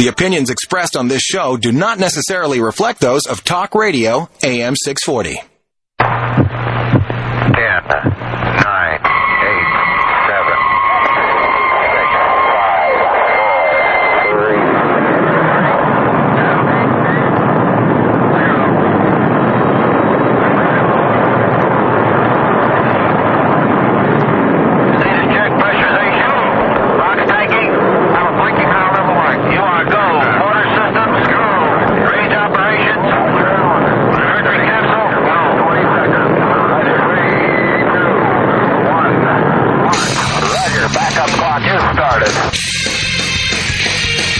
The opinions expressed on this show do not necessarily reflect those of Talk Radio AM 640. 10, 9, 8, 7,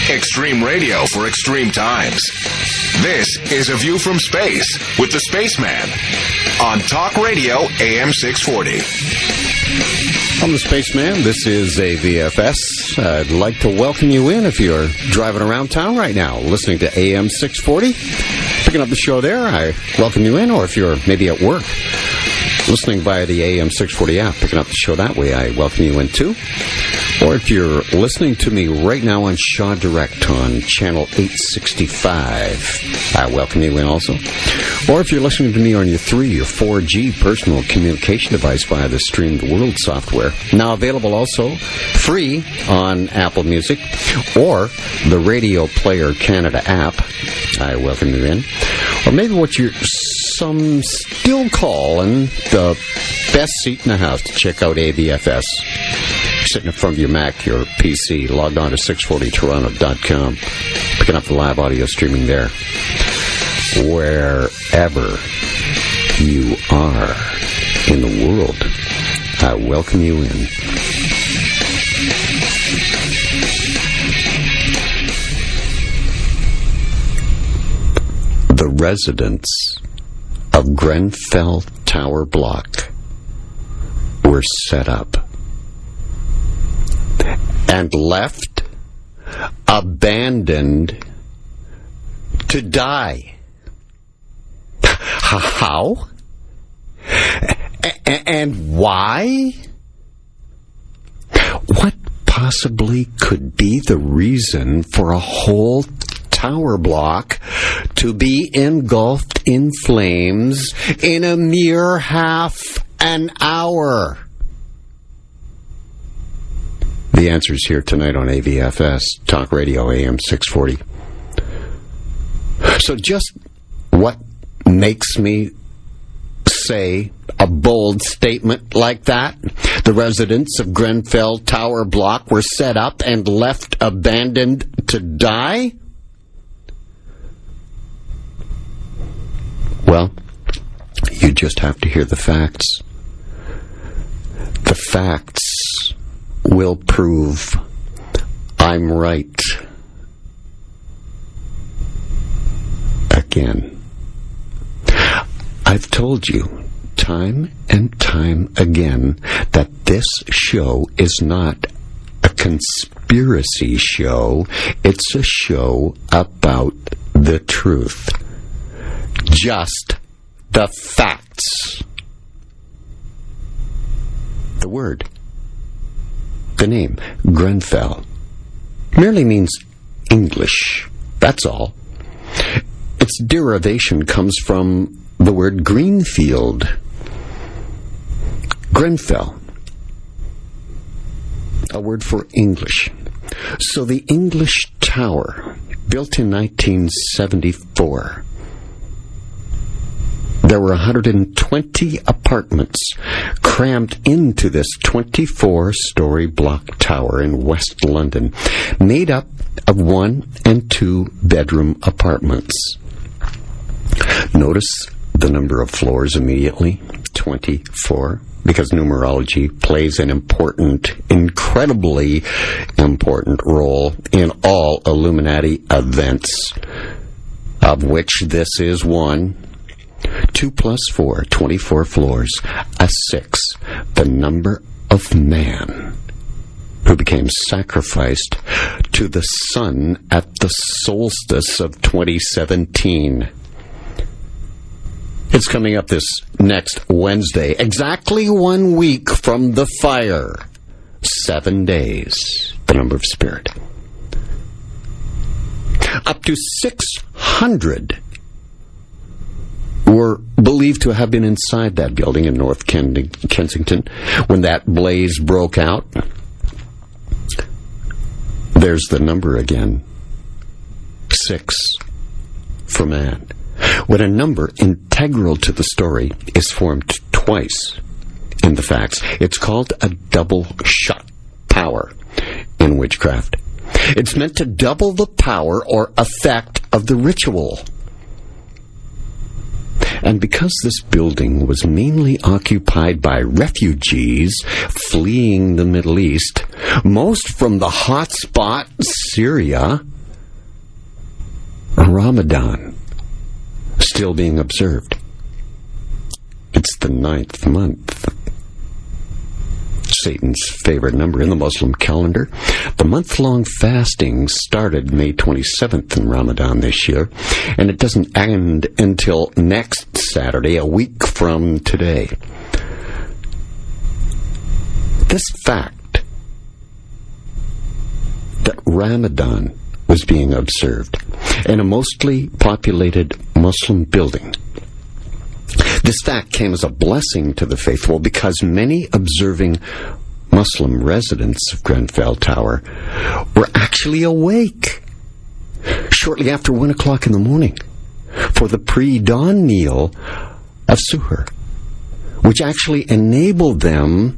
Extreme radio for extreme times. This is A View from Space with the Spaceman on Talk Radio AM 640. I'm the Spaceman. This is AVFS. I'd like to welcome you in if you're driving around town right now, listening to AM 640. Picking up the show there, I welcome you in. Or if you're maybe at work, listening via the AM 640 app, picking up the show that way, I welcome you in too. Or if you're listening to me right now on Shaw Direct on channel 865, I welcome you in also. Or if you're listening to me on your 3 or 4G personal communication device via the Streamed World software, now available also free on Apple Music or the Radio Player Canada app, I welcome you in. Or maybe what some still calling the best seat in the house to check out AVFS. Sitting in front of your Mac, your PC, logged on to 640toronto.com, picking up the live audio streaming there. Wherever you are in the world, I welcome you in. The residents of Grenfell Tower block were set up and left abandoned to die. How? And why? What possibly could be the reason for a whole tower block to be engulfed in flames in a mere half an hour? The answer's here tonight on AVFS, Talk Radio AM 640. So just what makes me say a bold statement like that? The residents of Grenfell Tower block were set up and left abandoned to die? Well, you just have to hear the facts. The facts will prove I'm right. Again. I've told you time and time again that this show is not a conspiracy show. It's a show about the truth. Just the facts. The word, the name, Grenfell, merely means English. That's all. Its derivation comes from the word greenfield. Grenfell, a word for English. So the English Tower, built in 1974, there were 120 apartments crammed into this 24-story block tower in West London, made up of 1 and 2 bedroom apartments. Notice the number of floors immediately, 24, because numerology plays an incredibly important role in all Illuminati events, of which this is one. 2 plus 4, 24 floors, a 6, the number of man who became sacrificed to the sun at the solstice of 2017. It's coming up this next Wednesday, exactly 1 week from the fire. 7 days, the number of spirit. Up to 600 were believed to have been inside that building in North Kensington when that blaze broke out. There's the number again. 6 for man. When a number integral to the story is formed twice in the facts, it's called a double shot power in witchcraft. It's meant to double the power or effect of the ritual. And because this building was mainly occupied by refugees fleeing the Middle East, most from the hot spot Syria, Ramadan still being observed. It's the 9th month, Satan's favorite number in the Muslim calendar. The month-long fasting started May 27th in Ramadan this year, and it doesn't end until next Saturday, a week from today. This fact that Ramadan was being observed in a mostly populated Muslim building, this fact came as a blessing to the faithful because many observing Muslim residents of Grenfell Tower were actually awake shortly after 1 o'clock in the morning for the pre-dawn meal of suhoor, which actually enabled them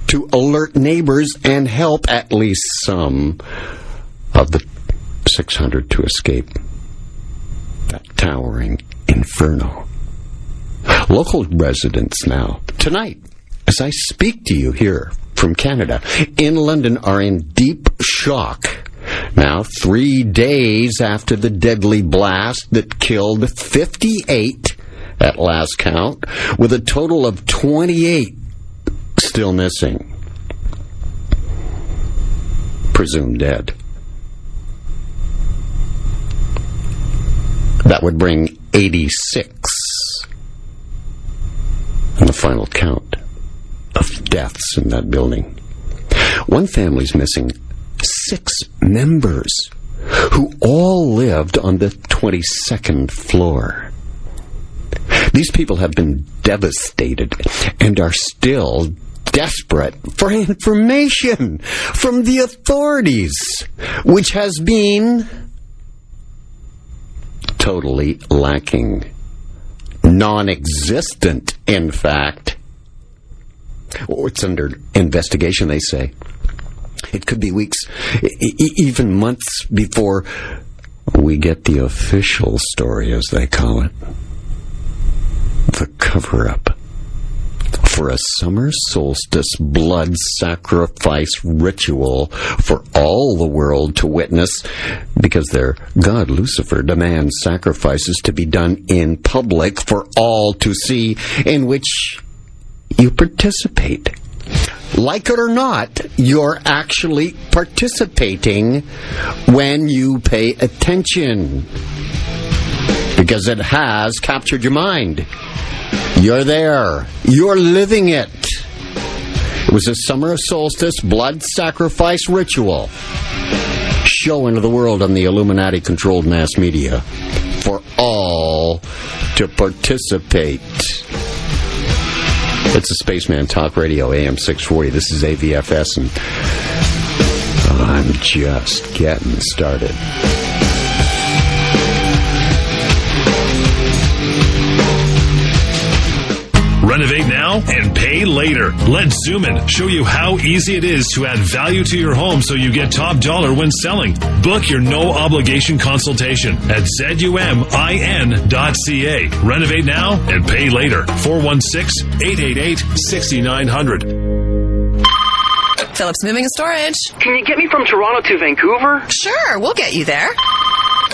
to alert neighbors and help at least some of the 600 to escape that towering inferno. Local residents now, tonight, as I speak to you here from Canada, in London, are in deep shock. Now, 3 days after the deadly blast that killed 58 at last count, with a total of 28 still missing, presumed dead. That would bring 86 on the final count of deaths in that building. One family's missing 6 members who all lived on the 22nd floor. These people have been devastated and are still desperate for information from the authorities, which has been totally lacking. Non-existent, in fact. Or it's under investigation, they say. It could be weeks, even months before we get the official story, as they call it. The cover-up for a summer solstice blood sacrifice ritual for all the world to witness, because their god Lucifer demands sacrifices to be done in public for all to see, in which you participate. Like it or not, you're actually participating when you pay attention, because it has captured your mind. You're there. You're living it. It was a summer solstice blood sacrifice ritual shown to the world on the Illuminati-controlled mass media for all to participate. It's a Spaceman Talk Radio, AM 640. This is AVFS, and I'm just getting started. Renovate now and pay later. Let Zoomin show you how easy it is to add value to your home so you get top dollar when selling. Book your no-obligation consultation at ZUMIN.ca. Renovate now and pay later. 416-888-6900. Phillips Moving and Storage. Can you get me from Toronto to Vancouver? Sure, we'll get you there.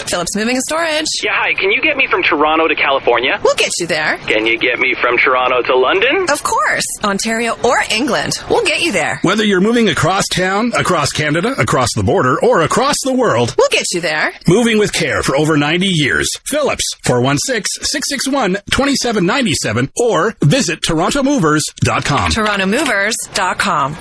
Phillips Moving and Storage. Yeah, hi. Can you get me from Toronto to California? We'll get you there. Can you get me from Toronto to London? Of course. Ontario or England. We'll get you there. Whether you're moving across town, across Canada, across the border, or across the world, we'll get you there. Moving with care for over 90 years. Phillips, 416-661-2797, or visit TorontoMovers.com. TorontoMovers.com.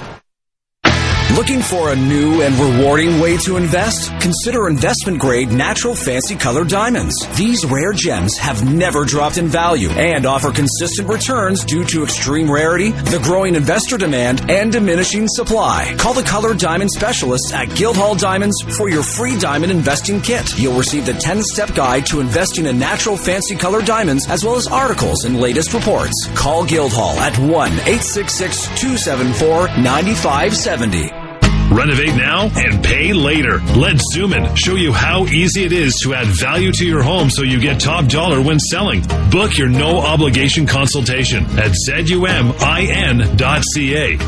Looking for a new and rewarding way to invest? Consider investment-grade natural fancy colored diamonds. These rare gems have never dropped in value and offer consistent returns due to extreme rarity, the growing investor demand, and diminishing supply. Call the colored diamond specialists at Guildhall Diamonds for your free diamond investing kit. You'll receive the 10-step guide to investing in natural fancy colored diamonds, as well as articles and latest reports. Call Guildhall at 1-866-274-9570. Renovate now and pay later. Let zoom in show you how easy it is to add value to your home so you get top dollar when selling. Book your no obligation consultation at ZUMIN.ca.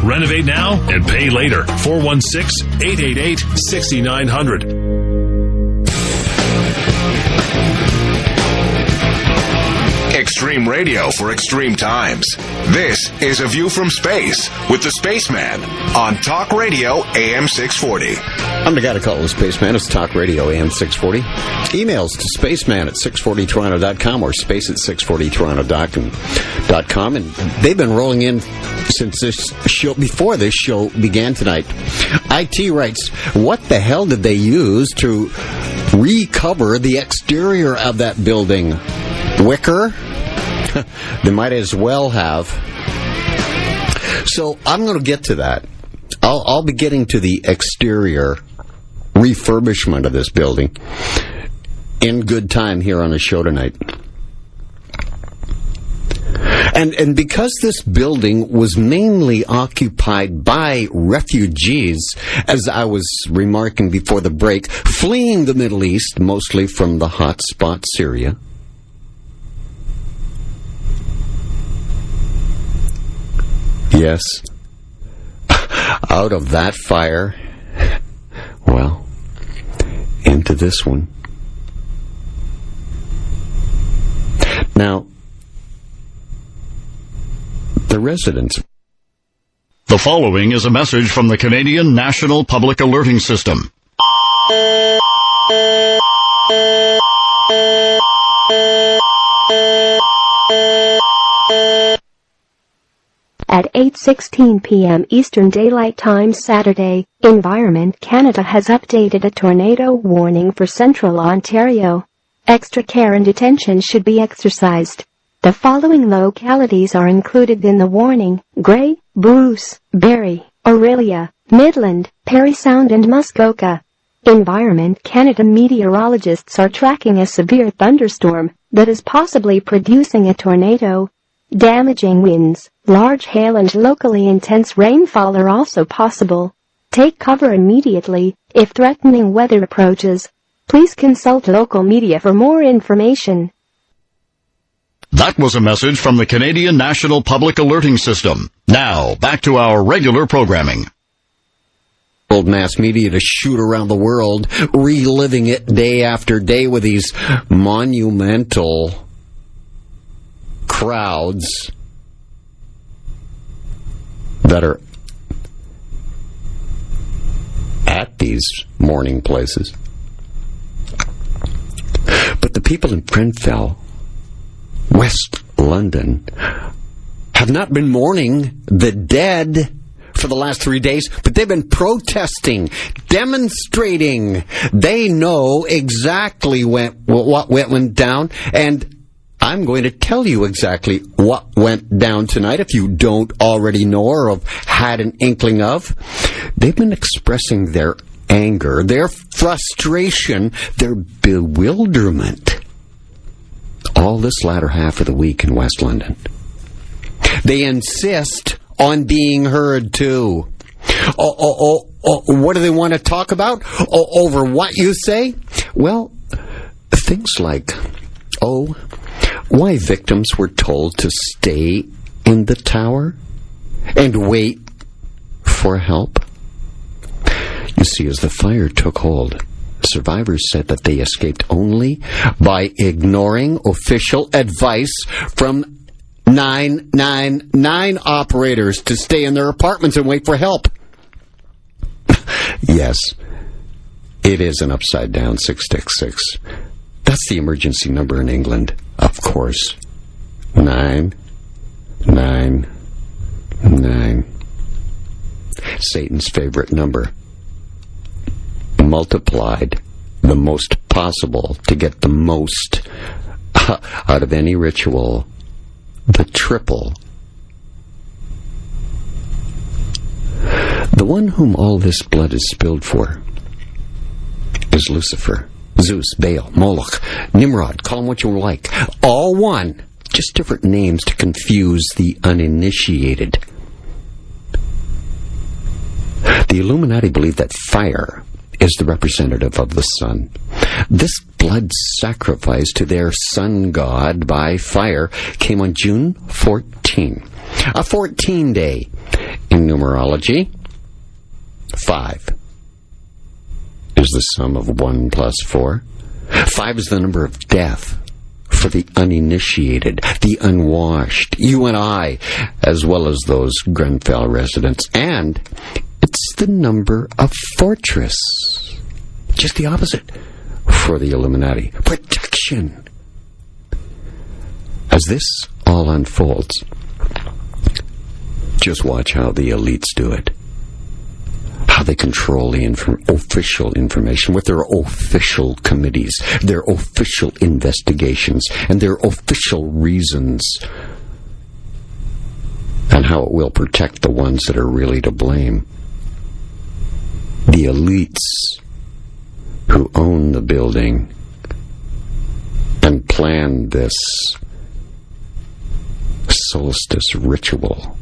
Renovate now and pay later. 416-888-6900. Extreme radio for extreme times. This is A View from Space with the Spaceman on Talk Radio AM 640. I'm the guy to call the Spaceman. It's Talk Radio AM 640. Emails to spaceman at 640toronto.com or space at 640toronto.com. And they've been rolling in since this show, before this show began tonight. IT writes, what the hell did they use to recover the exterior of that building? Wicker? They might as well have. So I'm going to get to that. I'll be getting to the exterior refurbishment of this building in good time here on the show tonight. And because this building was mainly occupied by refugees, as I was remarking before the break, fleeing the Middle East, mostly from the hot spot Syria, yes, out of that fire, well, into this one. Now, the residents. The following is a message from the Canadian National Public Alerting System. At 8:16 p.m. Eastern Daylight Time Saturday, Environment Canada has updated a tornado warning for Central Ontario. Extra care and attention should be exercised. The following localities are included in the warning: Grey, Bruce, Barrie, Orillia, Midland, Parry Sound and Muskoka. Environment Canada meteorologists are tracking a severe thunderstorm that is possibly producing a tornado. Damaging winds, large hail and locally intense rainfall are also possible. Take cover immediately if threatening weather approaches. Please consult local media for more information. That was a message from the Canadian National Public Alerting System. Now, back to our regular programming. Old mass media to shoot around the world, reliving it day after day with these monumental crowds that are at these mourning places. But the people in Grenfell, West London, have not been mourning the dead for the last 3 days, but they've been protesting, demonstrating. They know exactly what went down, and I'm going to tell you exactly what went down tonight if you don't already know or have had an inkling of. They've been expressing their anger, their frustration, their bewilderment all this latter half of the week in West London. They insist on being heard too. What do they want to talk about? Over what you say? Well, things like, why victims were told to stay in the tower and wait for help. You see, as the fire took hold, survivors said that they escaped only by ignoring official advice from 999 operators to stay in their apartments and wait for help. Yes, it is an upside-down 666. That's the emergency number in England, of course. 999. Satan's favorite number, multiplied the most possible to get the most out of any ritual, the triple. The one whom all this blood is spilled for is Lucifer, Zeus, Baal, Moloch, Nimrod, call them what you like. All one, just different names to confuse the uninitiated. The Illuminati believe that fire is the representative of the sun. This blood sacrifice to their sun god by fire came on June 14, a 14 day. In numerology, 5 is the sum of 1 plus 4. 5 is the number of death for the uninitiated, the unwashed, you and I, as well as those Grenfell residents. And it's the number of fortress. Just the opposite for the Illuminati. Protection. As this all unfolds, just watch how the elites do it. How they control the official information with their official committees, their official investigations, and their official reasons. And how it will protect the ones that are really to blame. The elites who own the building and planned this solstice ritual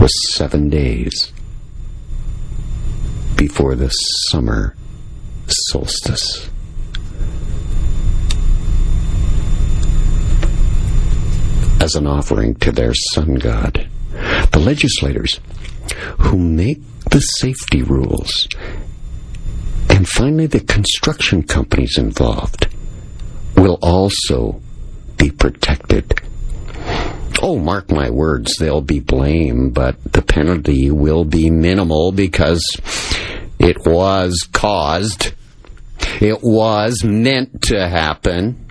was 7 days before the summer solstice. As an offering to their sun god, the legislators who make the safety rules, and finally the construction companies involved, will also be protected. Oh, mark my words, they'll be blamed, but the penalty will be minimal because it was caused. It was meant to happen.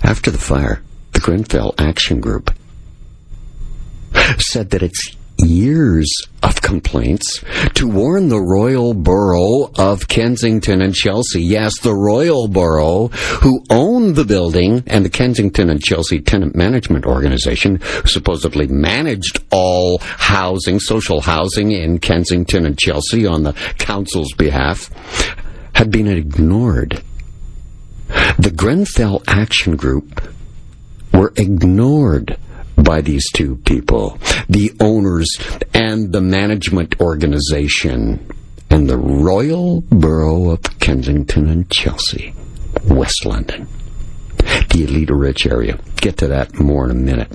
After the fire, the Grenfell Action Group said that it's years of complaints to warn the Royal Borough of Kensington and Chelsea. Yes, the Royal Borough, who owned the building, and the Kensington and Chelsea Tenant Management Organization, who supposedly managed all housing, social housing in Kensington and Chelsea on the council's behalf, had been ignored. The Grenfell Action Group were ignored by these two people, the owners and the management organization, and the Royal Borough of Kensington and Chelsea, West London, the elite rich area. Get to that more in a minute.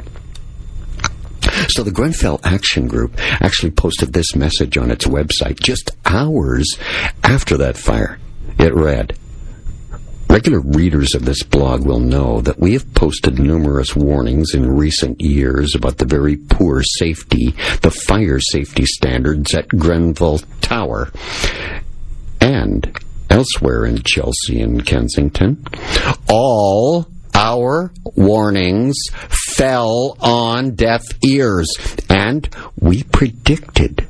So the Grenfell Action Group actually posted this message on its website just hours after that fire. It read, "Regular readers of this blog will know that we have posted numerous warnings in recent years about the very poor safety, the fire safety standards at Grenfell Tower and elsewhere in Chelsea and Kensington. All our warnings fell on deaf ears, and we predicted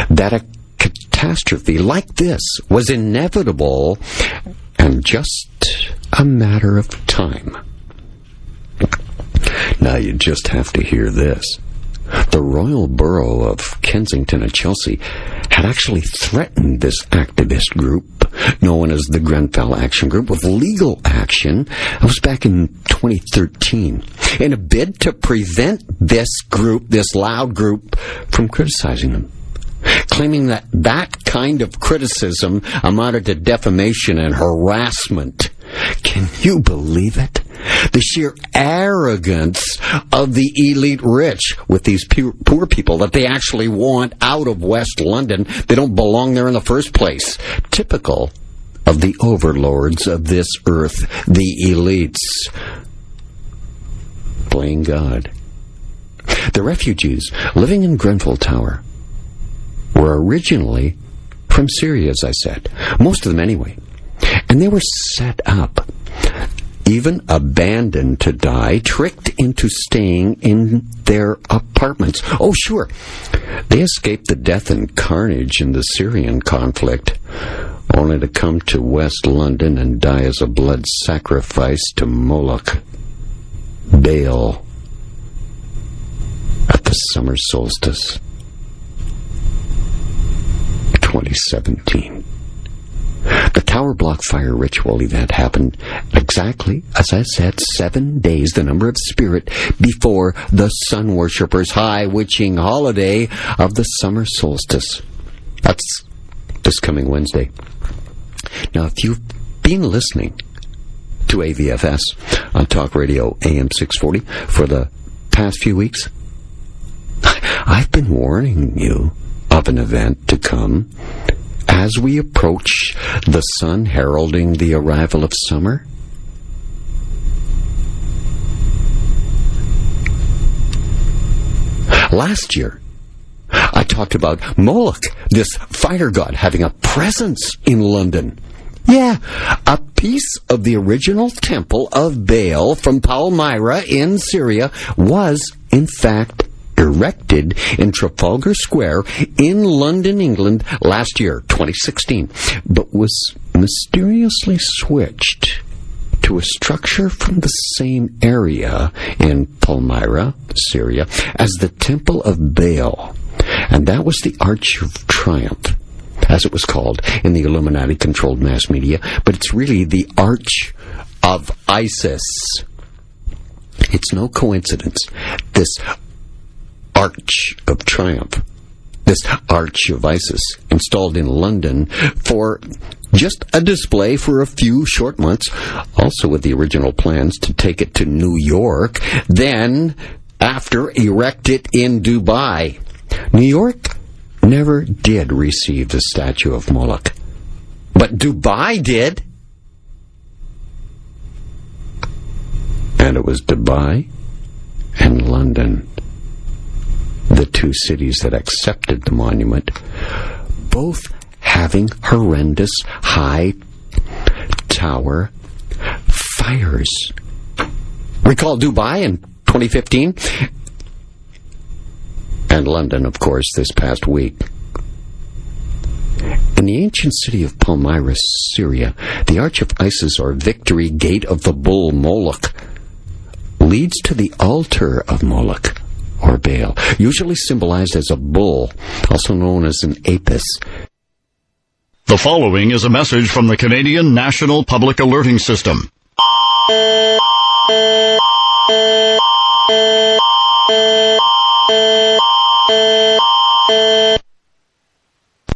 that a catastrophe like this was inevitable and just a matter of time." Now you just have to hear this. The Royal Borough of Kensington and Chelsea had actually threatened this activist group, known as the Grenfell Action Group, with legal action. It was back in 2013, in a bid to prevent this group, this loud group, from criticizing them, claiming that that kind of criticism amounted to defamation and harassment. Can you believe it? The sheer arrogance of the elite rich with these poor people that they actually want out of West London. They don't belong there in the first place. Typical of the overlords of this earth, the elites. Playing God. The refugees living in Grenfell Tower were originally from Syria, as I said. Most of them anyway. And they were set up even abandoned to die, tricked into staying in their apartments. Oh, sure, they escaped the death and carnage in the Syrian conflict, only to come to West London and die as a blood sacrifice to Moloch, Baal, at the summer solstice, 2017. The tower block fire ritual event happened exactly, as I said, 7 days, the number of spirit, before the sun worshippers' high witching holiday of the summer solstice. That's this coming Wednesday. Now, if you've been listening to AVFS on Talk Radio AM 640 for the past few weeks, I've been warning you of an event to come as we approach the sun heralding the arrival of summer. Last year, I talked about Moloch, this fire god, having a presence in London. Yeah, a piece of the original temple of Baal from Palmyra in Syria was, in fact, erected in Trafalgar Square in London, England, last year, 2016, but was mysteriously switched to a structure from the same area in Palmyra, Syria, as the Temple of Baal. And that was the Arch of Triumph, as it was called in the Illuminati-controlled mass media, but it's really the Arch of Isis. It's no coincidence. This Arch of Triumph, this Arch of Isis, installed in London for just a display for a few short months, also with the original plans to take it to New York, then, after, erect it in Dubai. New York never did receive the statue of Moloch, but Dubai did. And it was Dubai and London, the two cities that accepted the monument, both having horrendous high tower fires. Recall Dubai in 2015? And London, of course, this past week. In the ancient city of Palmyra, Syria, the Arch of Isis, or Victory Gate of the Bull Moloch, leads to the altar of Moloch, or Baal, usually symbolized as a bull, also known as an apis. The following is a message from the Canadian National Public Alerting System.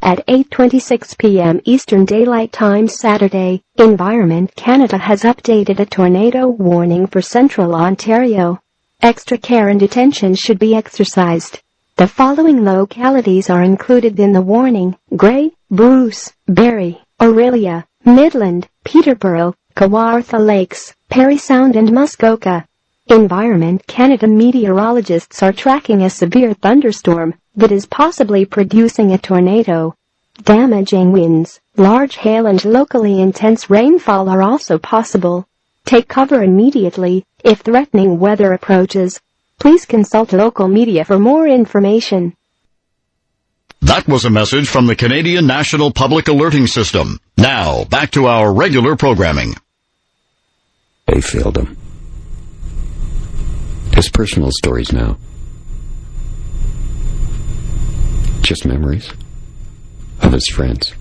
At 8:26 p.m. Eastern Daylight Time Saturday, Environment Canada has updated a tornado warning for Central Ontario. Extra care and attention should be exercised. The following localities are included in the warning: Grey, Bruce, Barrie, Orillia, Midland, Peterborough, Kawartha Lakes, Parry Sound and Muskoka. Environment Canada meteorologists are tracking a severe thunderstorm that is possibly producing a tornado. Damaging winds, large hail and locally intense rainfall are also possible. Take cover immediately if threatening weather approaches. Please consult local media for more information. That was a message from the Canadian National Public Alerting System. Now, back to our regular programming. They failed him. His personal stories now. Just memories of his friends.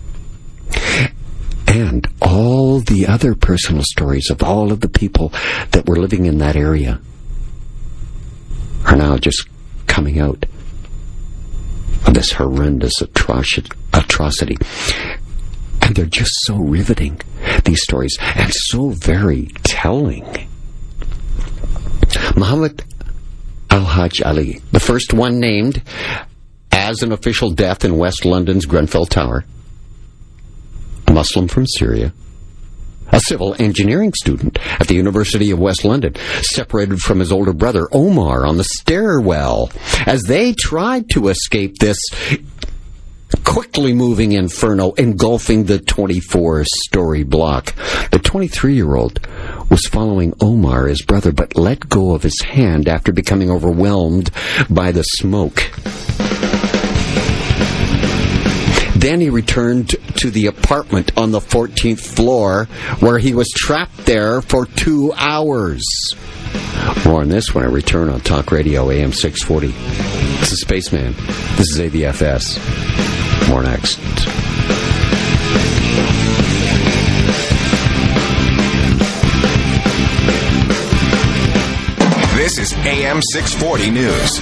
And all the other personal stories of all of the people that were living in that area are now just coming out of this horrendous atrocity. And they're just so riveting, these stories, and so very telling. Muhammad Al-Hajj Ali, the first one named as an official death in West London's Grenfell Tower, a Muslim from Syria, a civil engineering student at the University of West London, separated from his older brother Omar on the stairwell as they tried to escape this quickly moving inferno engulfing the 24-story block. The 23-year-old was following Omar, his brother, but let go of his hand after becoming overwhelmed by the smoke. Then he returned to the apartment on the 14th floor, where he was trapped there for 2 hours. More on this when I return on Talk Radio AM 640. This is Spaceman. This is AVFS. More next. This is AM 640 News.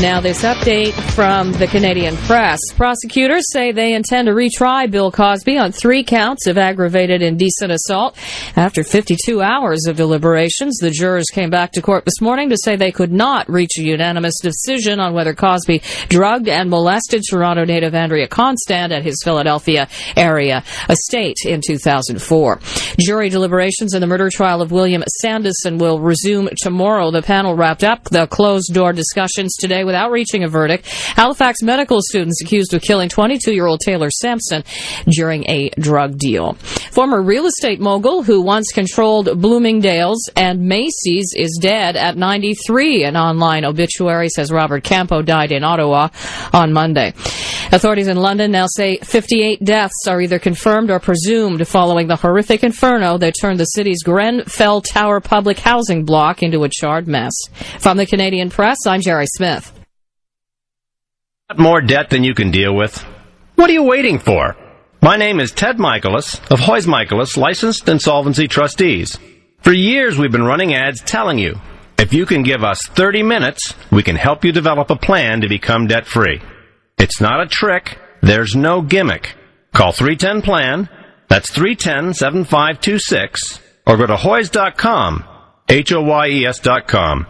Now this update from the Canadian press. Prosecutors say they intend to retry Bill Cosby on 3 counts of aggravated indecent assault. After 52 hours of deliberations, the jurors came back to court this morning to say they could not reach a unanimous decision on whether Cosby drugged and molested Toronto native Andrea Constand at his Philadelphia area estate in 2004. Jury deliberations in the murder trial of William Sanderson will resume tomorrow. The panel wrapped up the closed-door discussions today without reaching a verdict. Halifax medical students accused of killing 22-year-old Taylor Sampson during a drug deal. Former real estate mogul who once controlled Bloomingdale's and Macy's is dead at 93. An online obituary says Robert Campo died in Ottawa on Monday. Authorities in London now say 58 deaths are either confirmed or presumed following the horrific inferno that turned the city's Grenfell Tower public housing block into a charred mess. From the Canadian press, I'm Jerry Smith. More debt than you can deal with? What are you waiting for? My name is Ted Michaelis of Hoyes Michaelis, licensed insolvency trustees. For years we've been running ads telling you, if you can give us 30 minutes, we can help you develop a plan to become debt-free. It's not a trick. There's no gimmick. Call 310-PLAN. That's 310-7526. Or go to Hoyes.com. HOYES.com.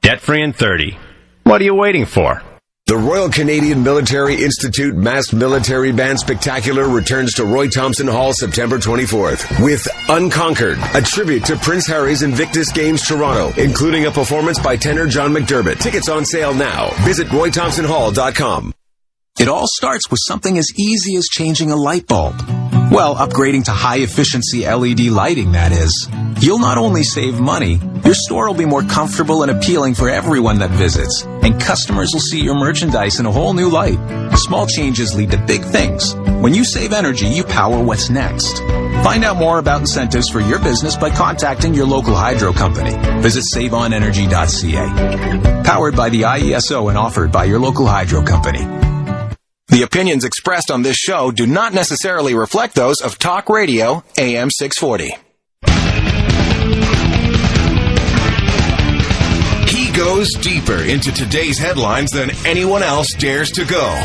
Debt-free in 30. What are you waiting for? The Royal Canadian Military Institute Masked Military Band Spectacular returns to Roy Thompson Hall September 24th with Unconquered, a tribute to Prince Harry's Invictus Games Toronto, including a performance by tenor John McDermott. Tickets on sale now. Visit RoyThompsonHall.com. It all starts with something as easy as changing a light bulb. Well, upgrading to high-efficiency LED lighting, that is. You'll not only save money, your store will be more comfortable and appealing for everyone that visits, and customers will see your merchandise in a whole new light. Small changes lead to big things. When you save energy, you power what's next. Find out more about incentives for your business by contacting your local hydro company. Visit saveonenergy.ca. Powered by the IESO and offered by your local hydro company. The opinions expressed on this show do not necessarily reflect those of Talk Radio AM 640. He goes deeper into today's headlines than anyone else dares to go.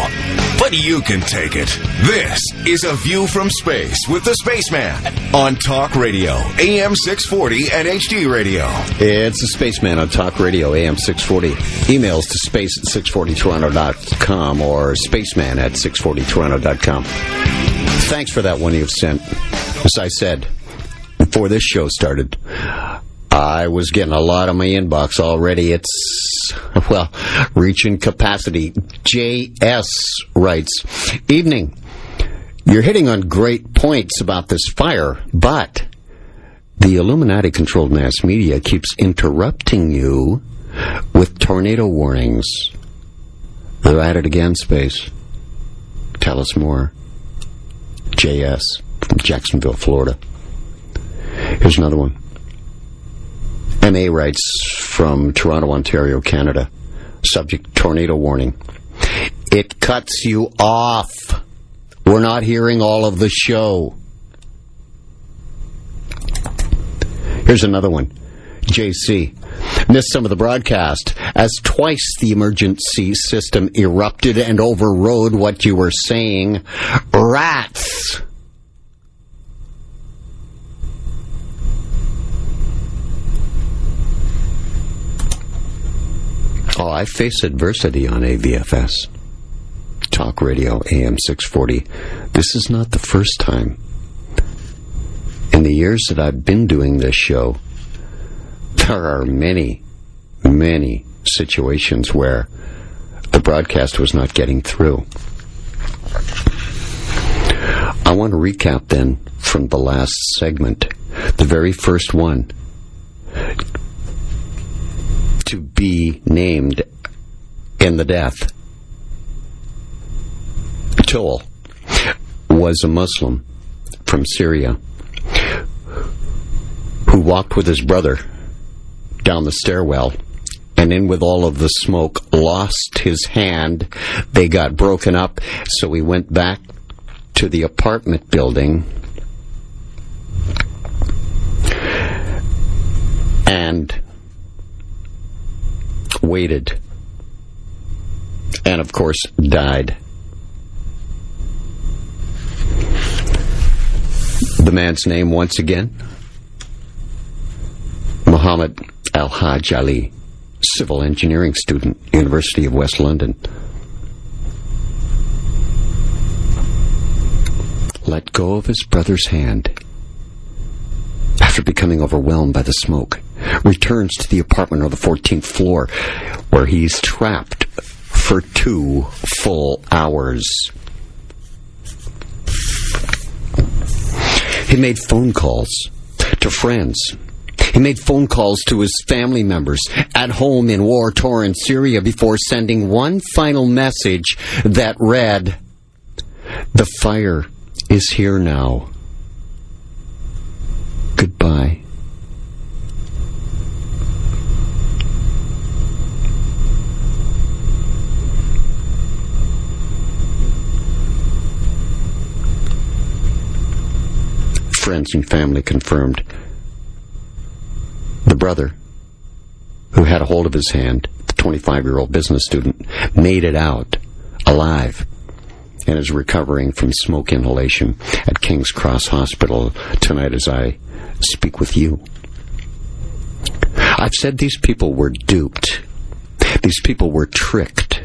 But you can take it. This is A View from Space with the Spaceman on Talk Radio, AM 640 and HD Radio. It's the Spaceman on Talk Radio, AM 640. Emails to space@640toronto.com or spaceman@640toronto.com. Thanks for that one you've sent. As I said, before this show started, I was getting a lot on my inbox already. It's, well, reaching capacity. JS writes, Evening. You're hitting on great points about this fire, but the Illuminati-controlled mass media keeps interrupting you with tornado warnings. They're at it again, Space. Tell us more. JS from Jacksonville, Florida. Here's another one. MA writes from Toronto, Ontario, Canada. Subject, tornado warning. It cuts you off. We're not hearing all of the show. Here's another one. JC. Missed some of the broadcast as twice the emergency system erupted and overrode what you were saying. Rats. Oh, I face adversity on AVFS. Talk Radio, AM 640. This is not the first time. In the years that I've been doing this show, there are many, many situations where the broadcast was not getting through. I want to recap then from the last segment. The very first one to be named in the death toll was a Muslim from Syria who walked with his brother down the stairwell, and in with all of the smoke, lost his hand. They got broken up, so he went back to the apartment building and waited, and of course died. The man's name, once again, Muhammad Al-Hajj Ali, civil engineering student, University of West London. Let go of his brother's hand after becoming overwhelmed by the smoke, returns to the apartment on the 14th floor, where he's trapped for 2 full hours. He made phone calls to friends. He made phone calls to his family members at home in war-torn Syria before sending one final message that read, "The fire is here now. Goodbye." Friends and family confirmed. The brother, who had a hold of his hand, the 25-year-old business student, made it out alive and is recovering from smoke inhalation at King's Cross Hospital tonight as I speak with you. I've said these people were duped. These people were tricked.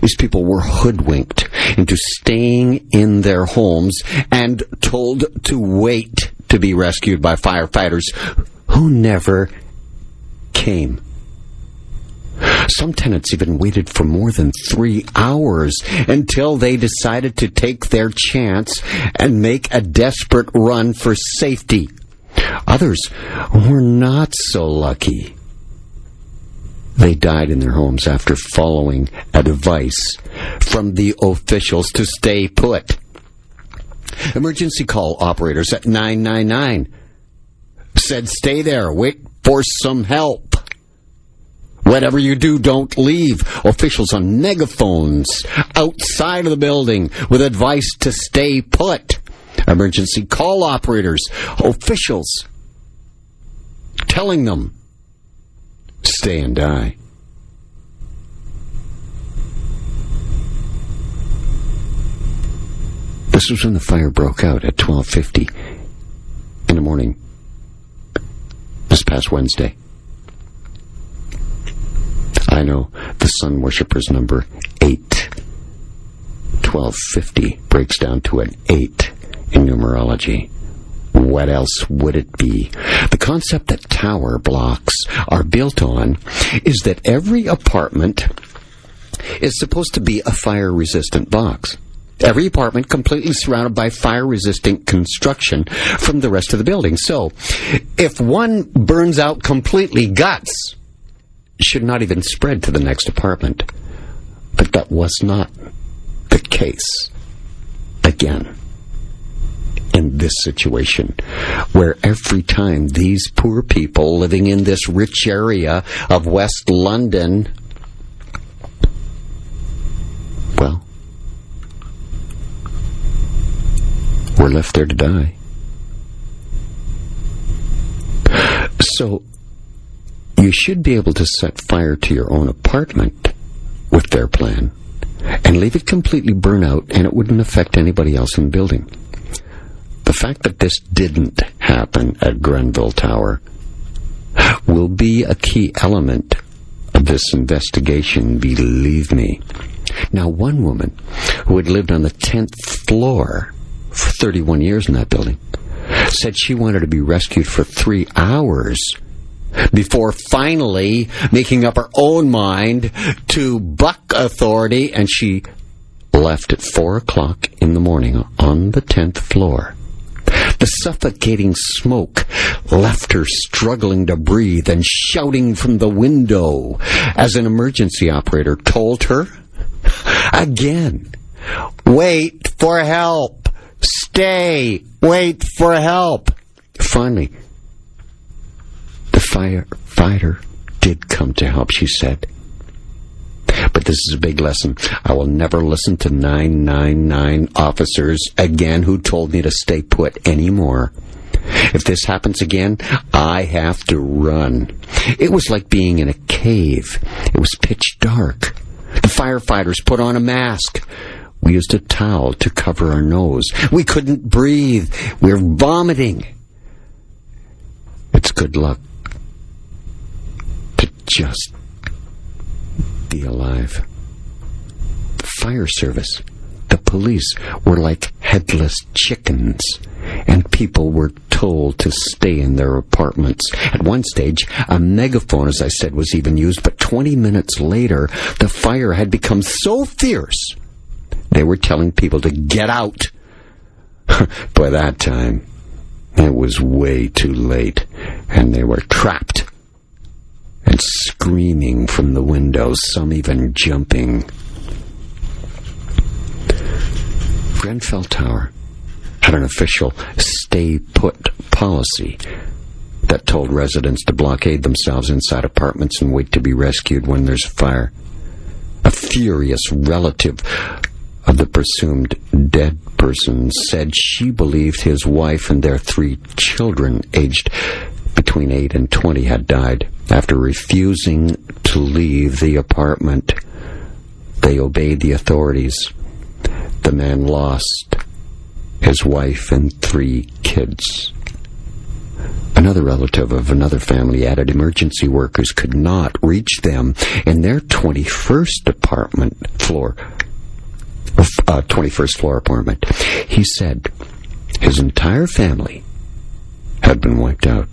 These people were hoodwinked into staying in their homes and told to wait to be rescued by firefighters who never came. Some tenants even waited for more than 3 hours until they decided to take their chance and make a desperate run for safety. Others were not so lucky. They died in their homes after following advice from the officials to stay put. Emergency call operators at 999 said, "Stay there, wait for some help. Whatever you do, don't leave." Officials on megaphones outside of the building with advice to stay put. Emergency call operators, officials telling them, "Stay and die." This was when the fire broke out at 12:50 in the morning this past Wednesday. I know the sun worshippers number 8. 1250 breaks down to an 8 in numerology. What else would it be? The concept that tower blocks are built on is that every apartment is supposed to be a fire-resistant box. Every apartment completely surrounded by fire-resistant construction from the rest of the building. So, if one burns out completely, guts should not even spread to the next apartment. But that was not the case. Again, in this situation, where every time these poor people living in this rich area of West London, well, were left there to die. So, you should be able to set fire to your own apartment with their plan and leave it completely burn out, and it wouldn't affect anybody else in the building. The fact that this didn't happen at Grenfell Tower will be a key element of this investigation, believe me. Now, one woman who had lived on the 10th floor for 31 years in that building said she wanted to be rescued for 3 hours before finally making up her own mind to buck authority, and she left at 4 o'clock in the morning on the 10th floor. The suffocating smoke left her struggling to breathe and shouting from the window as an emergency operator told her again, "Wait for help! Stay! Wait for help!" Finally, the firefighter did come to help, she said. But this is a big lesson. I will never listen to 999 officers again who told me to stay put anymore. If this happens again, I have to run. It was like being in a cave. It was pitch dark. The firefighters put on a mask. We used a towel to cover our nose. We couldn't breathe. We were vomiting. It's good luck to just be alive. The fire service, the police were like headless chickens, and people were told to stay in their apartments. At one stage, a megaphone, as I said, was even used, but 20 minutes later, the fire had become so fierce, they were telling people to get out. By that time, it was way too late, and they were trapped and screaming from the windows, some even jumping. Grenfell Tower had an official stay-put policy that told residents to blockade themselves inside apartments and wait to be rescued when there's a fire. A furious relative of the presumed dead person said she believed his wife and their 3 children, aged between 8 and 20, had died after refusing to leave the apartment. They obeyed the authorities. The man lost his wife and 3 kids. Another relative of another family added emergency workers could not reach them in their 21st floor apartment. He said his entire family had been wiped out.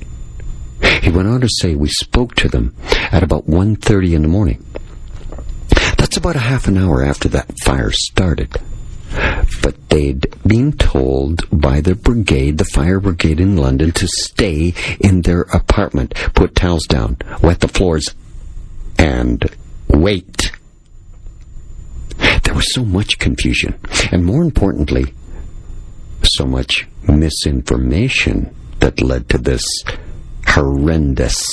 He went on to say we spoke to them at about 1:30 in the morning. That's about a half an hour after that fire started. But they'd been told by the brigade, the fire brigade in London, to stay in their apartment, put towels down, wet the floors, and wait. There was so much confusion, and more importantly, so much misinformation that led to this horrendous,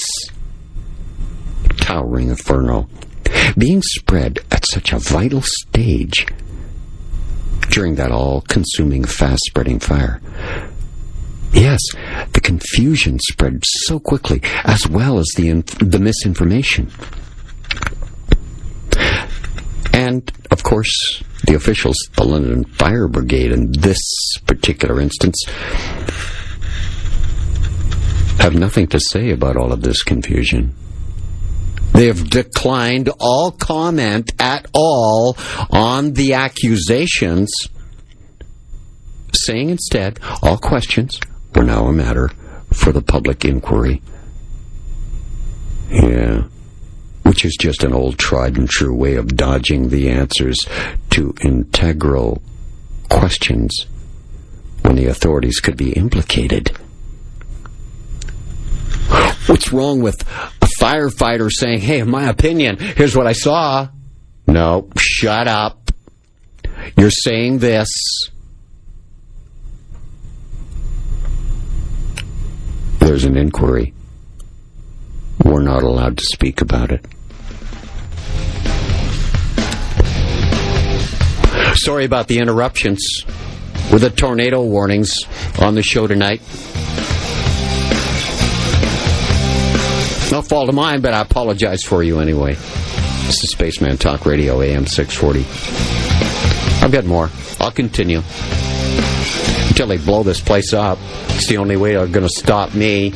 towering inferno being spread at such a vital stage during that all-consuming, fast-spreading fire. Yes, the confusion spread so quickly, as well as the misinformation. And, of course, the officials, the London Fire Brigade in this particular instance, have nothing to say about all of this confusion. They have declined all comment at all on the accusations, saying instead all questions were now a matter for the public inquiry. Yeah, which is just an old tried and true way of dodging the answers to integral questions when the authorities could be implicated. What's wrong with a firefighter saying, "Hey, in my opinion, here's what I saw"? No, shut up. You're saying this. There's an inquiry. We're not allowed to speak about it. Sorry about the interruptions with the tornado warnings on the show tonight. No fault of mine, but I apologize for you anyway. This is Spaceman Talk Radio, AM 640. I've got more. I'll continue until they blow this place up. It's the only way they're going to stop me.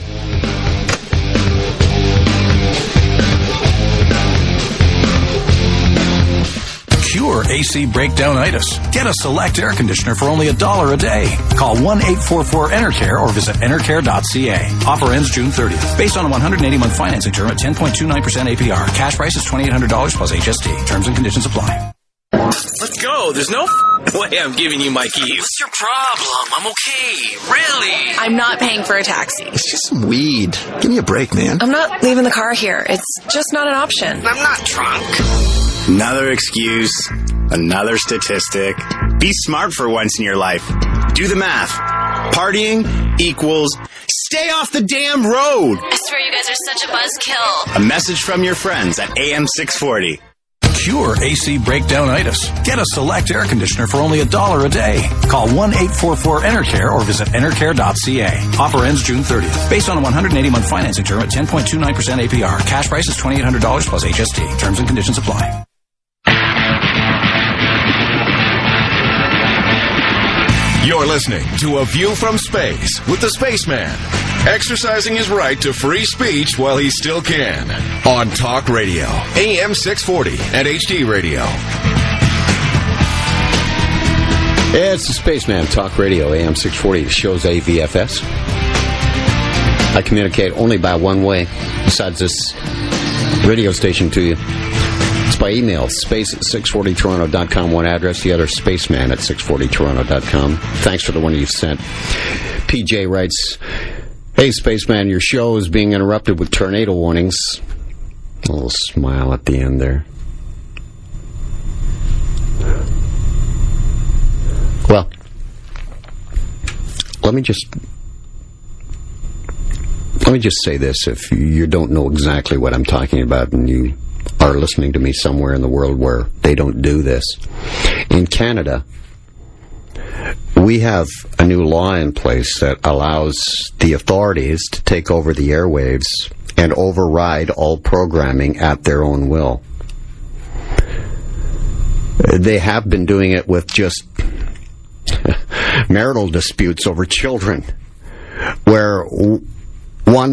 Cure AC breakdownitis. Get a Select air conditioner for only $1 a day. Call 1-844-ENTERCARE or visit entercare.ca. Offer ends June 30th. Based on a 180-month financing term at 10.29% APR. Cash price is $2,800 plus HST. Terms and conditions apply. Let's go. No, there's no way I'm giving you my keys. What's your problem? I'm okay. Really? I'm not paying for a taxi. It's just some weed. Give me a break, man. I'm not leaving the car here. It's just not an option. I'm not drunk. Another excuse. Another statistic. Be smart for once in your life. Do the math. Partying equals stay off the damn road. I swear you guys are such a buzzkill. A message from your friends at AM 640. Cure AC breakdownitis. Get a Select air conditioner for only $1 a day. Call 1-844-ENTERCARE or visit entercare.ca. Offer ends June 30th. Based on a 180-month financing term at 10.29% APR. Cash price is $2,800 plus HST. Terms and conditions apply. You're listening to A View from Space with the Spaceman, exercising his right to free speech while he still can. On Talk Radio, AM 640 and HD Radio. It's the Spaceman, Talk Radio, AM 640. The show's AVFS. I communicate only by one way, besides this radio station to you. It's by email, space@640toronto.com, one address, the other spaceman at 640toronto.com. Thanks for the one you've sent. PJ writes, "Hey, Spaceman, your show is being interrupted with tornado warnings." A little smile at the end there. Well, let me just say this. If you don't know exactly what I'm talking about and you are listening to me somewhere in the world where they don't do this. In Canada, we have a new law in place that allows the authorities to take over the airwaves and override all programming at their own will. They have been doing it with just marital disputes over children, where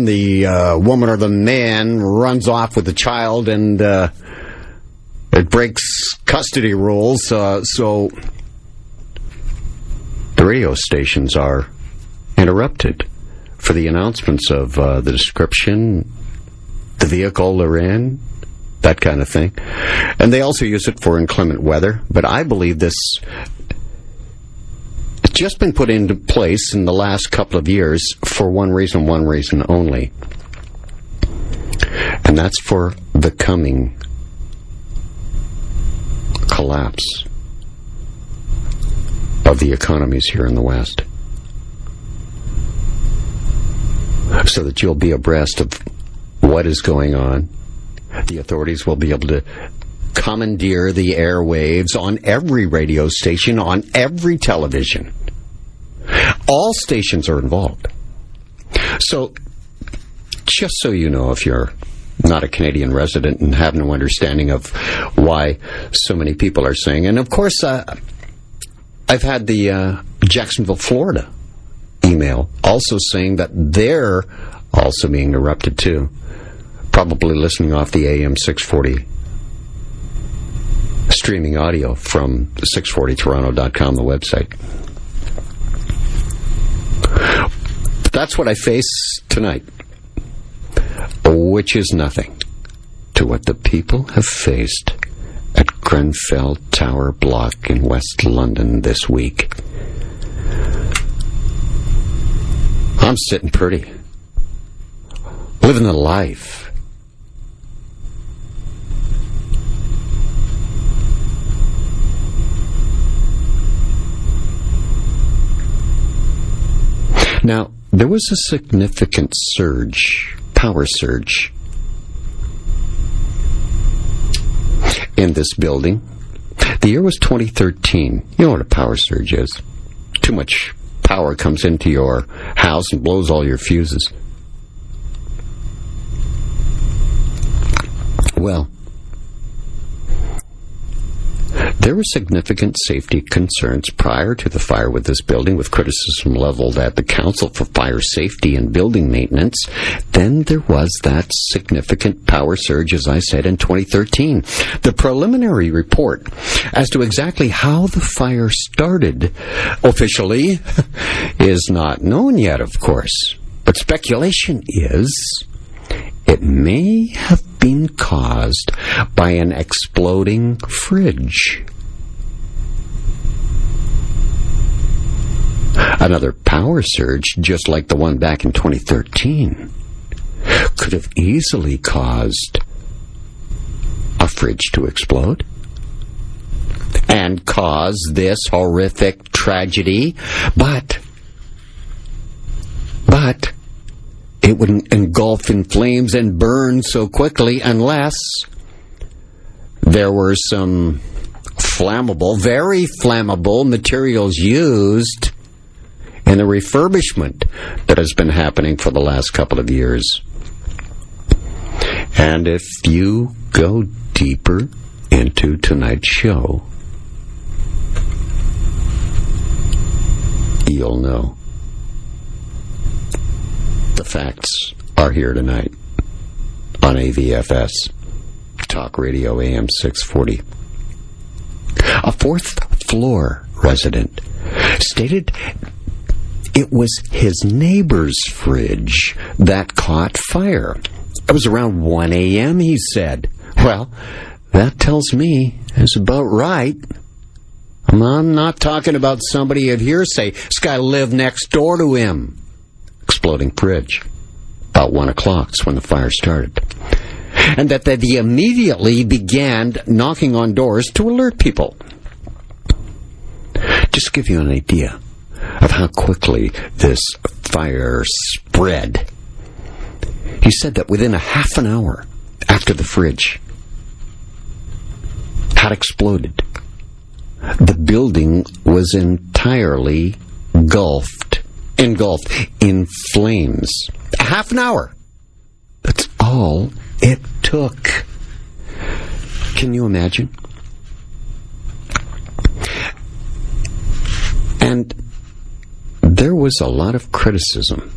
the woman or the man runs off with the child, and it breaks custody rules. So the radio stations are interrupted for the announcements of the description, the vehicle they're in, that kind of thing. And they also use it for inclement weather. But I believe this just been put into place in the last couple of years for one reason only. And that's for the coming collapse of the economies here in the West. So that you'll be abreast of what is going on. The authorities will be able to commandeer the airwaves on every radio station, on every television. All stations are involved. So, just so you know, if you're not a Canadian resident and have no understanding of why so many people are saying, and of course, I've had the Jacksonville, Florida email also saying that they're also being interrupted too. Probably listening off the AM 640 streaming audio from 640toronto.com, the website. That's what I face tonight, which is nothing to what the people have faced at Grenfell Tower block in West London this week. I'm sitting pretty, living the life. Now, there was a significant power surge, in this building. The year was 2013. You know what a power surge is. Too much power comes into your house and blows all your fuses. Well, there were significant safety concerns prior to the fire with this building, with criticism leveled at the Council for Fire Safety and Building Maintenance. Then there was that significant power surge, as I said, in 2013. The preliminary report as to exactly how the fire started officially is not known yet, of course. But speculation is it may have been caused by an exploding fridge. Another power surge, just like the one back in 2013, could have easily caused a fridge to explode and cause this horrific tragedy, but it wouldn't engulf in flames and burn so quickly unless there were some very flammable materials used in the refurbishment that has been happening for the last couple of years. And if you go deeper into tonight's show, you'll know. The facts are here tonight on AVFS, Talk Radio AM 640. A fourth-floor resident stated it was his neighbor's fridge that caught fire. It was around 1 a.m., he said. Well, that tells me it's about right. I'm not talking about somebody of hearsay. This guy lived next door to him. Exploding fridge. About 1 o'clock is when the fire started. And that they immediately began knocking on doors to alert people. Just to give you an idea of how quickly this fire spread, he said that within a half an hour after the fridge had exploded, the building was entirely engulfed in flames. A half an hour. That's all it took. Can you imagine? And there was a lot of criticism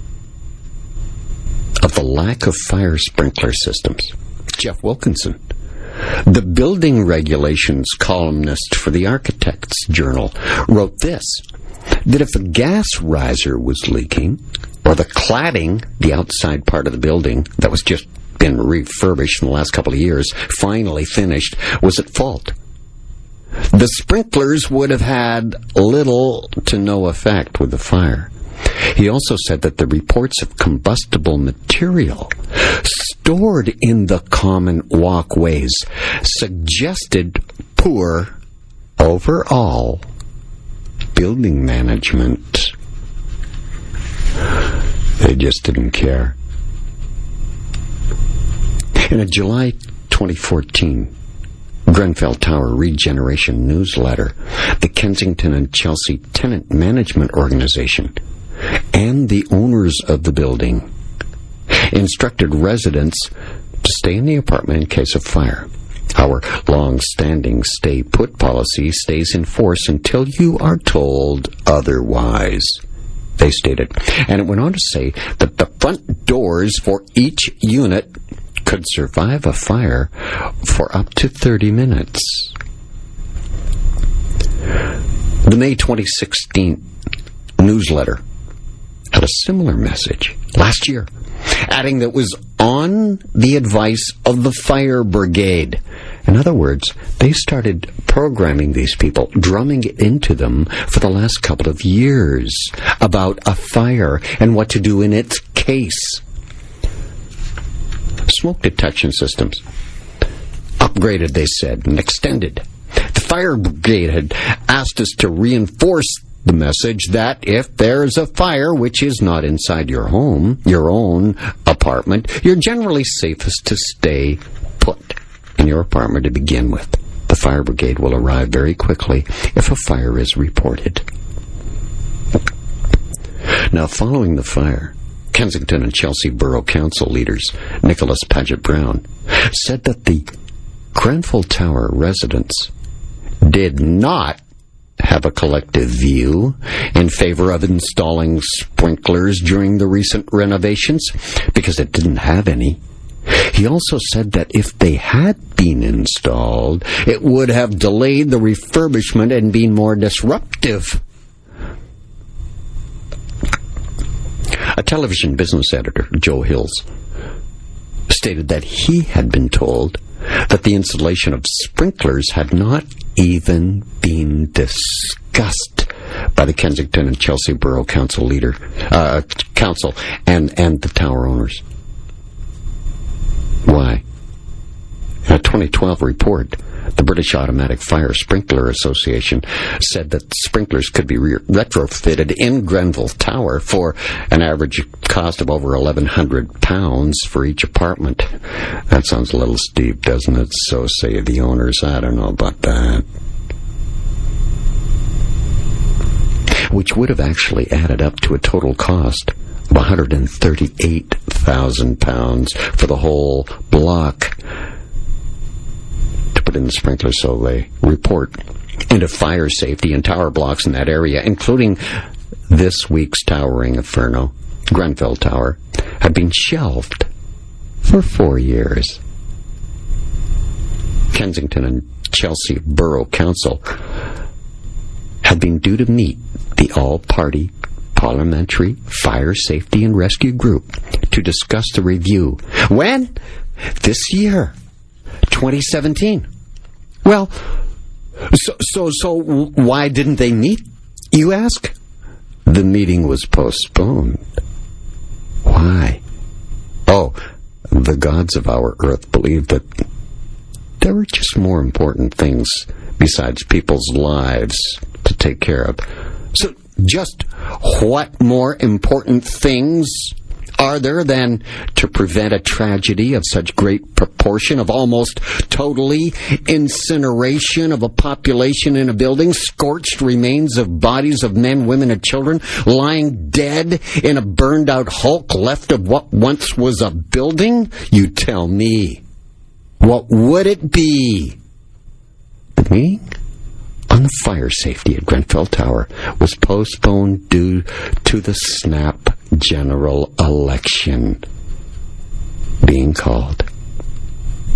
of the lack of fire sprinkler systems. Jeff Wilkinson, the building regulations columnist for the Architects Journal, wrote this, that if a gas riser was leaking, or the cladding, the outside part of the building that was just been refurbished in the last couple of years, finally finished, was at fault, the sprinklers would have had little to no effect with the fire. He also said that the reports of combustible material stored in the common walkways suggested poor overall building management. They just didn't care. In a July 2014 Grenfell Tower Regeneration newsletter, the Kensington and Chelsea Tenant Management Organization and the owners of the building instructed residents to stay in the apartment in case of fire. Our long-standing stay-put policy stays in force until you are told otherwise, they stated. And it went on to say that the front doors for each unit could survive a fire for up to 30 minutes. The May 2016 newsletter had a similar message last year, adding that it was on the advice of the fire brigade. In other words, they started programming these people, drumming it into them for the last couple of years about a fire and what to do in its case. Smoke detection systems upgraded, they said, and extended. The fire brigade had asked us to reinforce the message that if there's a fire, which is not inside your home, your own apartment, you're generally safest to stay put in your apartment to begin with. The fire brigade will arrive very quickly if a fire is reported. Now, following the fire, Kensington and Chelsea Borough Council leaders Nicholas Paget Brown said that the Grenfell Tower residents did not have a collective view in favor of installing sprinklers during the recent renovations because it didn't have any. He also said that if they had been installed, it would have delayed the refurbishment and been more disruptive. A television business editor, Joe Hills, stated that he had been told that the installation of sprinklers had not even been discussed by the Kensington and Chelsea Borough Council Council and the tower owners. Why? In a 2012 report, the British Automatic Fire Sprinkler Association said that sprinklers could be retrofitted in Grenfell Tower for an average cost of over £1,100 for each apartment. That sounds a little steep, doesn't it? So say the owners. I don't know about that. Which would have actually added up to a total cost of £138,000 for the whole block to put in the sprinklers, so they report, into fire safety and tower blocks in that area, including this week's towering inferno. Grenfell Tower had been shelved for 4 years. Kensington and Chelsea Borough Council had been due to meet the all-party Parliamentary Fire Safety and Rescue Group to discuss the review. When? This year, 2017. Well, so why didn't they meet, you ask? The meeting was postponed. Why? Oh, the gods of our earth believed that there were just more important things besides people's lives to take care of. So just what more important things are there than to prevent a tragedy of such great proportion, of almost totally incineration of a population in a building, scorched remains of bodies of men, women, and children lying dead in a burned-out hulk left of what once was a building? You tell me. What would it be? The meeting on the fire safety at Grenfell Tower was postponed due to the snap general election being called.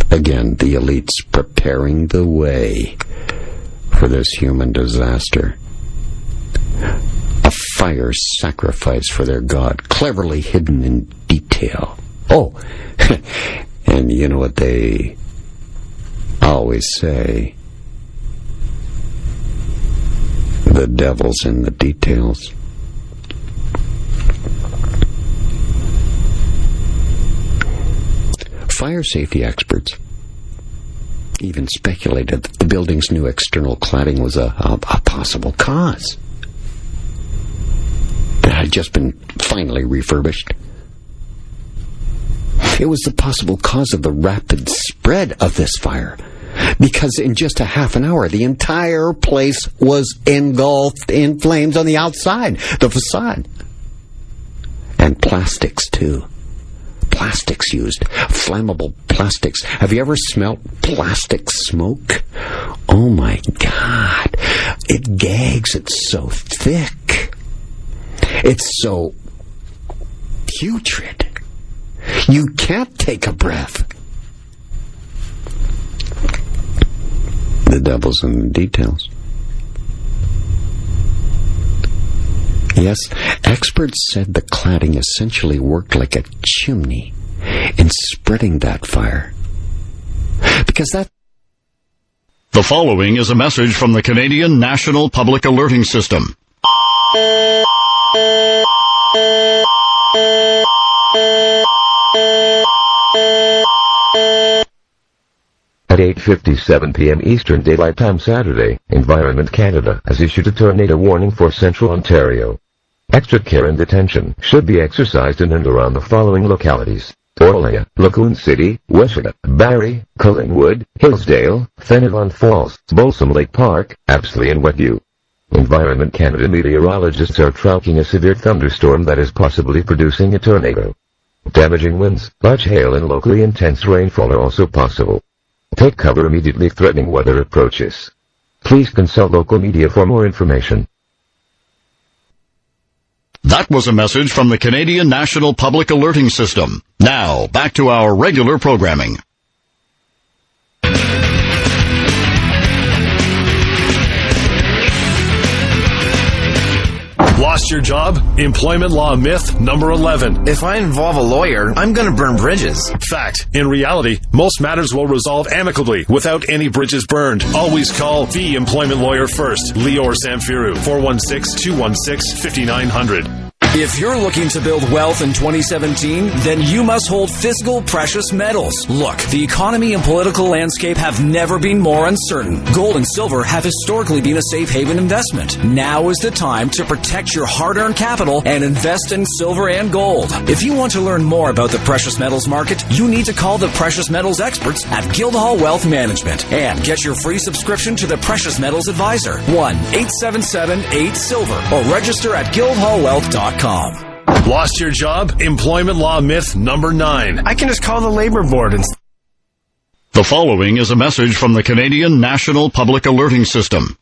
Again, the elites preparing the way for this human disaster. A fire sacrifice for their god, cleverly hidden in detail. Oh, and you know what they always say? The devil's in the details. Fire safety experts even speculated that the building's new external cladding was a possible cause. It had just been finally refurbished. It was the possible cause of the rapid spread of this fire, because in just a half an hour, the entire place was engulfed in flames on the outside, the facade. And plastics, too. Plastics used. Flammable plastics. Have you ever smelt plastic smoke? Oh, my God. It gags. It's so thick. It's so putrid. You can't take a breath. The devil's in the details. Yes, experts said the cladding essentially worked like a chimney in spreading that fire. Because that... The following is a message from the Canadian National Public Alerting System. At 8:57 p.m. Eastern Daylight Time Saturday, Environment Canada has issued a tornado warning for Central Ontario. Extra care and attention should be exercised in and around the following localities: Orleans, Lagoon City, Weshina, Barrie, Collingwood, Hillsdale, Fenelon Falls, Balsam Lake Park, Apsley and Wettview. Environment Canada meteorologists are tracking a severe thunderstorm that is possibly producing a tornado. Damaging winds, large hail and locally intense rainfall are also possible. Take cover immediately threatening weather approaches. Please consult local media for more information. That was a message from the Canadian National Public Alerting System. Now, back to our regular programming. Lost your job? Employment law myth number 11. If I involve a lawyer, I'm going to burn bridges. Fact. In reality, most matters will resolve amicably without any bridges burned. Always call the employment lawyer first. Lior Samfiru, 416-216-5900. If you're looking to build wealth in 2017, then you must hold physical precious metals. Look, the economy and political landscape have never been more uncertain. Gold and silver have historically been a safe haven investment. Now is the time to protect your hard-earned capital and invest in silver and gold. If you want to learn more about the precious metals market, you need to call the precious metals experts at Guildhall Wealth Management and get your free subscription to the Precious Metals Advisor. 1-877-8-SILVER or register at guildhallwealth.com. Lost your job? Employment law myth number 9. I can just call the labor board and... The following is a message from the Canadian National Public Alerting System.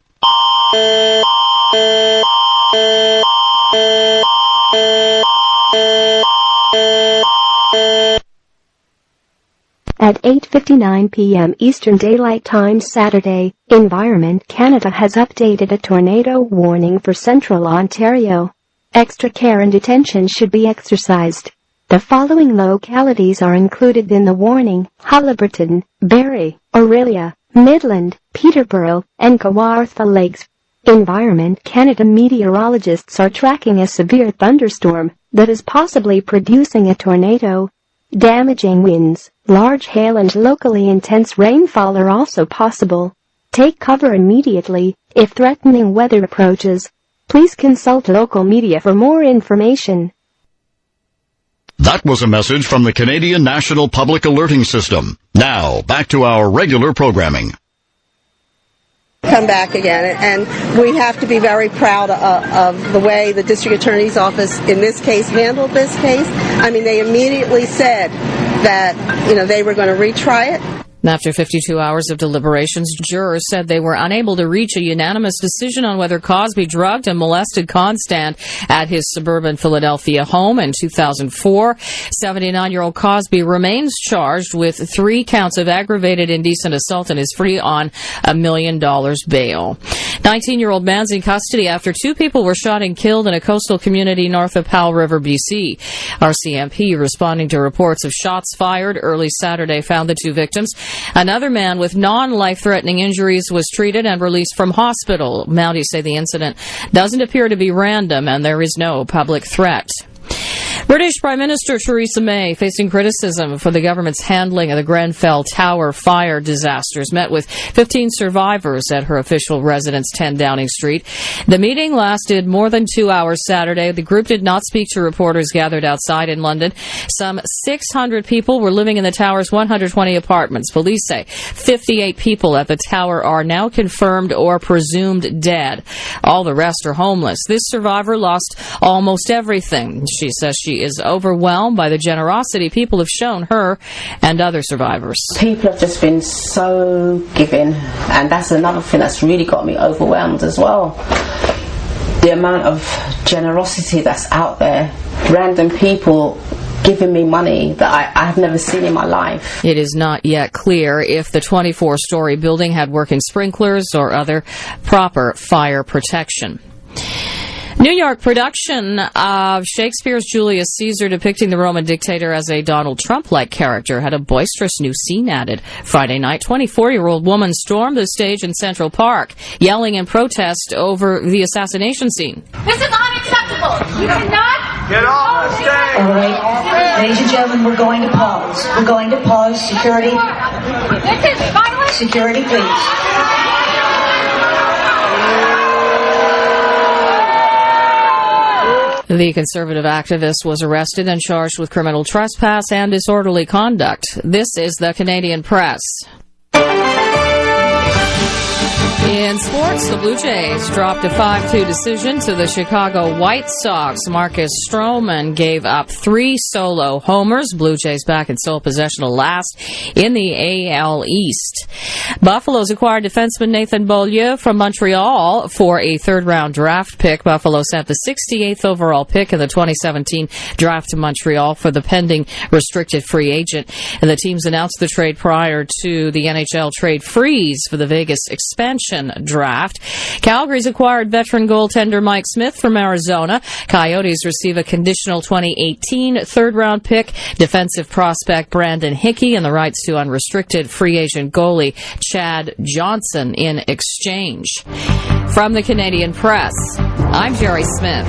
At 8:59 p.m. Eastern Daylight Time Saturday, Environment Canada has updated a tornado warning for Central Ontario. Extra care and attention should be exercised. The following localities are included in the warning: Halliburton, Barrie, Orillia, Midland, Peterborough, and Kawartha Lakes. Environment Canada meteorologists are tracking a severe thunderstorm that is possibly producing a tornado. Damaging winds, large hail and locally intense rainfall are also possible. Take cover immediately if threatening weather approaches. Please consult local media for more information. That was a message from the Canadian National Public Alerting System. Now, back to our regular programming. Come back again, and we have to be very proud of the way the District Attorney's Office in this case handled this case. I mean, they immediately said that, they were going to retry it. After 52 hours of deliberations, jurors said they were unable to reach a unanimous decision on whether Cosby drugged and molested Constant at his suburban Philadelphia home in 2004. 79-year-old Cosby remains charged with 3 counts of aggravated indecent assault and is free on $1 million bail. 19-year-old man's in custody after 2 people were shot and killed in a coastal community north of Powell River, BC. RCMP, responding to reports of shots fired early Saturday, found the 2 victims. Another man with non-life-threatening injuries was treated and released from hospital. Mounties say the incident doesn't appear to be random and there is no public threat. British Prime Minister Theresa May, facing criticism for the government's handling of the Grenfell Tower fire disasters, met with 15 survivors at her official residence, 10 Downing Street. The meeting lasted more than 2 hours Saturday. The group did not speak to reporters gathered outside in London. Some 600 people were living in the tower's 120 apartments. Police say 58 people at the tower are now confirmed or presumed dead. All the rest are homeless. This survivor lost almost everything. She says she is overwhelmed by the generosity people have shown her and other survivors. People have just been so giving, and that's another thing that's really got me overwhelmed as well. The amount of generosity that's out there, random people giving me money that I've never seen in my life. It is not yet clear if the 24-story building had working sprinklers or other proper fire protection. New York production of Shakespeare's Julius Caesar, depicting the Roman dictator as a Donald Trump-like character, had a boisterous new scene added. Friday night, 24-year-old woman stormed the stage in Central Park, yelling in protest over the assassination scene. This is unacceptable. You cannot get off the stage. All right, ladies and gentlemen, we're going to pause. We're going to pause. Security. This is violent. Security, please. The conservative activist was arrested and charged with criminal trespass and disorderly conduct. This is the Canadian Press. In sports, the Blue Jays dropped a 5-2 decision to the Chicago White Sox. Marcus Stroman gave up 3 solo homers. Blue Jays back in sole possession of last in the AL East. Buffalo's acquired defenseman Nathan Beaulieu from Montreal for a third-round draft pick. Buffalo sent the 68th overall pick in the 2017 draft to Montreal for the pending restricted free agent. And the teams announced the trade prior to the NHL trade freeze for the Vegas expansion expansion draft. Calgary's acquired veteran goaltender Mike Smith from Arizona. Coyotes receive a conditional 2018 third-round pick, defensive prospect Brandon Hickey, and the rights to unrestricted free agent goalie Chad Johnson in exchange. From the Canadian Press, I'm Jerry Smith.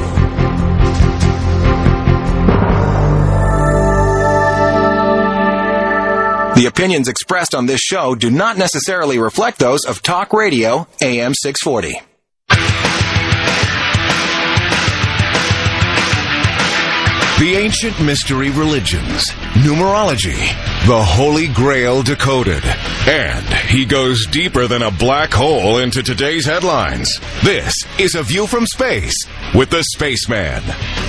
The opinions expressed on this show do not necessarily reflect those of Talk Radio AM 640. The ancient mystery religions, numerology, the Holy Grail decoded, and he goes deeper than a black hole into today's headlines. This is A View from Space with the Spaceman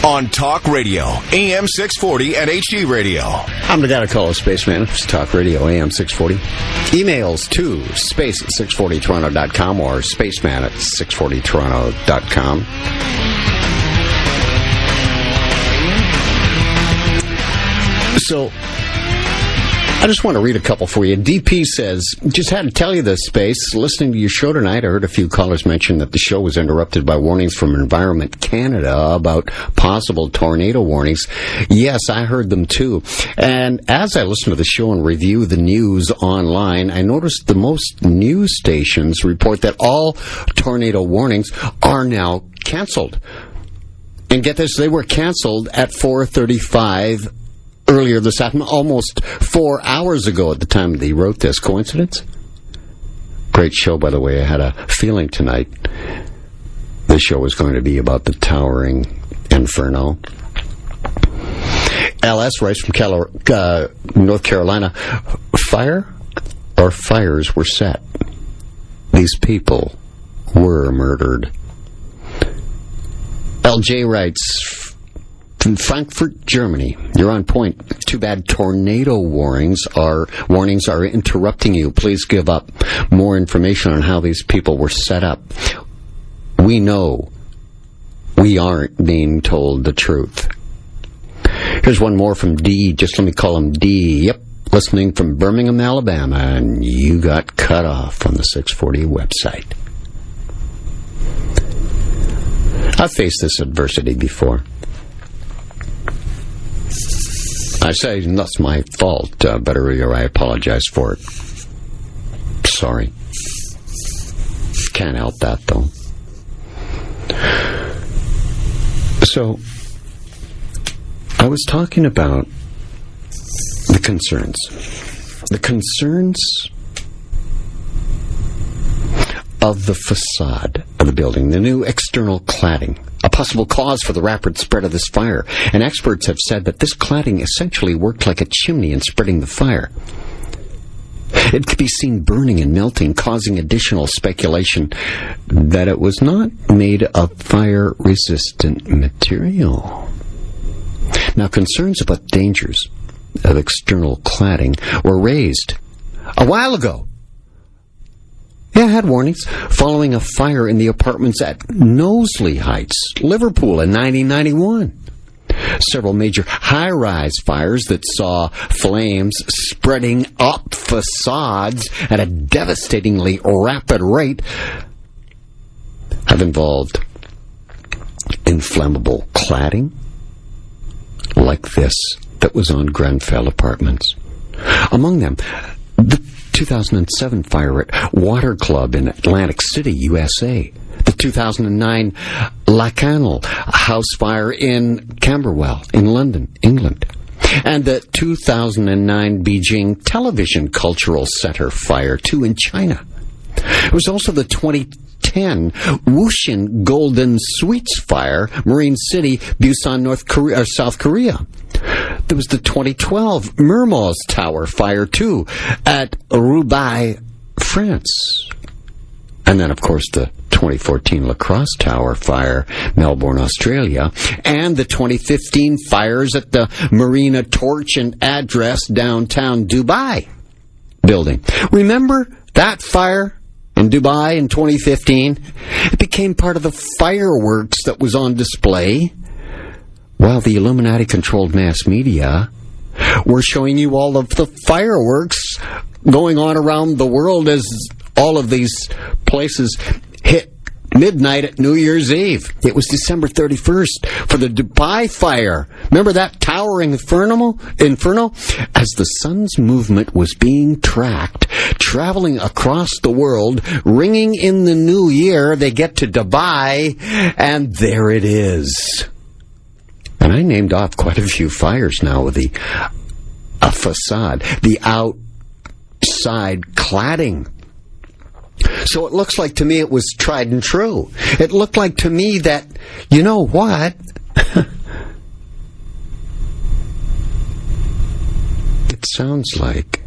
on Talk Radio, AM 640 and HD Radio. I'm the guy to call a Spaceman. It's Talk Radio, AM 640. Emails to space@640toronto.com or spaceman@640toronto.com. So, I just want to read a couple for you. DP says, just had to tell you this, Space. Listening to your show tonight, I heard a few callers mention that the show was interrupted by warnings from Environment Canada about possible tornado warnings. Yes, I heard them too. And as I listen to the show and review the news online, I noticed the most news stations report that all tornado warnings are now canceled. And get this, they were canceled at 4:35 earlier this afternoon, almost 4 hours ago at the time that he wrote this. Coincidence? Great show, by the way. I had a feeling tonight this show was going to be about the towering inferno. LS writes from North Carolina, fire or fires were set. These people were murdered. LJ writes, in Frankfurt, Germany. You're on point. Too bad tornado warnings are interrupting you. Please give up more information on how these people were set up. We know we aren't being told the truth. Here's one more from D. Just let me call him D. Yep. Listening from Birmingham, Alabama, and you got cut off on the 640 website. I've faced this adversity before. I say that's my fault, but earlier I apologize for it. Sorry. Can't help that, though. So, I was talking about the concerns. The concerns of the facade of the building, the new external cladding, a possible cause for the rapid spread of this fire. And experts have said that this cladding essentially worked like a chimney in spreading the fire. It could be seen burning and melting, causing additional speculation that it was not made of fire-resistant material. Now, concerns about dangers of external cladding were raised a while ago. Yeah, I had warnings following a fire in the apartments at Knowsley Heights, Liverpool in 1991. Several major high-rise fires that saw flames spreading up facades at a devastatingly rapid rate have involved inflammable cladding like this that was on Grenfell Apartments. Among them, the 2007 fire at Water Club in Atlantic City, USA. The 2009 Lacanal house fire in Camberwell in London, England. And the 2009 Beijing Television Cultural Center fire, too, in China. It was also the 2010 Wushin Golden Suites fire, Marine City, Busan, South Korea. There was the 2012 Mermoz Tower fire, too, at Roubaix, France. And then, of course, the 2014 Lacrosse Tower fire, Melbourne, Australia. And the 2015 fires at the Marina Torch and Address downtown Dubai building. Remember that fire in Dubai in 2015? It became part of the fireworks that was on display, while the Illuminati-controlled mass media were showing you all of the fireworks going on around the world as all of these places hit midnight at New Year's Eve. It was December 31st for the Dubai fire. Remember that towering inferno? As the sun's movement was being tracked, traveling across the world, ringing in the new year, they get to Dubai, and there it is. And I named off quite a few fires now with a facade, the outside cladding. So it looks like to me it was tried and true. It looked like to me that, you know what? It sounds like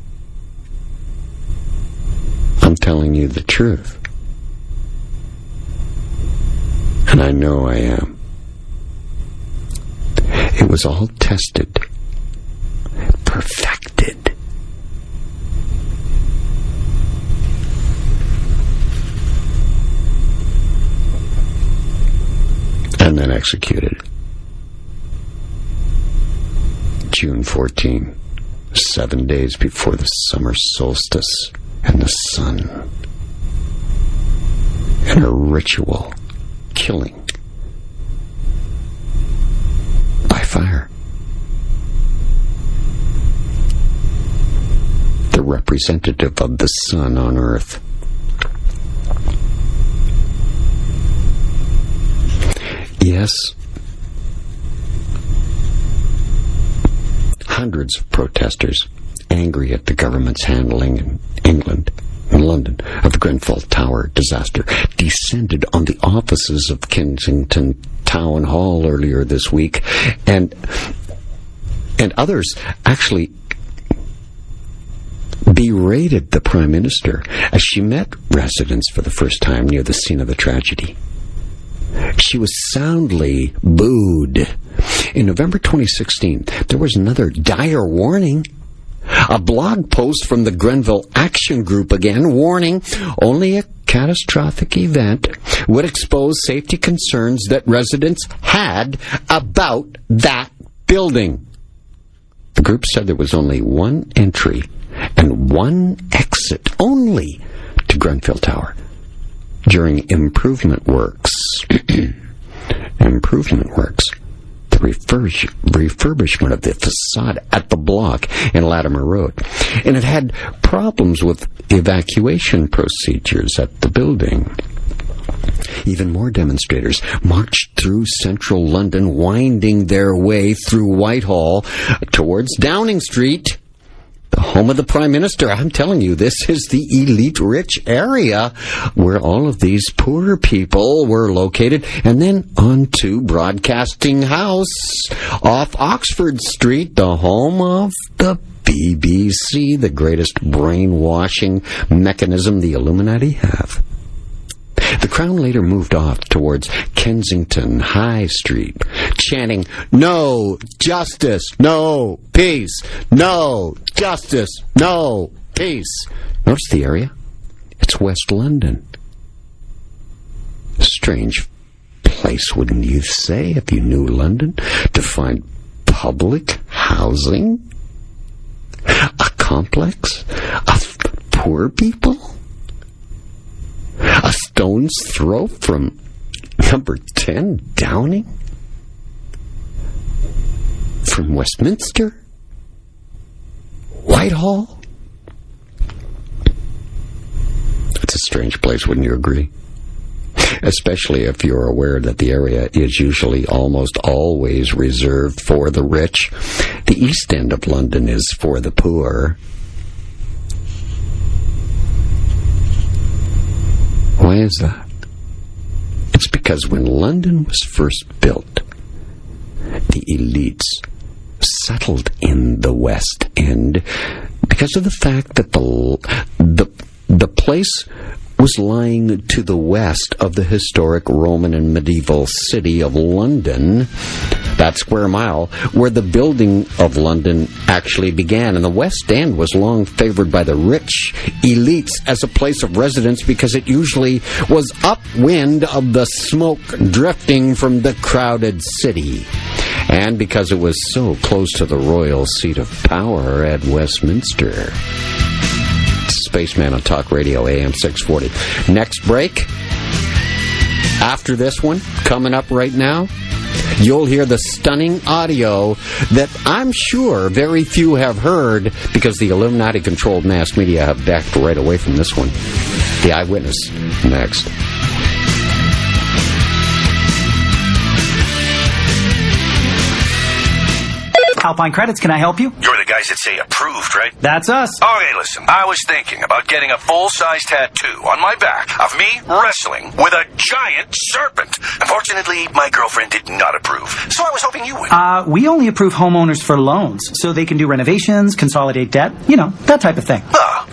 I'm telling you the truth. And I know I am. It was all tested, perfected. And then executed. June 14, 7 days before the summer solstice, and the sun. And a ritual killing by fire. The representative of the sun on Earth. Yes, hundreds of protesters angry at the government's handling in England and London of the Grenfell Tower disaster descended on the offices of Kensington Town Hall earlier this week, and others actually berated the Prime Minister as she met residents for the first time near the scene of the tragedy. She was soundly booed. In November 2016, there was another dire warning. A blog post from the Grenfell Action Group again, warning only a catastrophic event would expose safety concerns that residents had about that building. The group said there was only one entry and one exit only to Grenfell Tower during improvement works. The refurbishment of the facade at the block in Latimer Road. And it had problems with evacuation procedures at the building. Even more demonstrators marched through central London, winding their way through Whitehall towards Downing Street, the home of the Prime Minister. I'm telling you, this is the elite rich area where all of these poorer people were located. And then on to Broadcasting House off Oxford Street, the home of the BBC, the greatest brainwashing mechanism the Illuminati have. The Crown later moved off towards Kensington High Street, chanting, "No justice, no peace, no justice, no peace." Notice the area? It's West London. Strange place, wouldn't you say, if you knew London, to find public housing? A complex of poor people? A stone's throw from number 10 Downing? From Westminster? Whitehall? It's a strange place, wouldn't you agree? Especially if you're aware that the area is usually almost always reserved for the rich. The East End of London is for the poor. Why is that? It's because when London was first built, the elites settled in the West End because of the fact that the place was lying to the west of the historic Roman and medieval city of London, that square mile, where the building of London actually began. And the West End was long favored by the rich elites as a place of residence because it usually was upwind of the smoke drifting from the crowded city. And because it was so close to the royal seat of power at Westminster. Spaceman on Talk Radio AM 640. Next break. After this one, coming up right now, you'll hear the stunning audio that I'm sure very few have heard because the Illuminati-controlled mass media have backed right away from this one. The Eyewitness, next. Alpine Credits, can I help you? You're the guys that say approved, right? That's us. Okay, listen, I was thinking about getting a full-size tattoo on my back of me wrestling with a giant serpent. Unfortunately, my girlfriend did not approve, so I was hoping you would. We only approve homeowners for loans, so they can do renovations, consolidate debt, that type of thing.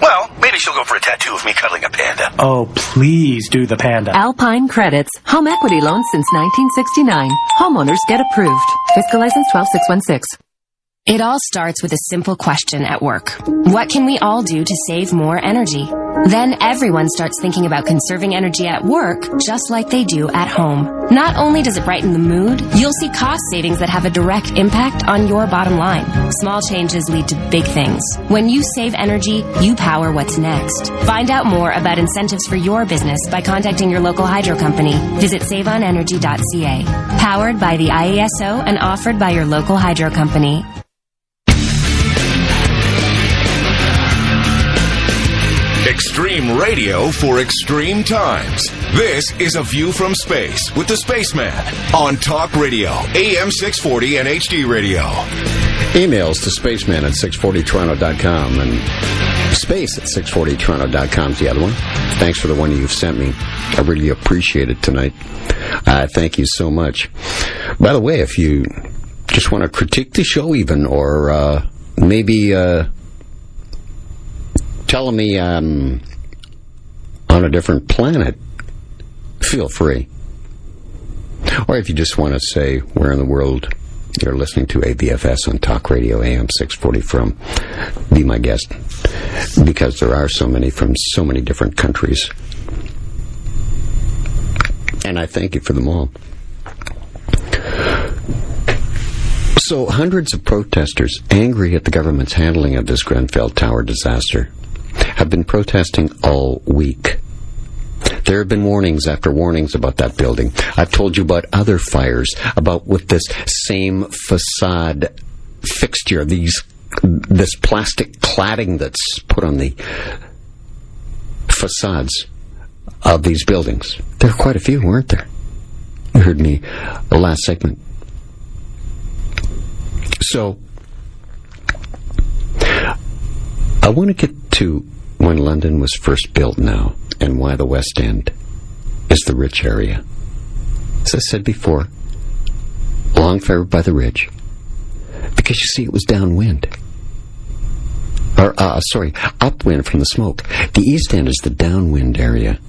Well, maybe she'll go for a tattoo of me cuddling a panda. Oh, please do the panda. Alpine Credits. Home equity loans since 1969. Homeowners get approved. Fiscal license 12616. It all starts with a simple question at work. What can we all do to save more energy? Then everyone starts thinking about conserving energy at work just like they do at home. Not only does it brighten the mood, you'll see cost savings that have a direct impact on your bottom line. Small changes lead to big things. When you save energy, you power what's next. Find out more about incentives for your business by contacting your local hydro company. Visit saveonenergy.ca. Powered by the IESO and offered by your local hydro company. Extreme radio for extreme times. This is A View from Space with the Spaceman on Talk Radio, AM 640 and HD Radio. Emails to spaceman at 640toronto.com and space at 640toronto.com is the other one. Thanks for the one you've sent me. I really appreciate it tonight. Thank you so much. By the way, if you just want to critique the show even, or maybe telling me I'm on a different planet, feel free. Or if you just want to say where in the world you're listening to AVFS on Talk Radio AM 640 from, be my guest. Because there are so many from so many different countries. And I thank you for them all. So hundreds of protesters, angry at the government's handling of this Grenfell Tower disaster, have been protesting all week. There have been warnings after warnings about that building. I've told you about other fires, about with this same facade fixture, this plastic cladding that's put on the facades of these buildings. There are quite a few, weren't there? You heard me the last segment. So, I want to get to when London was first built now, and why the West End is the rich area. As I said before, long favored by the rich, because you see, it was downwind. Upwind from the smoke. The East End is the downwind area,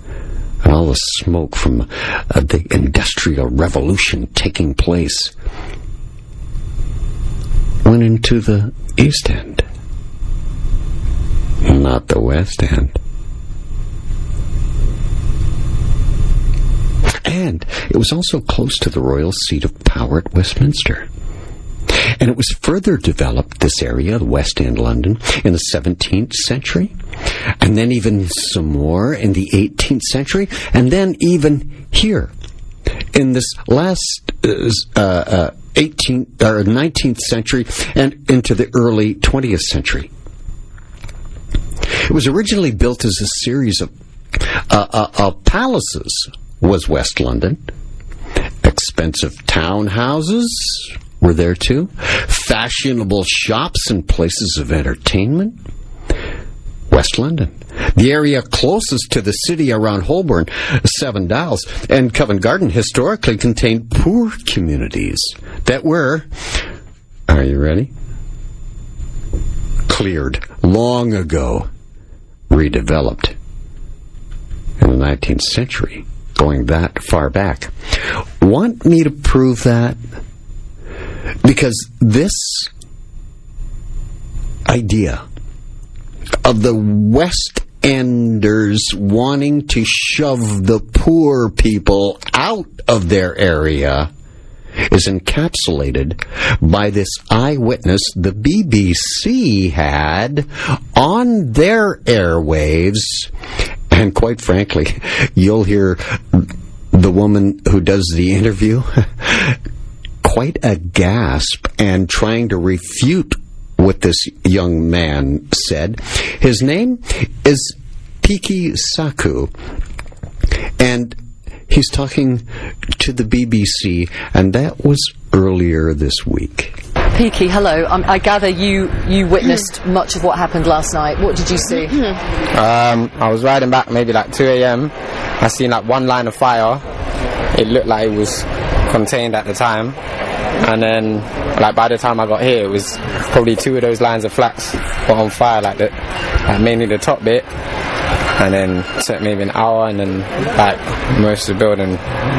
and all the smoke from the Industrial Revolution taking place went into the East End. Not the West End. And it was also close to the royal seat of power at Westminster. And it was further developed, this area, the West End, London, in the 17th century, and then even some more in the 18th century, and then even here, in this last 18th or 19th century and into the early 20th century. It was originally built as a series of palaces, was West London. Expensive townhouses were there too. Fashionable shops and places of entertainment. West London. The area closest to the city around Holborn, Seven Dials, and Covent Garden historically contained poor communities that were, are you ready? Cleared long ago. Redeveloped in the 19th century, going that far back. Want me to prove that? Because this idea of the West Enders wanting to shove the poor people out of their area is encapsulated by this eyewitness the BBC had on their airwaves. And quite frankly, you'll hear the woman who does the interview quite a gasp and trying to refute what this young man said. His name is Piki Saku, and he's talking to the BBC, and that was earlier this week. Piki, hello. I gather you witnessed much of what happened last night. What did you see? I was riding back maybe like 2 a.m. I seen like one line of fire. It looked like it was contained at the time. And then, like, by the time I got here, it was probably 2 of those lines of flats were on fire, like mainly the top bit. And then it took maybe an hour, and then like most of the building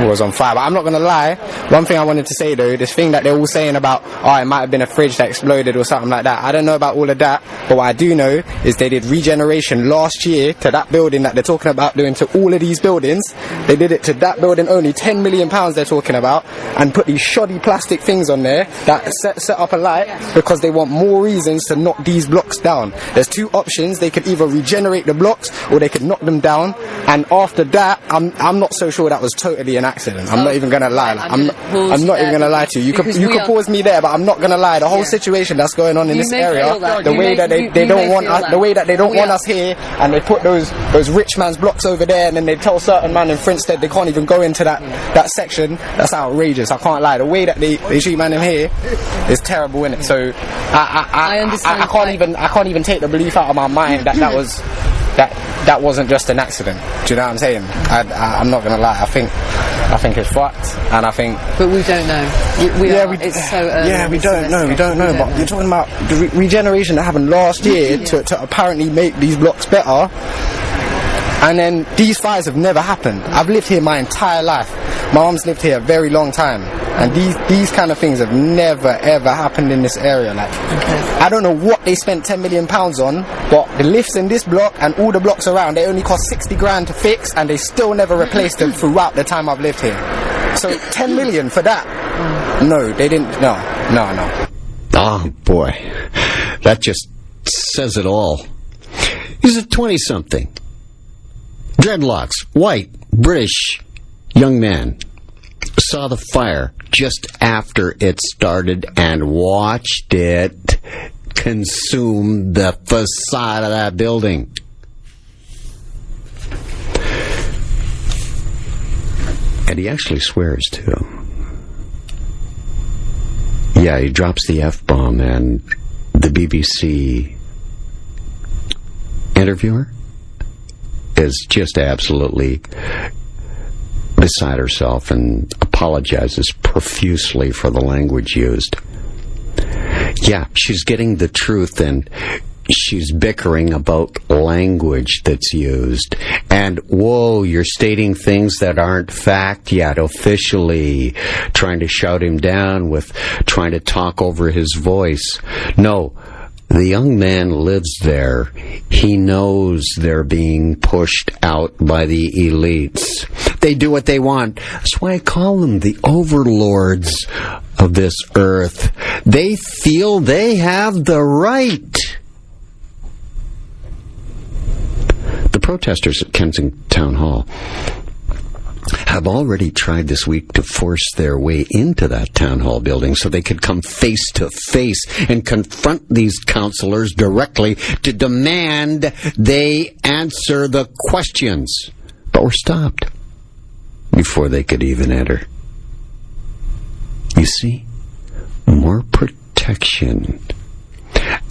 was on fire. But I'm not gonna lie, one thing I wanted to say though, this thing that they're all saying about, it might have been a fridge that exploded or something like that, I don't know about all of that, but what I do know is they did regeneration last year to that building that they're talking about doing to all of these buildings. They did it to that building only, £10 million they're talking about, and put these shoddy plastic things on there that set up a light because they want more reasons to knock these blocks down. There's two options: they could either regenerate the blocks or they could knock them down, and after that I'm not so sure that was totally an accident. I'm not even gonna lie. I'm not even gonna lie to you. You could pause me there, but I'm not gonna lie. The whole situation that's going on in this area, the way that they don't want us here, and they put those rich man's blocks over there, and then they tell certain man in Frinstead they can't even go into that section. That's outrageous. I can't lie. The way that they treat man in here is terrible, innit? So I understand. I can't even take the belief out of my mind that wasn't just an accident. Do you know what I'm saying? I'm not gonna lie. I think it's fucked, and I think. But we don't know. It's so early. Yeah, we don't know. But you're talking about the regeneration that happened last year to apparently make these blocks better, and then these fires have never happened. I've lived here my entire life. My mum's lived here a very long time, and these kind of things have never ever happened in this area. Like, I don't know what they spent £10 million on, but the lifts in this block and all the blocks around, they only cost 60 grand to fix, and they still never replaced them throughout the time I've lived here. So 10 million for that? No, they didn't. No. Oh boy, that just says it all. He's a 20-something, dreadlocks, white, British young man, saw the fire just after it started and watched it consume the facade of that building. And he actually swears too. Yeah, he drops the F-bomb, and the BBC interviewer is just absolutely beside herself and apologizes profusely for the language used. Yeah, she's getting the truth, and she's bickering about language that's used. And, whoa, you're stating things that aren't fact yet officially, trying to shout him down with trying to talk over his voice. No, the young man lives there. He knows they're being pushed out by the elites. They do what they want. That's why I call them the overlords of this earth. They feel they have the right. The protesters at Kensington Town Hall have already tried this week to force their way into that town hall building so they could come face to face and confront these councillors directly to demand they answer the questions, but were stopped before they could even enter. You see, more protection,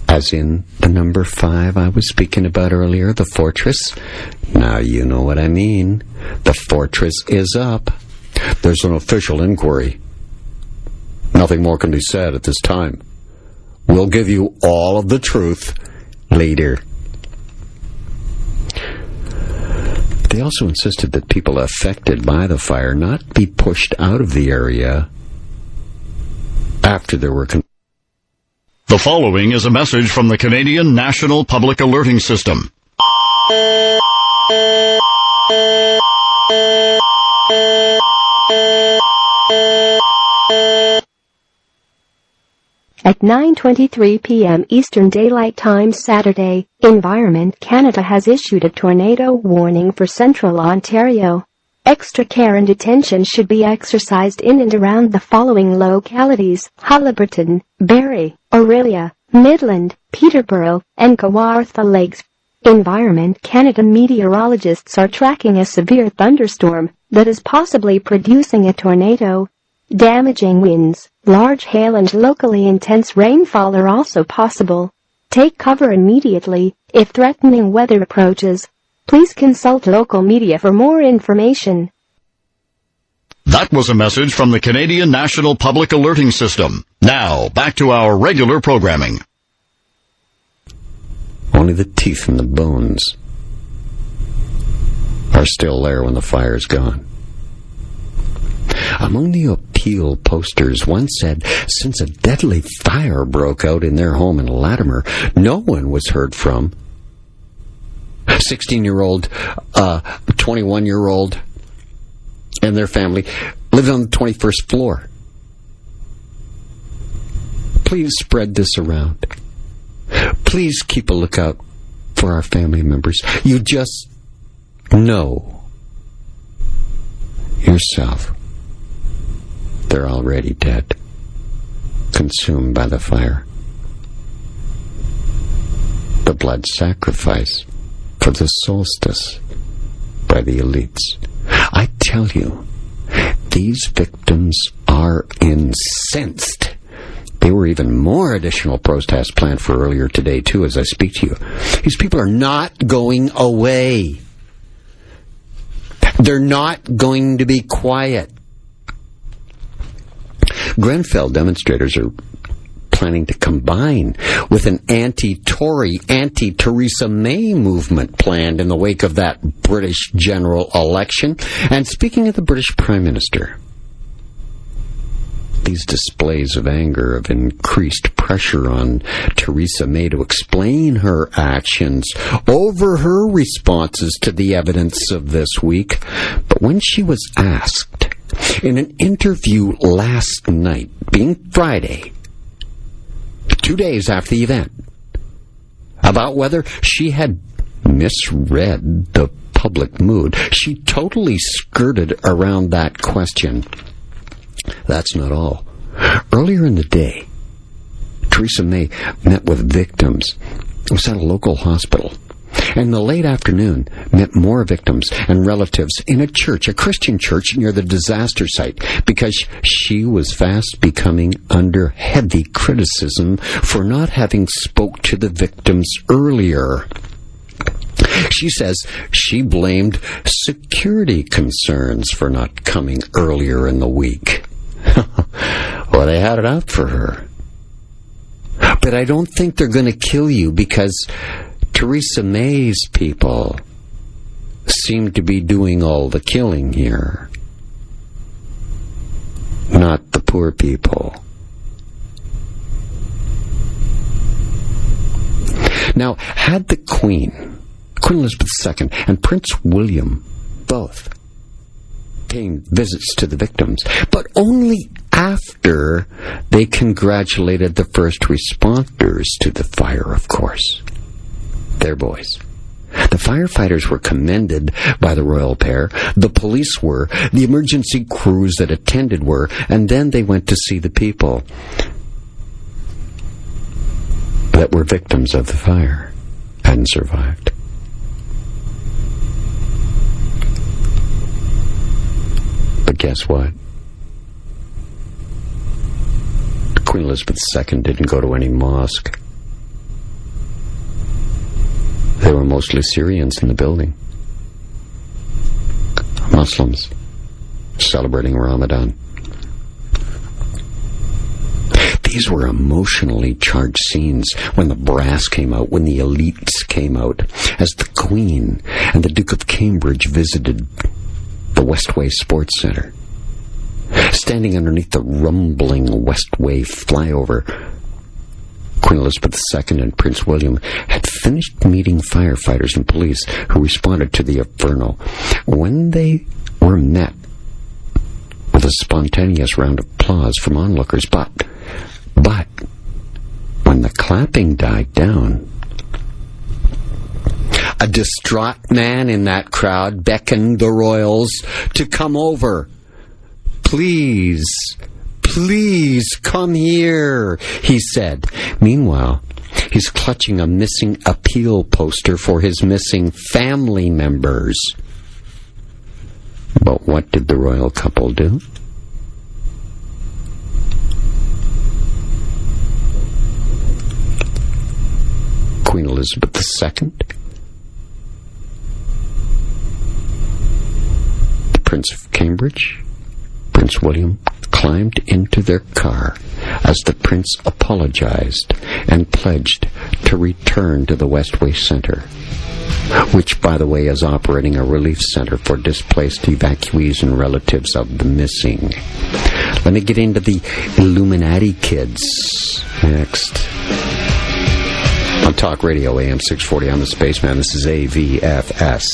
as in the number 5 I was speaking about earlier, the fortress. Now you know what I mean. The fortress is up. There's an official inquiry. Nothing more can be said at this time. We'll give you all of the truth later. They also insisted that people affected by the fire not be pushed out of the area after there were... The following is a message from the Canadian National Public Alerting System. At 9:23 p.m. Eastern Daylight Time Saturday, Environment Canada has issued a tornado warning for Central Ontario. Extra care and attention should be exercised in and around the following localities: Halliburton, Barrie, Orillia, Midland, Peterborough, and Kawartha Lakes. Environment Canada meteorologists are tracking a severe thunderstorm that is possibly producing a tornado. Damaging winds, large hail and locally intense rainfall are also possible. Take cover immediately if threatening weather approaches. Please consult local media for more information. That was a message from the Canadian National Public Alerting System. Now, back to our regular programming. Only the teeth and the bones are still there when the fire's gone. Among the appeal posters, one said, since a deadly fire broke out in their home in Latimer, no one was heard from. 16-year-old, 21-year-old, and their family lived on the 21st floor. Please spread this around. Please keep a lookout for our family members. You just know yourself they're already dead, consumed by the fire. The blood sacrifice for the solstice by the elites. I tell you, these victims are incensed. There were even more additional protests planned for earlier today, too, as I speak to you. These people are not going away. They're not going to be quiet. Grenfell demonstrators are planning to combine with an anti-Tory, anti-Theresa May movement planned in the wake of that British general election. And speaking of the British Prime Minister, these displays of anger have increased pressure on Theresa May to explain her actions over her responses to the evidence of this week. But when she was asked in an interview last night, being Friday, 2 days after the event, about whether she had misread the public mood, she totally skirted around that question. That's not all. Earlier in the day, Theresa May met with victims. It was at a local hospital. And in the late afternoon, met more victims and relatives in a church, a Christian church near the disaster site, because she was fast becoming under heavy criticism for not having spoke to the victims earlier. She says she blamed security concerns for not coming earlier in the week. Well, they had it out for her. But I don't think they're going to kill you, because Theresa May's people seem to be doing all the killing here, not the poor people. Now, had the Queen Elizabeth II, and Prince William both paying visits to the victims, but only after they congratulated the first responders to the fire, of course. Their boys. The firefighters were commended by the royal pair, the police were, the emergency crews that attended were, and then they went to see the people that were victims of the fire and survived. But guess what? Queen Elizabeth II didn't go to any mosque. There were mostly Syrians in the building. Muslims celebrating Ramadan. These were emotionally charged scenes when the brass came out, when the elites came out, as the Queen and the Duke of Cambridge visited the Westway Sports Centre. Standing underneath the rumbling Westway flyover, Queen Elizabeth II and Prince William had finished meeting firefighters and police who responded to the inferno when they were met with a spontaneous round of applause from onlookers. But clapping died down. A distraught man in that crowd beckoned the royals to come over. "Please, please come here," he said. Meanwhile, he's clutching a missing appeal poster for his missing family members. But what did the royal couple do? Queen Elizabeth II, the Prince of Cambridge, Prince William, climbed into their car as the prince apologized and pledged to return to the Westway Center, which, by the way, is operating a relief center for displaced evacuees and relatives of the missing. Let me get into the Illuminati kids next. On Talk Radio, AM 640, I'm the Spaceman. This is AVFS.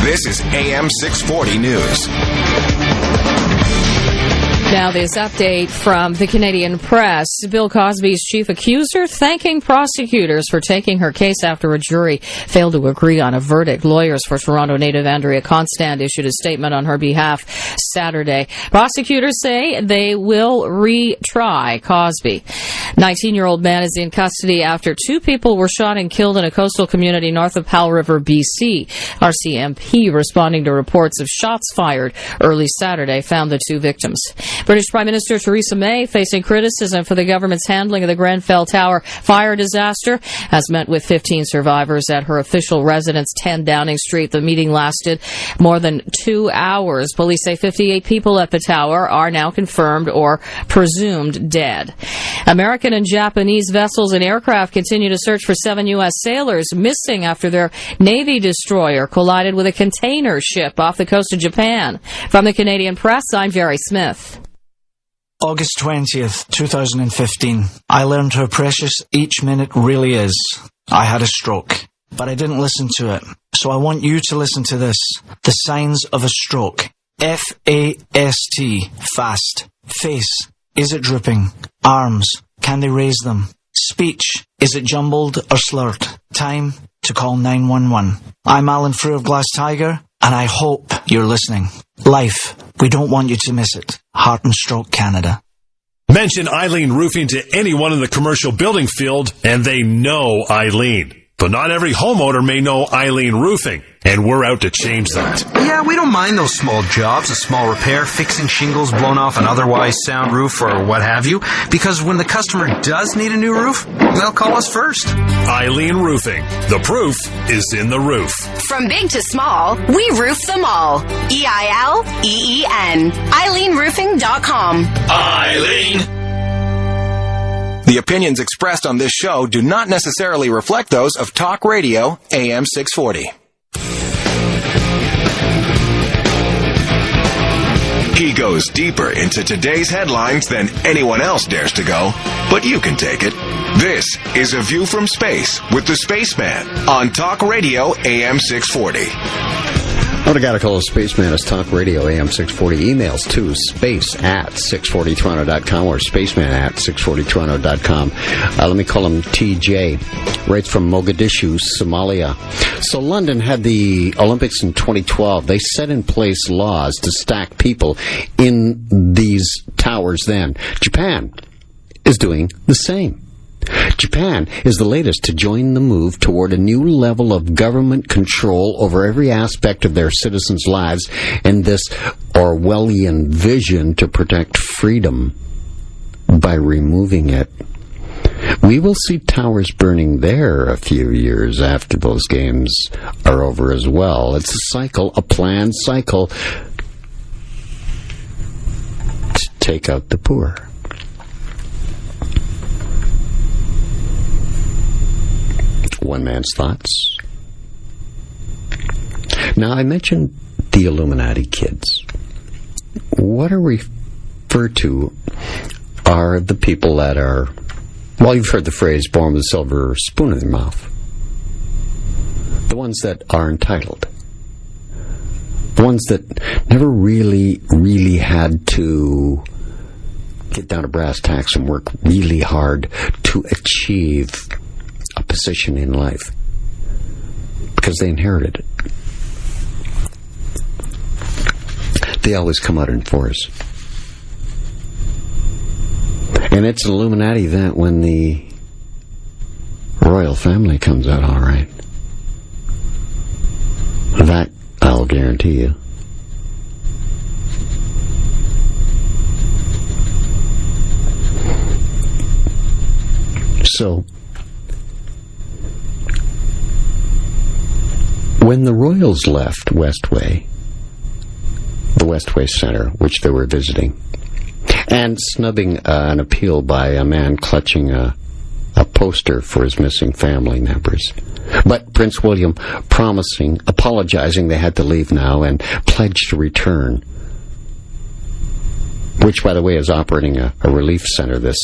This is AM 640 News. Now this update from the Canadian Press. Bill Cosby's chief accuser thanking prosecutors for taking her case after a jury failed to agree on a verdict. Lawyers for Toronto native Andrea Constant issued a statement on her behalf Saturday. Prosecutors say they will retry Cosby. 19-year-old man is in custody after two people were shot and killed in a coastal community north of Powell River, BC. RCMP, responding to reports of shots fired early Saturday, found the two victims. British Prime Minister Theresa May, facing criticism for the government's handling of the Grenfell Tower fire disaster, has met with 15 survivors at her official residence, 10 Downing Street. The meeting lasted more than 2 hours. Police say 58 people at the tower are now confirmed or presumed dead. American and Japanese vessels and aircraft continue to search for 7 U.S. sailors missing after their Navy destroyer collided with a container ship off the coast of Japan. From the Canadian Press, I'm Jerry Smith. August 20th, 2015. I learned how precious each minute really is. I had a stroke, but I didn't listen to it. So I want you to listen to this. The signs of a stroke. F-A-S-T. Fast. Face. Is it drooping? Arms. Can they raise them? Speech. Is it jumbled or slurred? Time to call 911. I'm Alan Frew of Glass Tiger, and I hope you're listening. Life. We don't want you to miss it. Heart and Stroke Canada. Mention Eileen Roofing to anyone in the commercial building field, and they know Eileen. But not every homeowner may know Eileen Roofing, and we're out to change that. Yeah, we don't mind those small jobs, a small repair, fixing shingles blown off an otherwise sound roof or what have you, because when the customer does need a new roof, they'll call us first. Eileen Roofing. The proof is in the roof. From big to small, we roof them all. EILEEN. EileenRoofing.com. Eileen. The opinions expressed on this show do not necessarily reflect those of Talk Radio AM 640. He goes deeper into today's headlines than anyone else dares to go, but you can take it. This is A View from Space with the Spaceman on Talk Radio AM 640. I would have got to call Spaceman as Talk Radio AM 640. Emails to space@640toronto.com or spaceman@640toronto.com. Let me call him TJ. Writes from Mogadishu, Somalia. So London had the Olympics in 2012. They set in place laws to stack people in these towers then. Japan is doing the same. Japan is the latest to join the move toward a new level of government control over every aspect of their citizens' lives and this Orwellian vision to protect freedom by removing it. We will see towers burning there a few years after those games are over as well. It's a cycle, a planned cycle to take out the poor. One man's thoughts. Now, I mentioned the Illuminati kids. What are referred to are the people that are, well, you've heard the phrase, born with a silver spoon in their mouth. The ones that are entitled. The Ones that never really had to get down to brass tacks and work really hard to achieve a position in life. Because they inherited it. They always come out in force. And it's an Illuminati event when the royal family comes out all right. That I'll guarantee you. So, when the royals left Westway, the Westway Center, which they were visiting, and snubbing an appeal by a man clutching a poster for his missing family members, but Prince William apologizing they had to leave now and pledged to return, which, by the way, is operating a relief center, this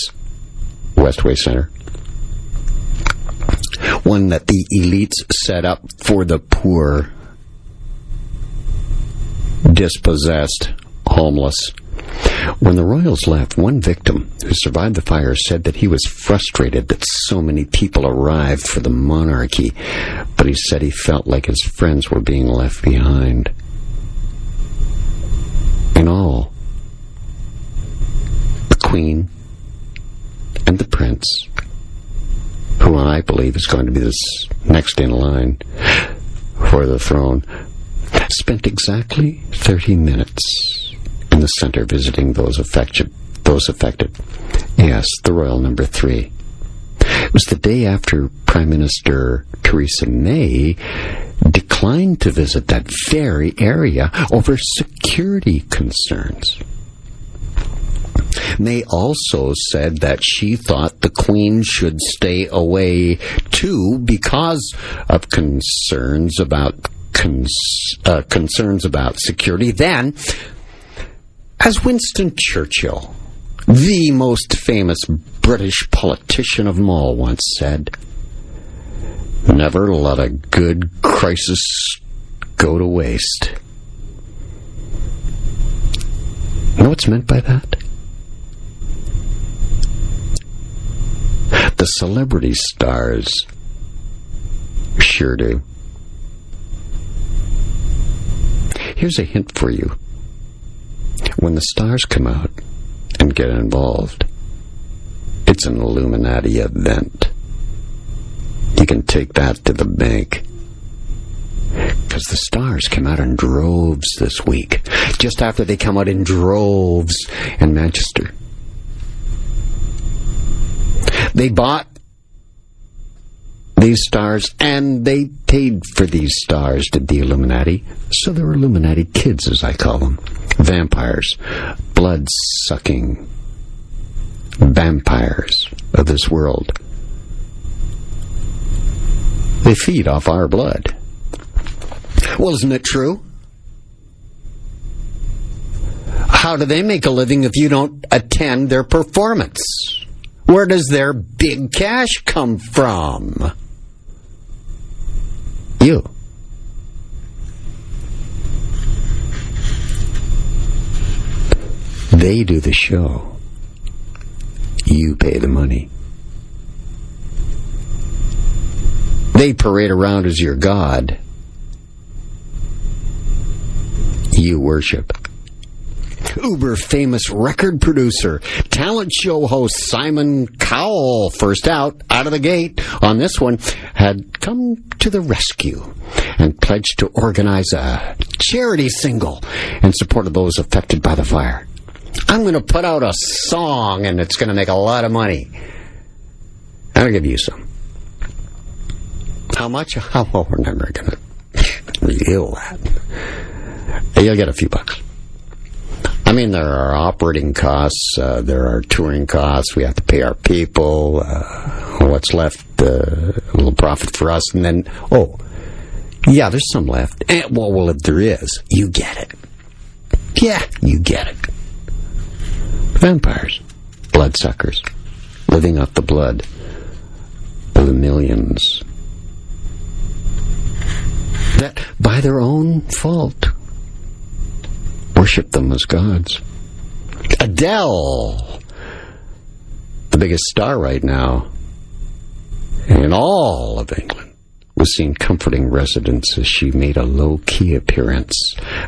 Westway Center. One that the elites set up for the poor, dispossessed, homeless. When the royals left, one victim who survived the fire said that he was frustrated that so many people arrived for the monarchy, but he said he felt like his friends were being left behind. In all, the Queen and the Prince, who I believe is going to be this next in line for the throne, spent exactly 30 minutes in the center visiting those affected. Yes, the royal number 3. It was the day after Prime Minister Theresa May declined to visit that very area over security concerns. May also said that she thought the Queen should stay away too because of concerns about security. Then, as Winston Churchill, the most famous British politician of them all, once said, "Never let a good crisis go to waste." You know what's meant by that? The celebrity stars sure do. Here's a hint for you. When the stars come out and get involved, it's an Illuminati event. You can take that to the bank. Because the stars came out in droves this week, just after they come out in droves in Manchester. They bought these stars, and they paid for these stars, did the Illuminati. So they were Illuminati kids, as I call them. Vampires. Blood-sucking vampires of this world. They feed off our blood. Well, isn't it true? How do they make a living if you don't attend their performance? Where does their big cash come from? You. They do the show. You pay the money. They parade around as your god. You worship. Uber famous record producer, talent show host Simon Cowell, first out of the gate on this one, had come to the rescue and pledged to organize a charity single in support of those affected by the fire. I'm going to put out a song and it's going to make a lot of money. I'll give you some. How much? Well, we're never going to reveal that. You'll get a few bucks. I mean, there are operating costs, there are touring costs, we have to pay our people, what's left, a little profit for us, and then, yeah, there's some left. Well, if there is, you get it. Yeah, you get it. Vampires, bloodsuckers, living off the blood of the millions that, by their own fault, worship them as gods. Adele, the biggest star right now in all of England, was seen comforting residents as she made a low-key appearance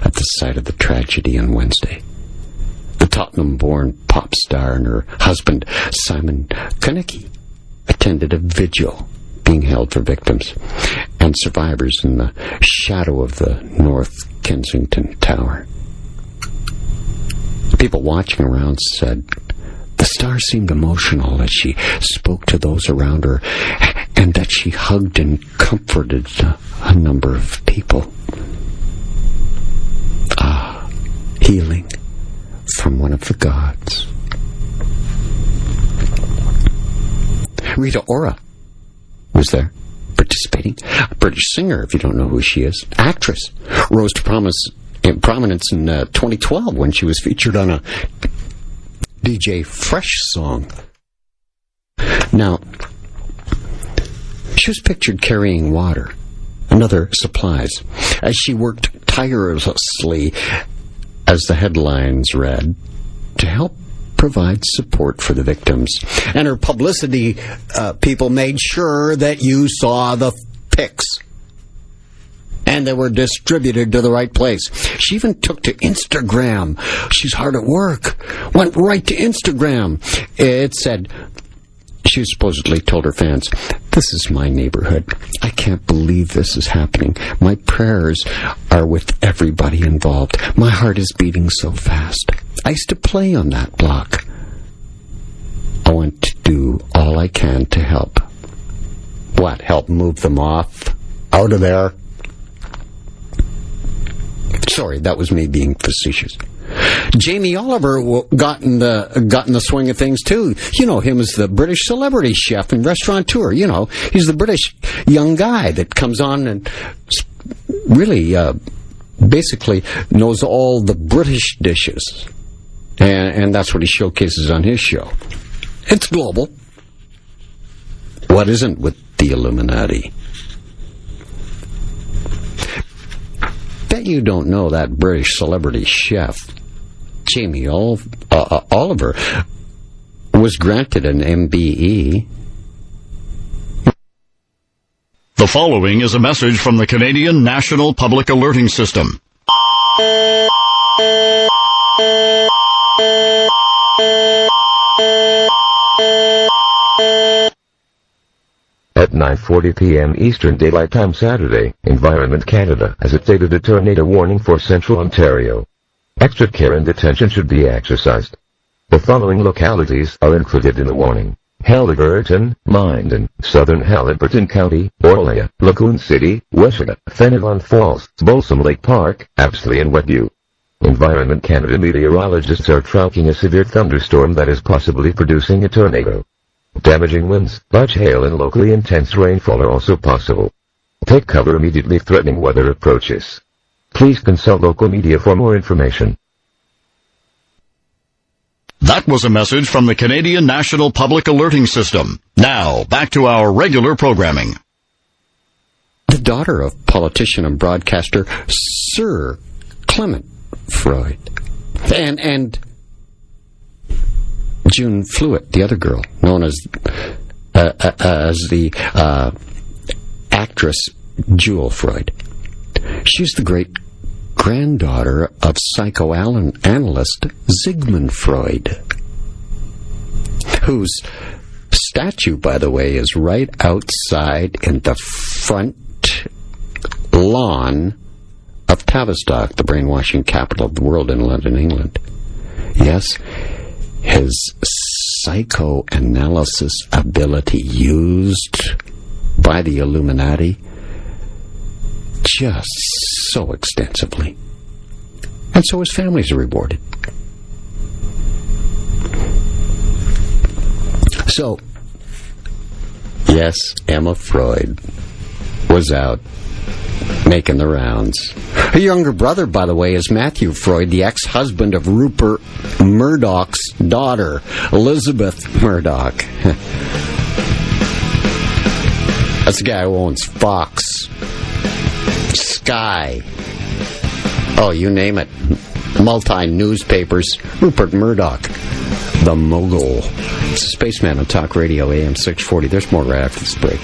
at the site of the tragedy on Wednesday. The Tottenham-born pop star and her husband, Simon Konecki, attended a vigil being held for victims and survivors in the shadow of the North Kensington Tower. People watching around said the star seemed emotional as she spoke to those around her, and that she hugged and comforted a number of people. Healing from one of the gods. Rita Ora was there, participating. A British singer, if you don't know who she is. Actress. Rose to prominence in 2012 when she was featured on a DJ Fresh song. Now, she was pictured carrying water and other supplies as she worked tirelessly, as the headlines read, to help provide support for the victims. And her publicity people made sure that you saw the pics. And they were distributed to the right place. She even took to Instagram. She's hard at work. Went right to Instagram. It said, she supposedly told her fans, "This is my neighborhood. I can't believe this is happening. My prayers are with everybody involved. My heart is beating so fast. I used to play on that block. I want to do all I can to help." What? Help move them off? Out of there? Sorry, that was me being facetious. Jamie Oliver got in the swing of things too. You know him as the British celebrity chef and restaurateur. You know, he's the British young guy that comes on and really basically knows all the British dishes. And that's what he showcases on his show. It's global. What isn't with the Illuminati? Bet you don't know that British celebrity chef, Jamie Oliver, was granted an MBE. The following is a message from the Canadian National Public Alerting System. At 9:40 p.m. Eastern Daylight Time Saturday, Environment Canada has updated a tornado warning for Central Ontario. Extra care and attention should be exercised. The following localities are included in the warning: Haliburton, Minden, Southern Haliburton County, Orleans, Lagoon City, Weshika, Fenelon Falls, Balsam Lake Park, Apsley and Wettview. Environment Canada meteorologists are tracking a severe thunderstorm that is possibly producing a tornado. Damaging winds, large hail and locally intense rainfall are also possible. Take cover immediately threatening weather approaches. Please consult local media for more information. That was a message from the Canadian National Public Alerting System. Now, back to our regular programming. The daughter of politician and broadcaster Sir Clement Freud. And June Fluitt, the other girl, known as the actress Jewel Freud. She's the great-granddaughter of psychoanalyst Sigmund Freud, whose statue, by the way, is right outside in the front lawn of Tavistock, the brainwashing capital of the world in London, England. Yes, his psychoanalysis ability used by the Illuminati just so extensively. And so his families are rewarded. So, yes, Emma Freud was out making the rounds. Her younger brother, by the way, is Matthew Freud, the ex-husband of Rupert Murdoch's daughter, Elizabeth Murdoch. That's the guy who owns Fox, Sky, oh, you name it. multi-newspapers, Rupert Murdoch, the mogul. It's a Spaceman on Talk Radio, AM 640. There's more right after this break.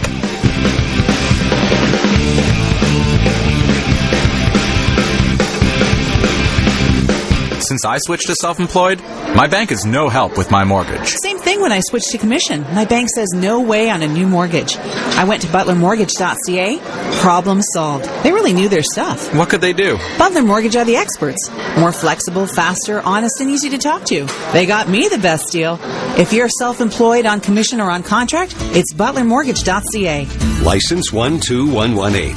Since I switched to self-employed, my bank is no help with my mortgage. Same thing when I switched to commission. My bank says no way on a new mortgage. I went to butlermortgage.ca. Problem solved. They really knew their stuff. What could they do? Butler Mortgage are the experts. More flexible, faster, honest, and easy to talk to. They got me the best deal. If you're self-employed, on commission, or on contract, it's butlermortgage.ca. License 12118.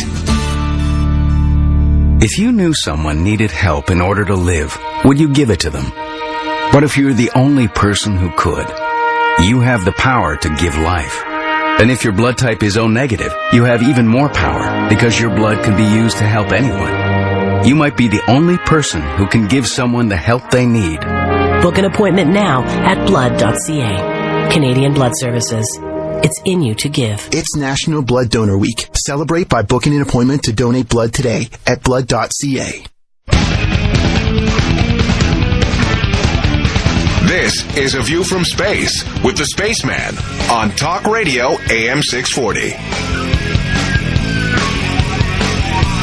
If you knew someone needed help in order to live, would you give it to them? But if you're the only person who could, you have the power to give life. And if your blood type is O negative, you have even more power because your blood can be used to help anyone. You might be the only person who can give someone the help they need. Book an appointment now at blood.ca. Canadian Blood Services. It's in you to give. It's National Blood Donor Week. Celebrate by booking an appointment to donate blood today at blood.ca. This is A View from Space with the Spaceman on Talk Radio AM 640.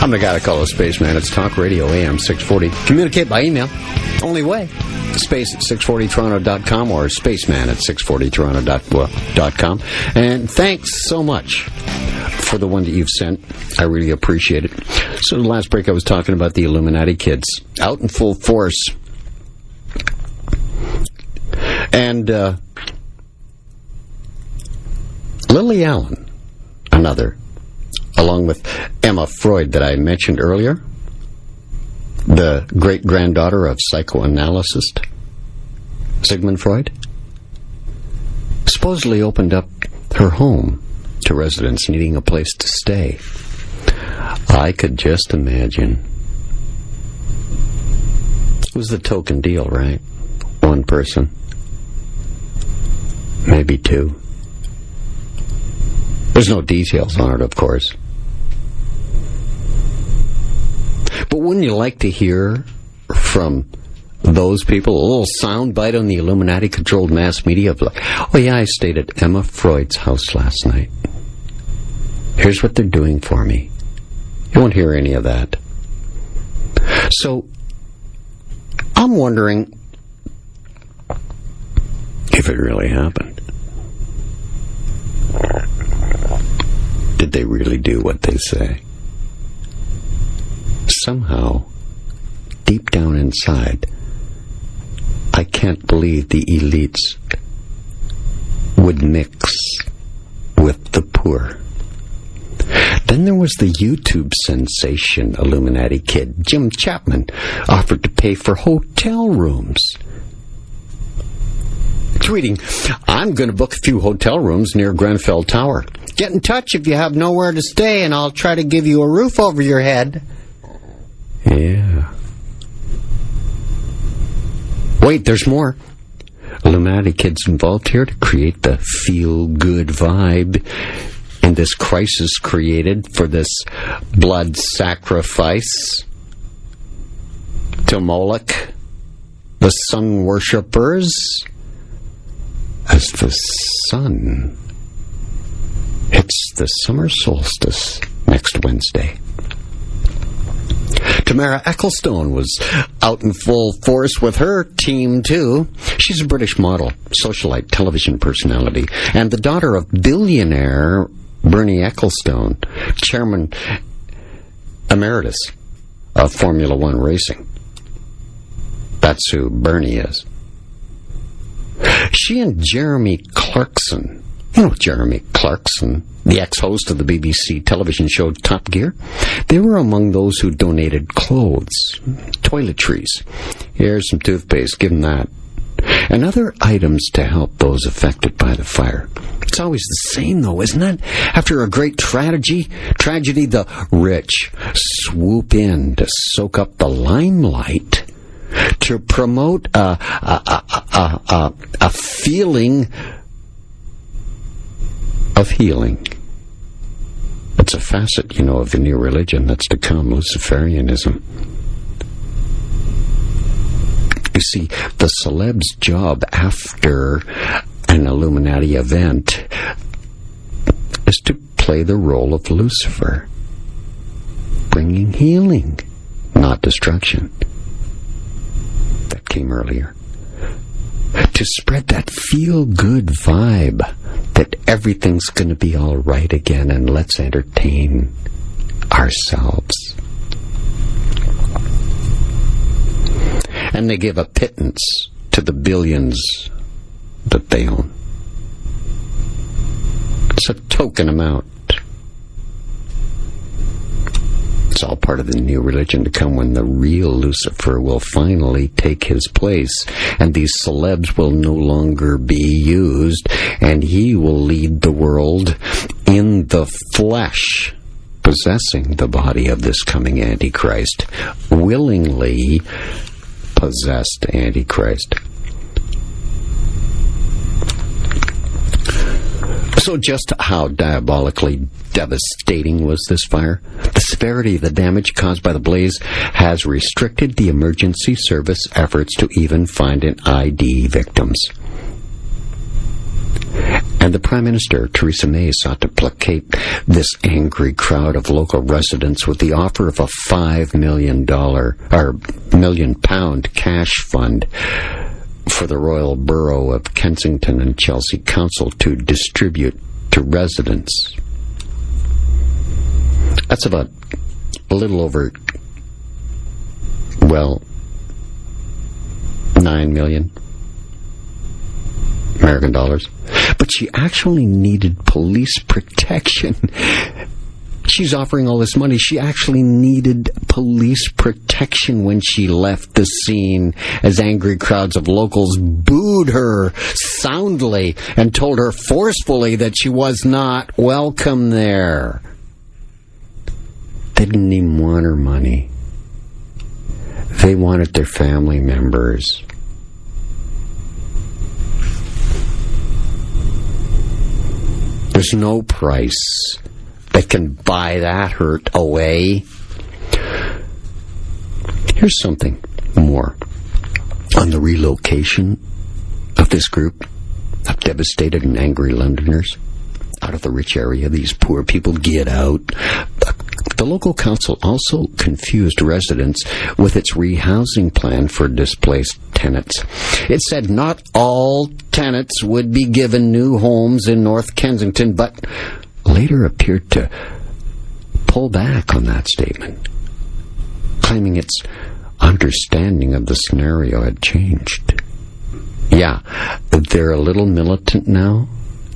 I'm the guy to call a Spaceman. It's Talk Radio AM 640. Communicate by email. Only way. Space at 640toronto.com or spaceman at 640toronto.com. And thanks so much for the one that you've sent. I really appreciate it. So the last break I was talking about the Illuminati kids out in full force. And Lily Allen, another, along with Emma Freud that I mentioned earlier, the great-granddaughter of psychoanalyst Sigmund Freud, supposedly opened up her home to residents needing a place to stay. I could just imagine. It was the token deal, right? One person. Maybe two. There's no details on it, of course. But wouldn't you like to hear from those people, a little soundbite on the Illuminati-controlled mass media of like, oh yeah, I stayed at Emma Freud's house last night. Here's what they're doing for me. You won't hear any of that. So, I'm wondering if it really happened. Did they really do what they say? Somehow, deep down inside, I can't believe the elites would mix with the poor. Then there was the YouTube sensation Illuminati kid, Jim Chapman, offered to pay for hotel rooms. Tweeting, I'm going to book a few hotel rooms near Grenfell Tower. Get in touch if you have nowhere to stay and I'll try to give you a roof over your head. Yeah. Wait, there's more. Illuminati kids involved here to create the feel-good vibe in this crisis created for this blood sacrifice to Moloch, the sun worshippers, as the sun hits the summer solstice next Wednesday. Tamara Ecclestone was out in full force with her team, too. She's a British model, socialite, television personality, and the daughter of billionaire Bernie Ecclestone, chairman emeritus of Formula One racing. That's who Bernie is. She and Jeremy Clarkson, you know Jeremy Clarkson, the ex-host of the BBC television show Top Gear, they were among those who donated clothes, toiletries. Here's some toothpaste, give them that. And other items to help those affected by the fire. It's always the same, though, isn't it? After a great tragedy, the rich swoop in to soak up the limelight to promote a feeling of healing. It's a facet, of the new religion that's to come, Luciferianism. see, the celeb's job after an Illuminati event is to play the role of Lucifer, bringing healing, not destruction. That came earlier. To spread that feel-good vibe that everything's going to be all right again and let's entertain ourselves. And they give a pittance to the billions that they own. It's a token amount. It's all part of the new religion to come when the real Lucifer will finally take his place, and these celebs will no longer be used, and he will lead the world in the flesh, possessing the body of this coming Antichrist, willingly possessed Antichrist. So just how diabolically devastating was this fire? The severity of the damage caused by the blaze has restricted the emergency service efforts to even find and ID victims. And the Prime Minister, Theresa May, sought to placate this angry crowd of local residents with the offer of a £5 million cash fund for the Royal Borough of Kensington and Chelsea Council to distribute to residents. That's about a little over, well, 9 million American dollars. But she actually needed police protection. She's offering all this money. She actually needed police protection when she left the scene, as angry crowds of locals booed her soundly and told her forcefully that she was not welcome there. They didn't even want her money. They wanted their family members. There's no price that can buy that hurt away. Here's something more on the relocation of this group of devastated and angry Londoners out of the rich area. These poor people get out. The local council also confused residents with its rehousing plan for displaced tenants. It said not all tenants would be given new homes in North Kensington, but later appeared to pull back on that statement, claiming its understanding of the scenario had changed. Yeah, they're a little militant now.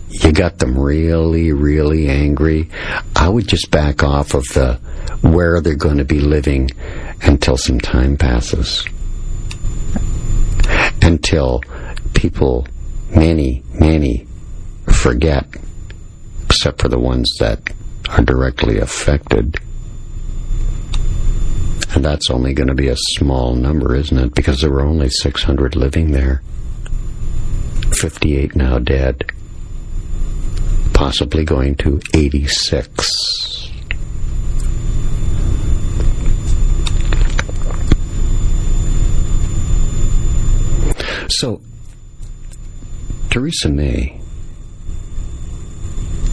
You got them really, really angry. I would just back off of the where they're going to be living until some time passes. Until people, many, forget, except for the ones that are directly affected. And that's only going to be a small number, isn't it? Because there were only 600 living there. 58 now dead. Possibly going to 86. So, Theresa May,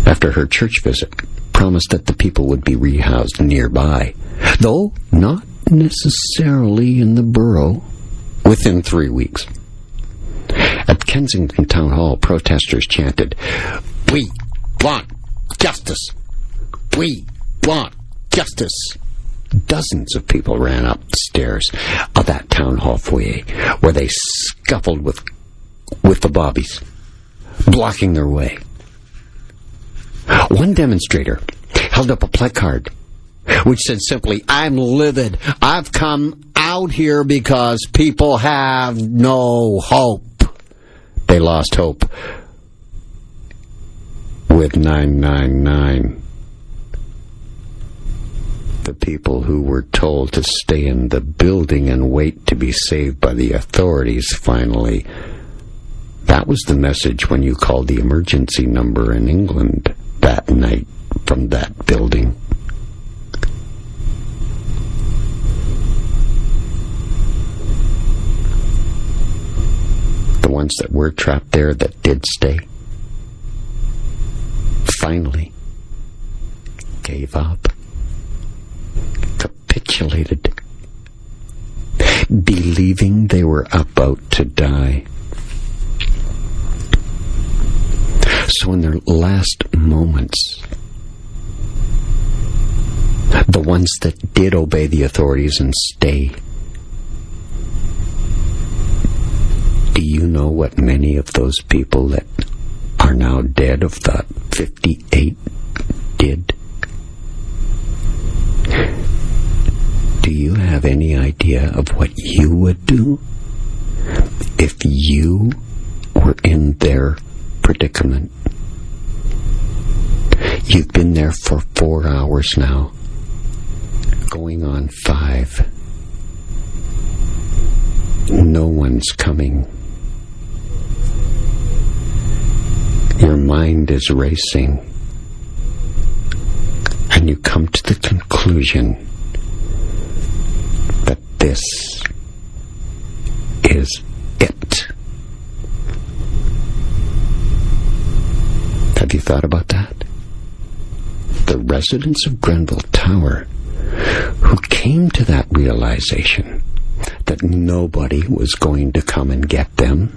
after her church visit, promised that the people would be rehoused nearby, though not necessarily in the borough, within 3 weeks. At Kensington Town Hall, protesters chanted, "We want justice! We want justice!" Dozens of people ran up the stairs of that town hall foyer, where they scuffled with the bobbies, blocking their way. One demonstrator held up a placard which said simply, "I'm livid. I've come out here because people have no hope." They lost hope with 999. The people who were told to stay in the building and wait to be saved by the authorities finally. That was the message when you called the emergency number in England that night from that building. ones that were trapped there that did stay finally gave up, capitulated, believing they were about to die. So in their last moments, the ones that did obey the authorities and stay, do you know what many of those people that are now dead of the 58 did? Do you have any idea of what you would do if you were in their predicament? You've been there for 4 hours now, going on 5. No one's coming. Your mind is racing, and you come to the conclusion that this is it. Have you thought about that? The residents of Grenfell Tower who came to that realization that nobody was going to come and get them,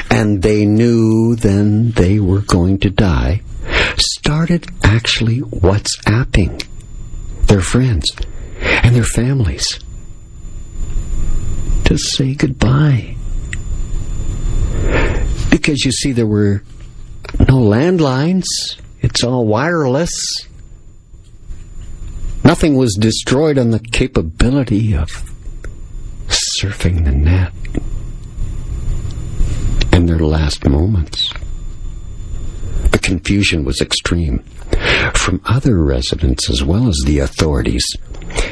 and they knew then they were going to die, started actually WhatsApping their friends and their families to say goodbye. Because you see, there were no landlines. It's all wireless. Nothing was destroyed on the capability of surfing the net. In their last moments, the confusion was extreme. From other residents as well as the authorities,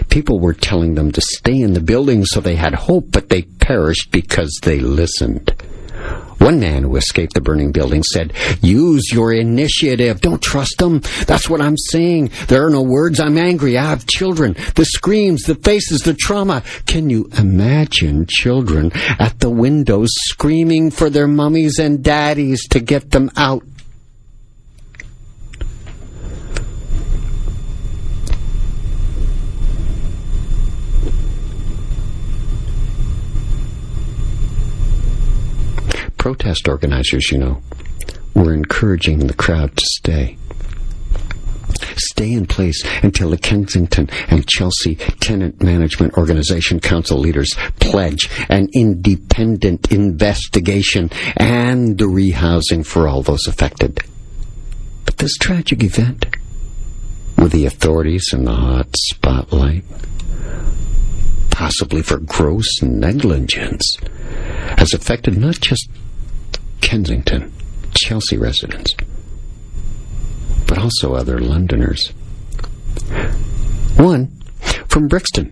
people were telling them to stay in the building so they had hope, but they perished because they listened. One man who escaped the burning building said, "Use your initiative. Don't trust them. That's what I'm saying. There are no words. I'm angry. I have children. The screams, the faces, the trauma." Can you imagine children at the windows screaming for their mummies and daddies to get them out? Protest organizers, were encouraging the crowd to stay. Stay in place until the Kensington and Chelsea Tenant Management Organization Council leaders pledge an independent investigation and the rehousing for all those affected. But this tragic event, with the authorities in the hot spotlight, possibly for gross negligence, has affected not just Kensington, Chelsea residents, but also other Londoners. One from Brixton,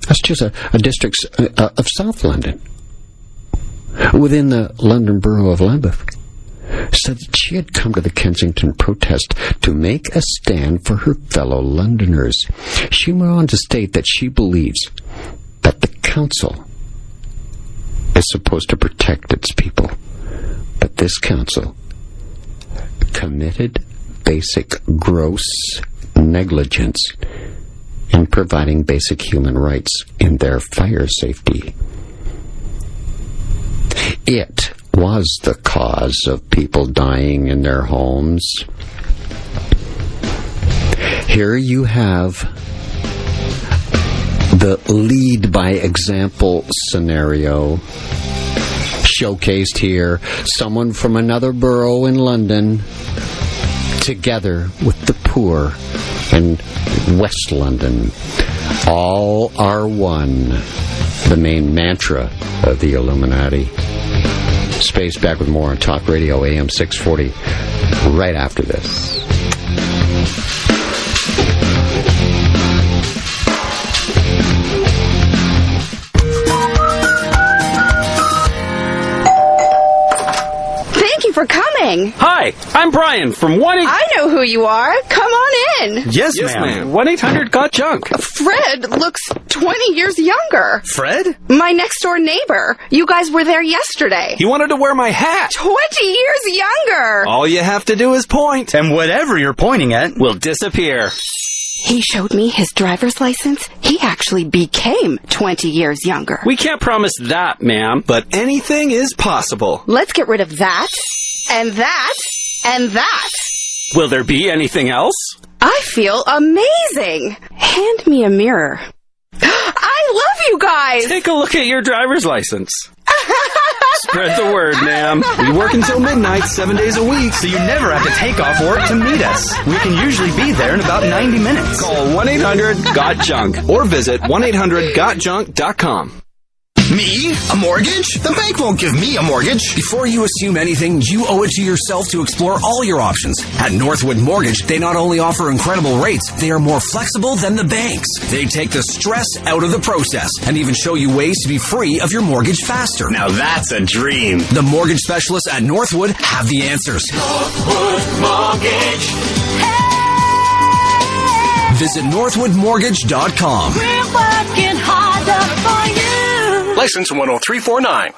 that's just a district of South London, within the London borough of Lambeth, said that she had come to the Kensington protest to make a stand for her fellow Londoners. She went on to state that she believes that the council is supposed to protect its people, but this council committed basic gross negligence in providing basic human rights in their fire safety. It was the cause of people dying in their homes. Here you have the lead by example scenario showcased here. Someone from another borough in London together with the poor in West London. All are one. The main mantra of the Illuminati. Space back with more on Talk Radio AM 640 right after this. For coming. morning. Hi, I'm Brian from 1-800... I know who you are. Come on in. Yes, ma'am. 1-800-GOT-JUNK. Fred looks 20 years younger. Fred? My next-door neighbor. You guys were there yesterday. He wanted to wear my hat. 20 years younger. All you have to do is point, and whatever you're pointing at will disappear. He showed me his driver's license. He actually became 20 years younger. We can't promise that, ma'am, but anything is possible. Let's get rid of that, and that, and that. Will there be anything else? I feel amazing. Hand me a mirror. I love you guys. Take a look at your driver's license. Spread the word, ma'am. We work until midnight, 7 days a week, so you never have to take off work to meet us. We can usually be there in about 90 minutes. Call 1-800-GOT-JUNK or visit 1-800-GOT-JUNK.com. Me? A mortgage? The bank won't give me a mortgage. Before you assume anything, you owe it to yourself to explore all your options. At Northwood Mortgage, they not only offer incredible rates, they are more flexible than the banks. They take the stress out of the process and even show you ways to be free of your mortgage faster. Now that's a dream. The mortgage specialists at Northwood have the answers. Northwood Mortgage. Hey! Visit northwoodmortgage.com. We're working harder for you. License 10349.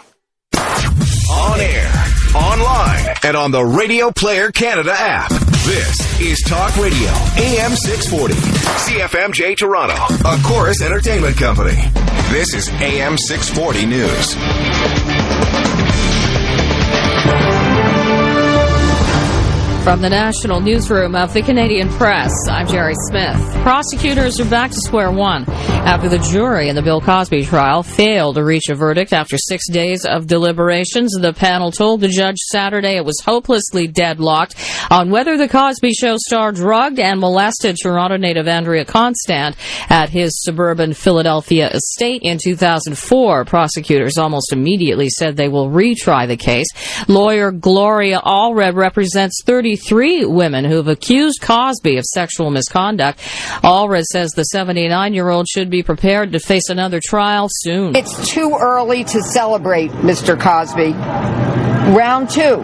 On air, online, and on the Radio Player Canada app. This is Talk Radio, AM 640. CFMJ Toronto, a Chorus Entertainment Company. This is AM 640 News. From the National Newsroom of the Canadian Press, I'm Jerry Smith. Prosecutors are back to square one after the jury in the Bill Cosby trial failed to reach a verdict after 6 days of deliberations. The panel told the judge Saturday it was hopelessly deadlocked on whether the Cosby Show star drugged and molested Toronto native Andrea Constant at his suburban Philadelphia estate in 2004. Prosecutors almost immediately said they will retry the case. Lawyer Gloria Allred represents 33 women who have accused Cosby of sexual misconduct. Allred says the 79-year-old should be prepared to face another trial soon. It's too early to celebrate, Mr. Cosby. Round two.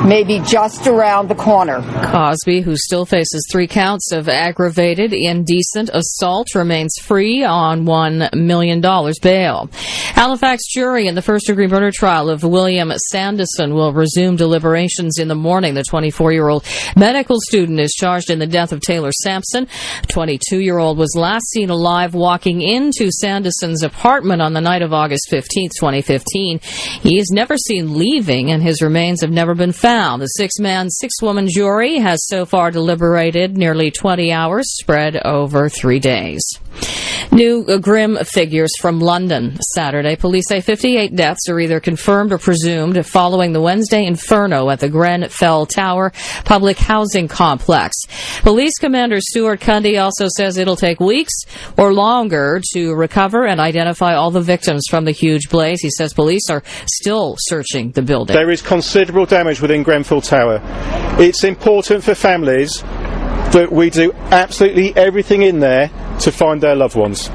Maybe just around the corner. Cosby, who still faces 3 counts of aggravated indecent assault, remains free on $1 million bail. Halifax jury in the first-degree murder trial of William Sanderson will resume deliberations in the morning. The 24-year-old medical student is charged in the death of Taylor Sampson. The 22-year-old was last seen alive walking into Sanderson's apartment on the night of August 15, 2015. He is never seen leaving, and his remains have never been found. The 6-man, 6-woman jury has so far deliberated nearly 20 hours, spread over 3 days. New grim figures from London Saturday. Police say 58 deaths are either confirmed or presumed following the Wednesday inferno at the Grenfell Tower public housing complex. Police Commander Stuart Cundy also says it'll take weeks or longer to recover and identify all the victims from the huge blaze. He says police are still searching the building. There is considerable damage within Grenfell Tower. It's important for families that we do absolutely everything in there to find their loved ones.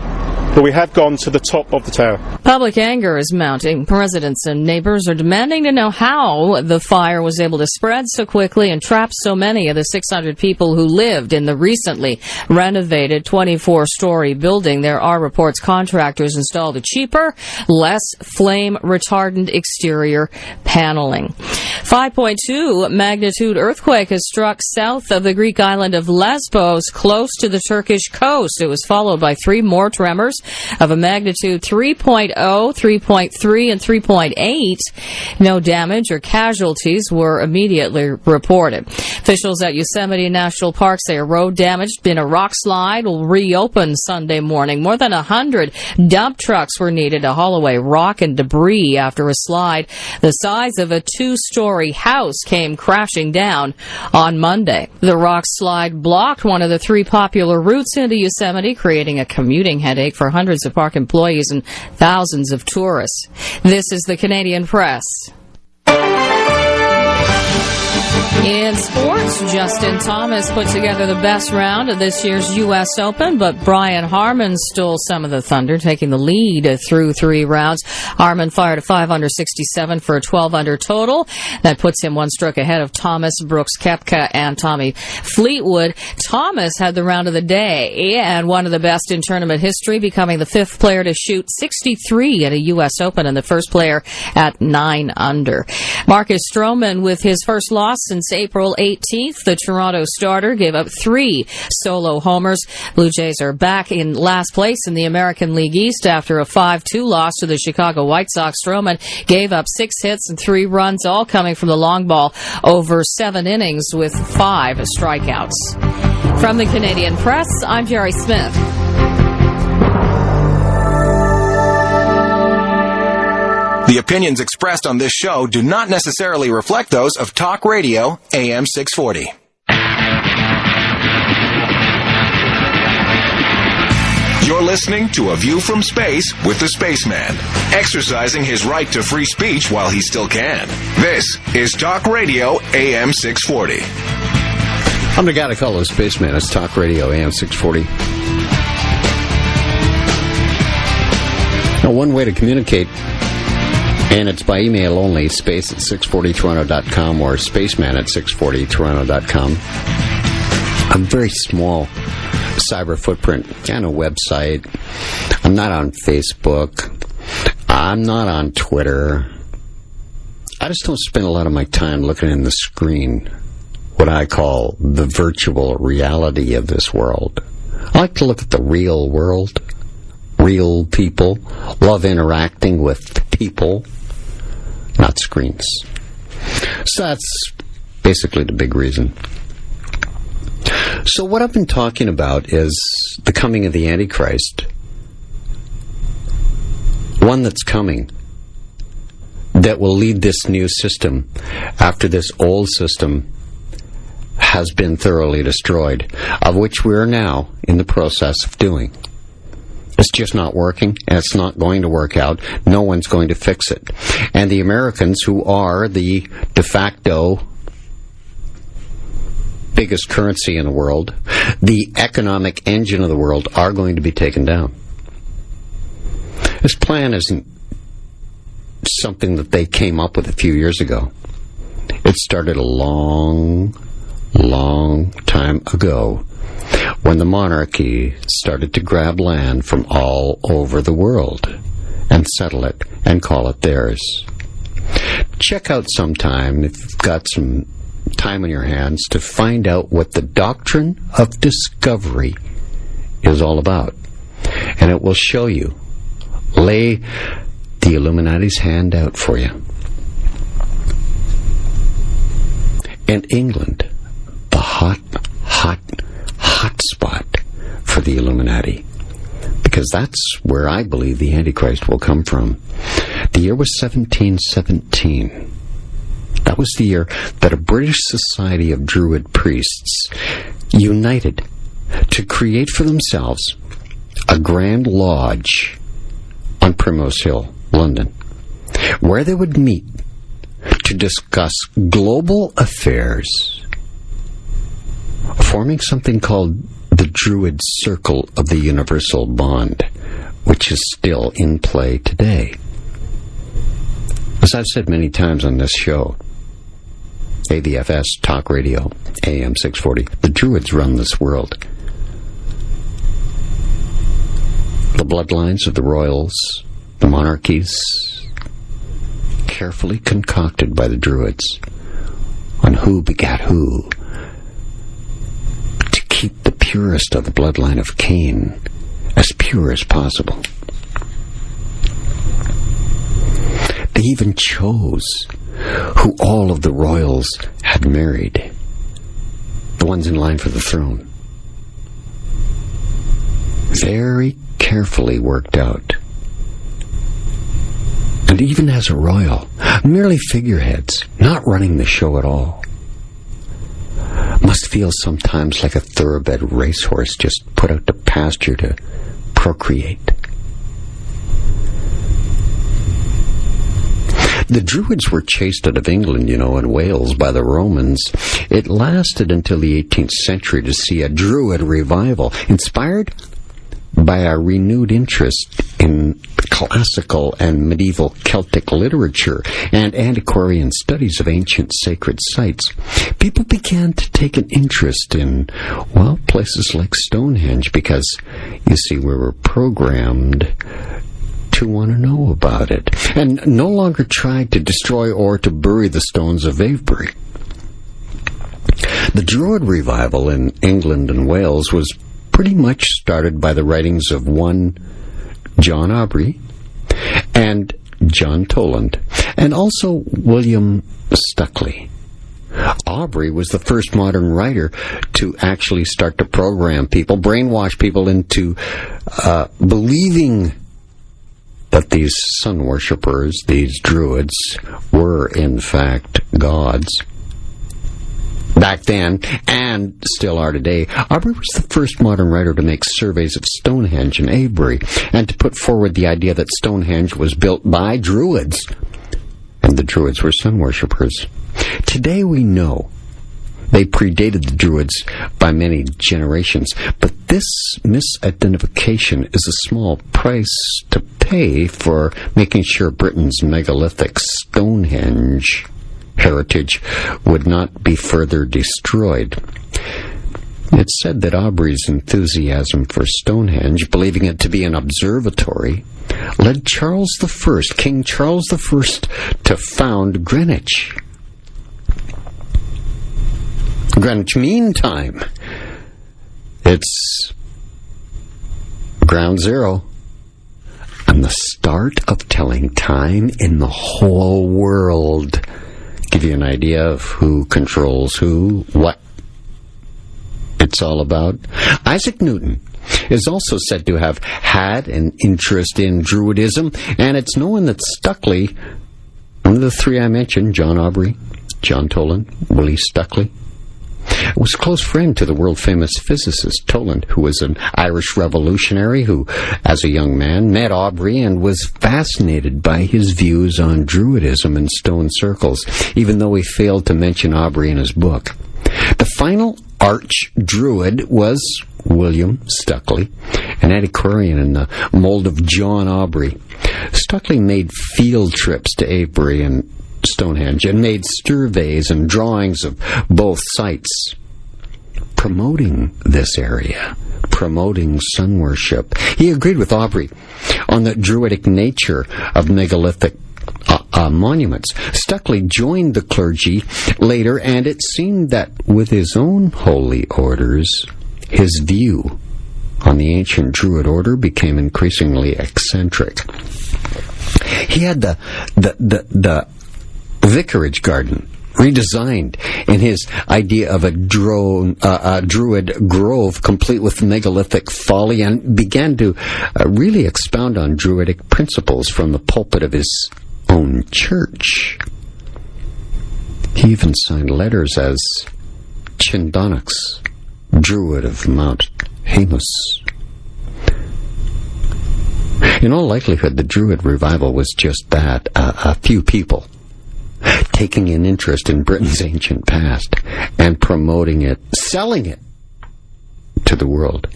But we have gone to the top of the tower. Public anger is mounting. Residents and neighbors are demanding to know how the fire was able to spread so quickly and trap so many of the 600 people who lived in the recently renovated 24-story building. There are reports contractors installed a cheaper, less flame-retardant exterior paneling. 5.2 magnitude earthquake has struck south of the Greek island of Lesbos, close to the Turkish coast. It was followed by 3 more tremors of a magnitude 3.0, 3.3, and 3.8. No damage or casualties were immediately reported. Officials at Yosemite National Park say a road damaged in a rock slide will reopen Sunday morning. More than 100 dump trucks were needed to haul away rock and debris after a slide the size of a 2-story house came crashing down on Monday. The rock slide blocked one of the 3 popular routes into Yosemite, creating a commuting headache for hundreds of park employees and thousands of tourists. This is the Canadian Press. In sports, Justin Thomas put together the best round of this year's U.S. Open, but Brian Harman stole some of the thunder, taking the lead through 3 rounds. Harman fired a 5 under 67 for a 12 under total. That puts him 1 stroke ahead of Thomas, Brooks Koepka, and Tommy Fleetwood. Thomas had the round of the day and one of the best in tournament history, becoming the 5th player to shoot 63 at a U.S. Open and the first player at 9 under. Marcus Stroman with his first loss since April 18th. The Toronto starter gave up 3 solo homers. Blue Jays are back in last place in the American League East after a 5-2 loss to the Chicago White Sox. Stroman gave up 6 hits and 3 runs, all coming from the long ball over 7 innings with 5 strikeouts. From the Canadian Press, I'm Jerry Smith. The opinions expressed on this show do not necessarily reflect those of Talk Radio AM 640. You're listening to A View from Space with the Spaceman, exercising his right to free speech while he still can. This is Talk Radio AM 640. I'm the guy to call the Spaceman. It's Talk Radio AM 640. Now, one way to communicate, and it's by email only, space at 640toronto.com or spaceman at 640toronto.com. A very small cyber footprint and a website. I'm not on Facebook. I'm not on Twitter. I just don't spend a lot of my time looking in the screen, what I call the virtual reality of this world. I like to look at the real world, real people, love interacting with people, not screens. So that's basically the big reason. So what I've been talking about is the coming of the Antichrist. One that's coming that will lead this new system after this old system has been thoroughly destroyed, of which we are now in the process of doing. It's just not working, and it's not going to work out. No one's going to fix it. And the Americans, who are the de facto biggest currency in the world, the economic engine of the world, are going to be taken down. This plan isn't something that they came up with a few years ago. It started a long time ago, when the monarchy started to grab land from all over the world and settle it and call it theirs. Check out sometime, if you've got some time on your hands, to find out what the doctrine of discovery is all about. And it will show you, lay the Illuminati's hand out for you. And England, the hot spot for the Illuminati, because that's where I believe the Antichrist will come from. The year was 1717. That was the year that a British society of Druid priests united to create for themselves a grand lodge on Primrose Hill, London, where they would meet to discuss global affairs, forming something called the Druid Circle of the Universal Bond, which is still in play today. As I've said many times on this show, AVFS Talk Radio, AM 640, the Druids run this world. The bloodlines of the royals, the monarchies, carefully concocted by the Druids on who begat who, to keep the purest of the bloodline of Cain as pure as possible. They even chose who all of the royals had married, the ones in line for the throne. Very carefully worked out. And even as a royal, merely figureheads, not running the show at all, must feel sometimes like a thoroughbred racehorse just put out to pasture to procreate. The Druids were chased out of England, and Wales by the Romans. It lasted until the 18th century to see a Druid revival, inspired by a renewed interest in classical and medieval Celtic literature and antiquarian studies of ancient sacred sites. People began to take an interest in, places like Stonehenge because, you see, we were programmed to want to know about it, and no longer tried to destroy or to bury the stones of Avebury. The Druid revival in England and Wales was pretty much started by the writings of one John Aubrey and John Toland, and also William Stuckley. Aubrey was the first modern writer to actually start to program people, brainwash people into believing that these sun worshippers, these Druids, were in fact gods. Back then, and still are today, Aubrey was the first modern writer to make surveys of Stonehenge and Avebury, and to put forward the idea that Stonehenge was built by Druids, and the Druids were sun worshippers. Today we know they predated the Druids by many generations, but this misidentification is a small price to pay for making sure Britain's megalithic Stonehenge heritage would not be further destroyed. It's said that Aubrey's enthusiasm for Stonehenge, believing it to be an observatory, led King Charles I, to found Greenwich. Greenwich Mean Time. It's ground zero and the start of telling time in the whole world. Give you an idea of who controls who, what it's all about. Isaac Newton is also said to have had an interest in Druidism, and it's known that Stuckley, one of the three I mentioned, John Aubrey, John Toland, Willie Stuckley, was a close friend to the world-famous physicist Toland, who was an Irish revolutionary who, as a young man, met Aubrey and was fascinated by his views on Druidism in stone circles, even though he failed to mention Aubrey in his book. The final arch-Druid was William Stuckley, an antiquarian in the mold of John Aubrey. Stuckley made field trips to Avebury and Stonehenge and made surveys and drawings of both sites, promoting this area, promoting sun worship. He agreed with Aubrey on the Druidic nature of megalithic monuments. Stuckley joined the clergy later, and it seemed that with his own holy orders, his view on the ancient Druid order became increasingly eccentric. He had the vicarage garden redesigned in his idea of a Druid grove complete with megalithic folly, and began to really expound on Druidic principles from the pulpit of his own church. He even signed letters as Chindonax, Druid of Mount Haemus. In all likelihood, the Druid revival was just that, a few people taking an interest in Britain's ancient past and promoting it, selling it to the world.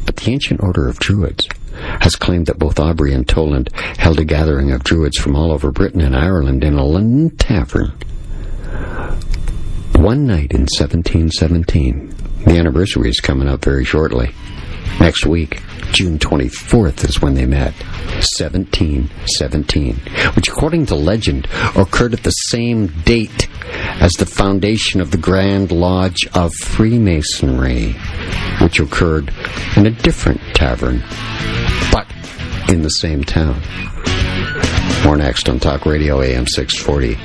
But the ancient order of Druids has claimed that both Aubrey and Toland held a gathering of Druids from all over Britain and Ireland in a London tavern one night in 1717. The anniversary is coming up very shortly. Next week, June 24th is when they met. 1717, which according to legend occurred at the same date as the foundation of the Grand Lodge of Freemasonry, which occurred in a different tavern, but in the same town. More next on Talk Radio AM 640.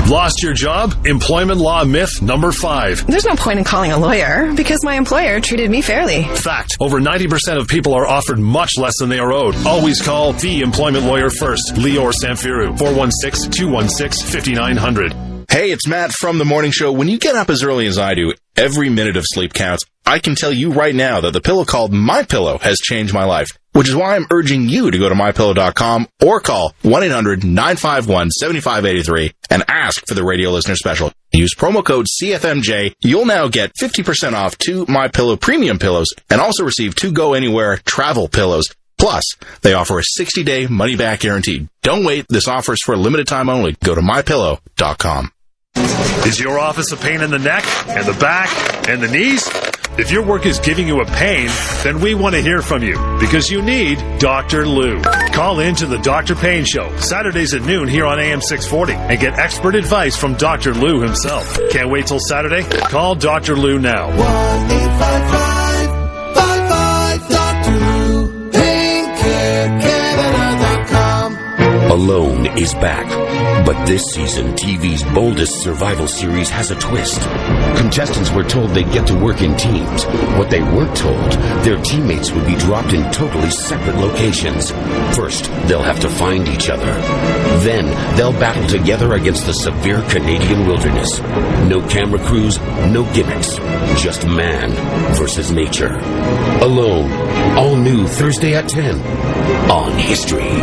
Lost your job? Employment law myth number 5. There's no point in calling a lawyer because my employer treated me fairly. Fact. Over 90% of people are offered much less than they are owed. Always call the employment lawyer first. Lior Samfiru, 416-216-5900. Hey, it's Matt from The Morning Show. When you get up as early as I do, every minute of sleep counts. I can tell you right now that the pillow called MyPillow has changed my life, which is why I'm urging you to go to MyPillow.com or call 1-800-951-7583 and ask for the radio listener special. Use promo code CFMJ. You'll now get 50% off 2 MyPillow premium pillows and also receive 2 Go Anywhere travel pillows. Plus, they offer a 60-day money-back guarantee. Don't wait. This offer is for a limited time only. Go to MyPillow.com. Is your office a pain in the neck and the back and the knees? If your work is giving you a pain, then we want to hear from you because you need Dr. Lou. Call in to the Dr. Payne Show, Saturdays at noon here on AM 640 and get expert advice from Dr. Lou himself. Can't wait till Saturday? Call Dr. Lou now. 1-855-55-Dr. Lou. PaineCareCanada.com. Alone is back, but this season, TV's boldest survival series has a twist. Contestants were told they'd get to work in teams. What they weren't told, their teammates would be dropped in totally separate locations. First, they'll have to find each other. Then, they'll battle together against the severe Canadian wilderness. No camera crews, no gimmicks. Just man versus nature. Alone, all new Thursday at 10 on History.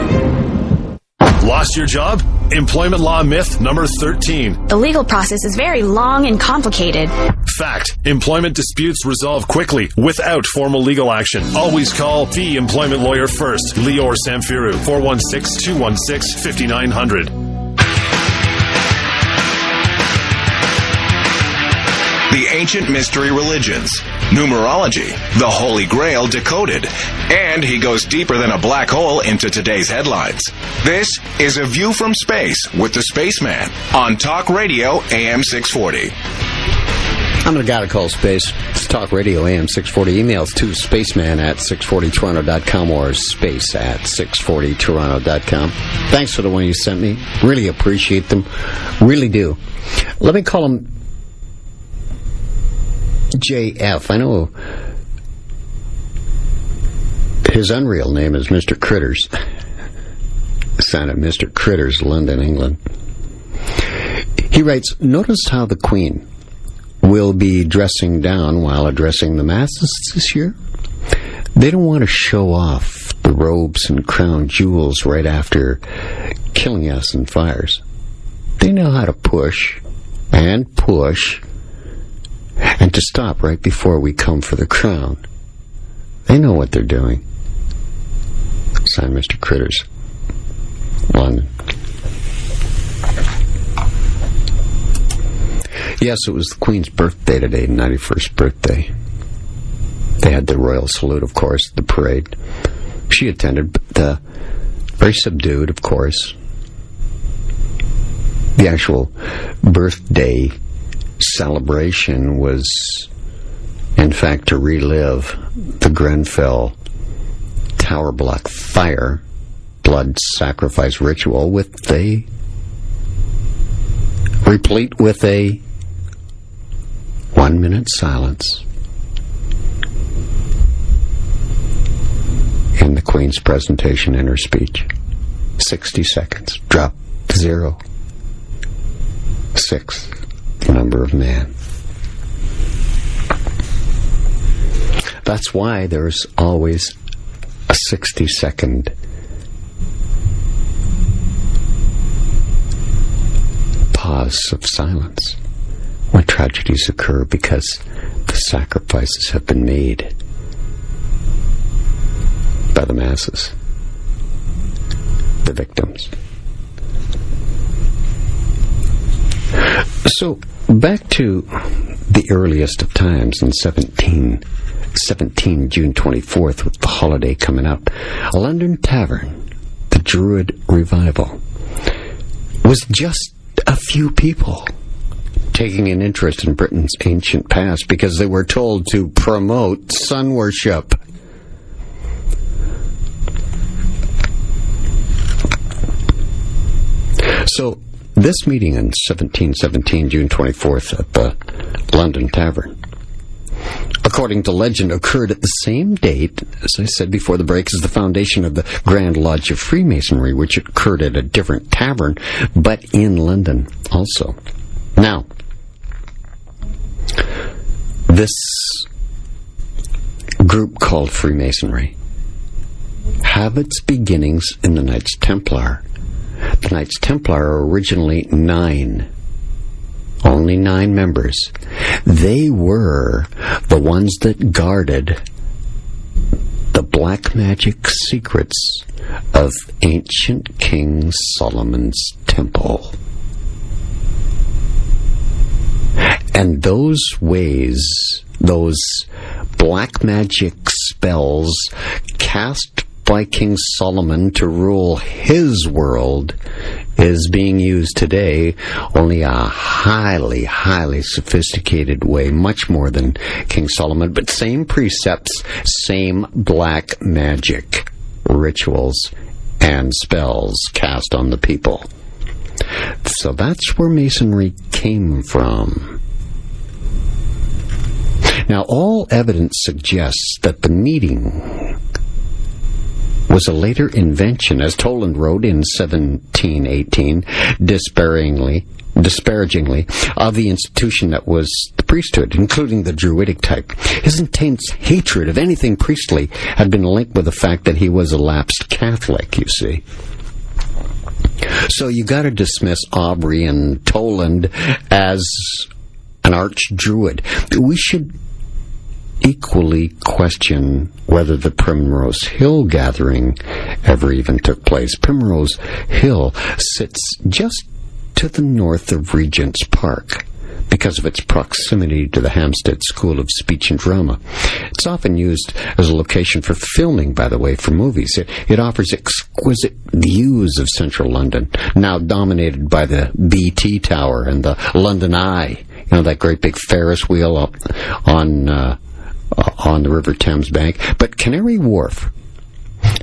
Lost your job? Employment law myth number 13. The legal process is very long and complicated. Fact. Employment disputes resolve quickly without formal legal action. Always call the employment lawyer first. Lior Samfiru, 416-216-5900. The ancient mystery religions, numerology, the Holy Grail decoded, and he goes deeper than a black hole into today's headlines. This is A View from Space with the Spaceman on Talk Radio AM 640. I'm the guy to call Space. It's Talk Radio AM 640. Emails to spaceman at 640toronto.com or space at 640toronto.com. Thanks for the one you sent me. Really appreciate them. Really do. Let me call him JF. I know his unreal name is Mr. Critters. Son of Mr. Critters, London, England. He writes, notice how the Queen will be dressing down while addressing the masses this year. They don't want to show off the robes and crown jewels right after killing us in fires. They know how to push and push and to stop right before we come for the crown. They know what they're doing. Signed, Mr. Critters, London. Yes, it was the Queen's birthday today, 91st birthday. They had the royal salute, of course, the parade. She attended, but very subdued, of course. The actual birthday celebration was, in fact, to relive the Grenfell Tower block fire blood sacrifice ritual with a replete with a 1-minute silence in the Queen's presentation in her speech. 60 seconds. Drop 0. 6. Number of man. That's why there's always a 60-second pause of silence when tragedies occur, because the sacrifices have been made by the masses, the victims. So, back to the earliest of times in 1717, June 24th, with the holiday coming up, a London tavern, the Druid revival, was just a few people taking an interest in Britain's ancient past because they were told to promote sun worship. So, this meeting in 1717, June 24th, at the London Tavern, according to legend, occurred at the same date, as I said before the break, as the foundation of the Grand Lodge of Freemasonry, which occurred at a different tavern, but in London also. Now, this group called Freemasonry have its beginnings in the Knights Templar. The Knights Templar are originally 9. Only 9 members. They were the ones that guarded the black magic secrets of ancient King Solomon's temple. And those ways, those black magic spells cast by King Solomon to rule his world, is being used today, only a highly, highly sophisticated way, much more than King Solomon, but same precepts, same black magic rituals and spells cast on the people. So that's where Masonry came from. Now, all evidence suggests that the meeting was a later invention, as Toland wrote in 1718, disparagingly, of the institution that was the priesthood, including the Druidic type. His intense hatred of anything priestly had been linked with the fact that he was a lapsed Catholic, you see. So you got to dismiss Aubrey and Toland as an arch-druid. We should equally question whether the Primrose Hill gathering ever even took place. Primrose Hill sits just to the north of Regent's Park because of its proximity to the Hampstead School of Speech and Drama. It's often used as a location for filming, by the way, for movies. It offers exquisite views of central London, now dominated by the BT Tower and the London Eye, that great big Ferris wheel up on the River Thames bank. But Canary Wharf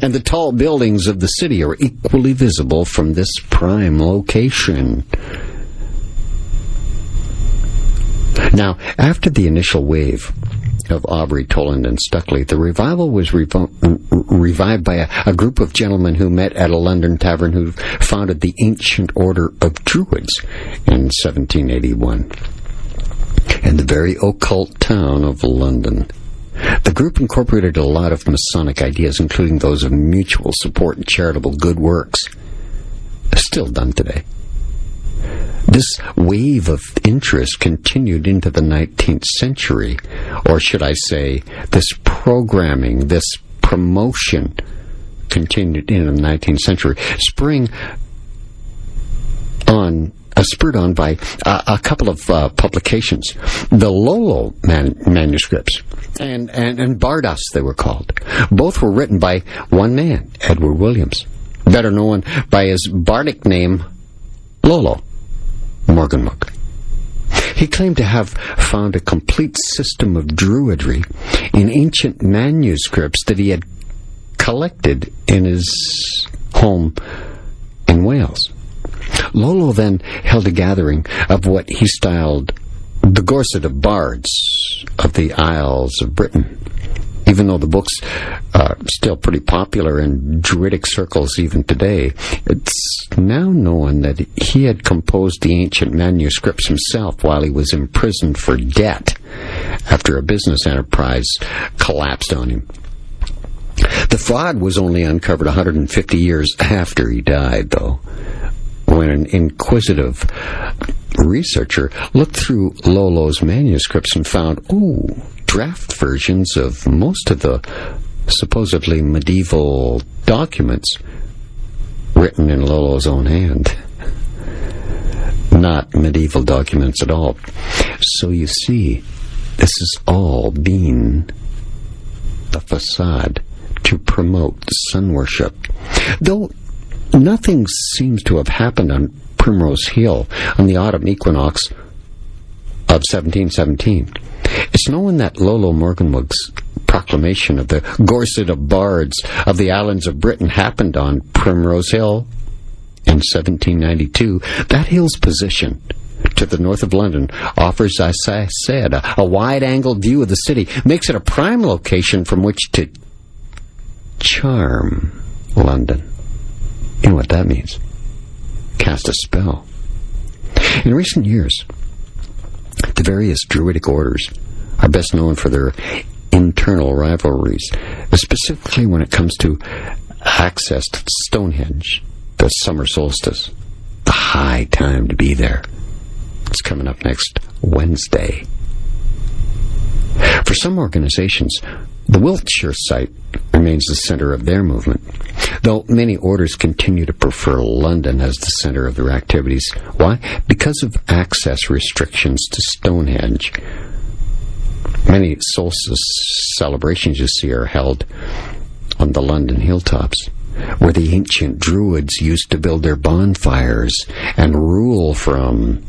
and the tall buildings of the city are equally visible from this prime location. Now, after the initial wave of Aubrey, Toland, and Stuckley, the revival was revived by a group of gentlemen who met at a London tavern who founded the Ancient Order of Druids in 1781 in the very occult town of London. The group incorporated a lot of Masonic ideas, including those of mutual support and charitable good works, still done today. This wave of interest continued into the 19th century, or should I say, this programming, this promotion continued into the 19th century, spurred on by a couple of publications. The Lolo manuscripts and Bardas, they were called. Both were written by one man, Edward Williams, better known by his bardic name, Lolo Morganmuk. He claimed to have found a complete system of druidry in ancient manuscripts that he had collected in his home in Wales. Lolo then held a gathering of what he styled the Gorset of Bards of the Isles of Britain. Even though the book's still pretty popular in Druidic circles even today, it's now known that he had composed the ancient manuscripts himself while he was imprisoned for debt after a business enterprise collapsed on him. The fraud was only uncovered 150 years after he died, though, when an inquisitive researcher looked through Lolo's manuscripts and found, draft versions of most of the supposedly medieval documents written in Lolo's own hand. Not medieval documents at all. So you see, this has all been a facade to promote sun worship. Though nothing seems to have happened on Primrose Hill on the autumn equinox of 1717. It's known that Lolo Morganmuk's proclamation of the Gorset of Bards of the Islands of Britain happened on Primrose Hill in 1792. That hill's position to the north of London offers, as I said, a wide-angled view of the city, makes it a prime location from which to charm London. You know what that means? Cast a spell. In recent years, the various Druidic orders are best known for their internal rivalries, specifically when it comes to access to Stonehenge, the summer solstice. The high time to be there. It's coming up next Wednesday. For some organizations, the Wiltshire site remains the center of their movement, though many orders continue to prefer London as the center of their activities. Why? Because of access restrictions to Stonehenge. Many solstice celebrations you see are held on the London hilltops, where the ancient Druids used to build their bonfires and rule from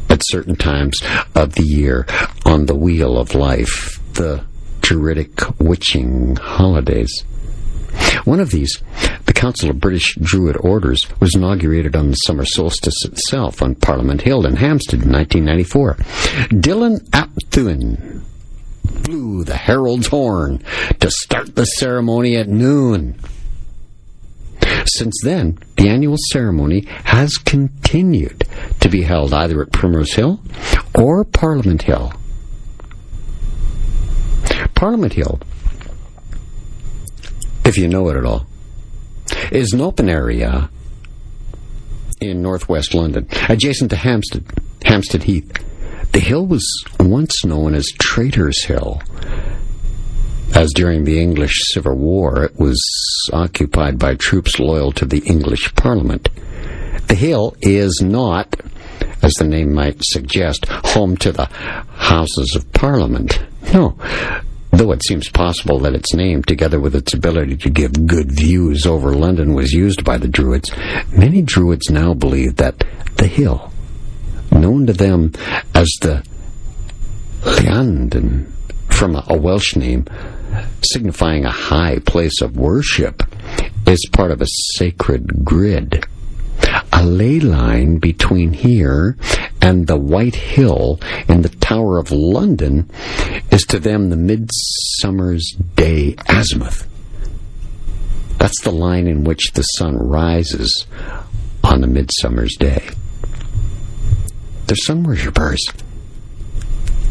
at certain times of the year on the Wheel of Life, the Druidic witching holidays. One of these, the Council of British Druid Orders, was inaugurated on the summer solstice itself on Parliament Hill in Hampstead in 1994. Dylan ap Thuin blew the herald's horn to start the ceremony at noon. Since then, the annual ceremony has continued to be held either at Primrose Hill or Parliament Hill. Parliament Hill, if you know it at all, is an open area in northwest London, adjacent to Hampstead Heath. The hill was once known as Traitors' Hill, as during the English Civil War it was occupied by troops loyal to the English Parliament. The hill is not, as the name might suggest, home to the Houses of Parliament. No, though it seems possible that its name, together with its ability to give good views over London, was used by the Druids. Many Druids now believe that the hill, known to them as the Llandan, from a Welsh name signifying a high place of worship, is part of a sacred grid. A ley line between here and the White Hill in the Tower of London is to them the Midsummer's Day azimuth. That's the line in which the sun rises on a Midsummer's Day. They're sun worshippers.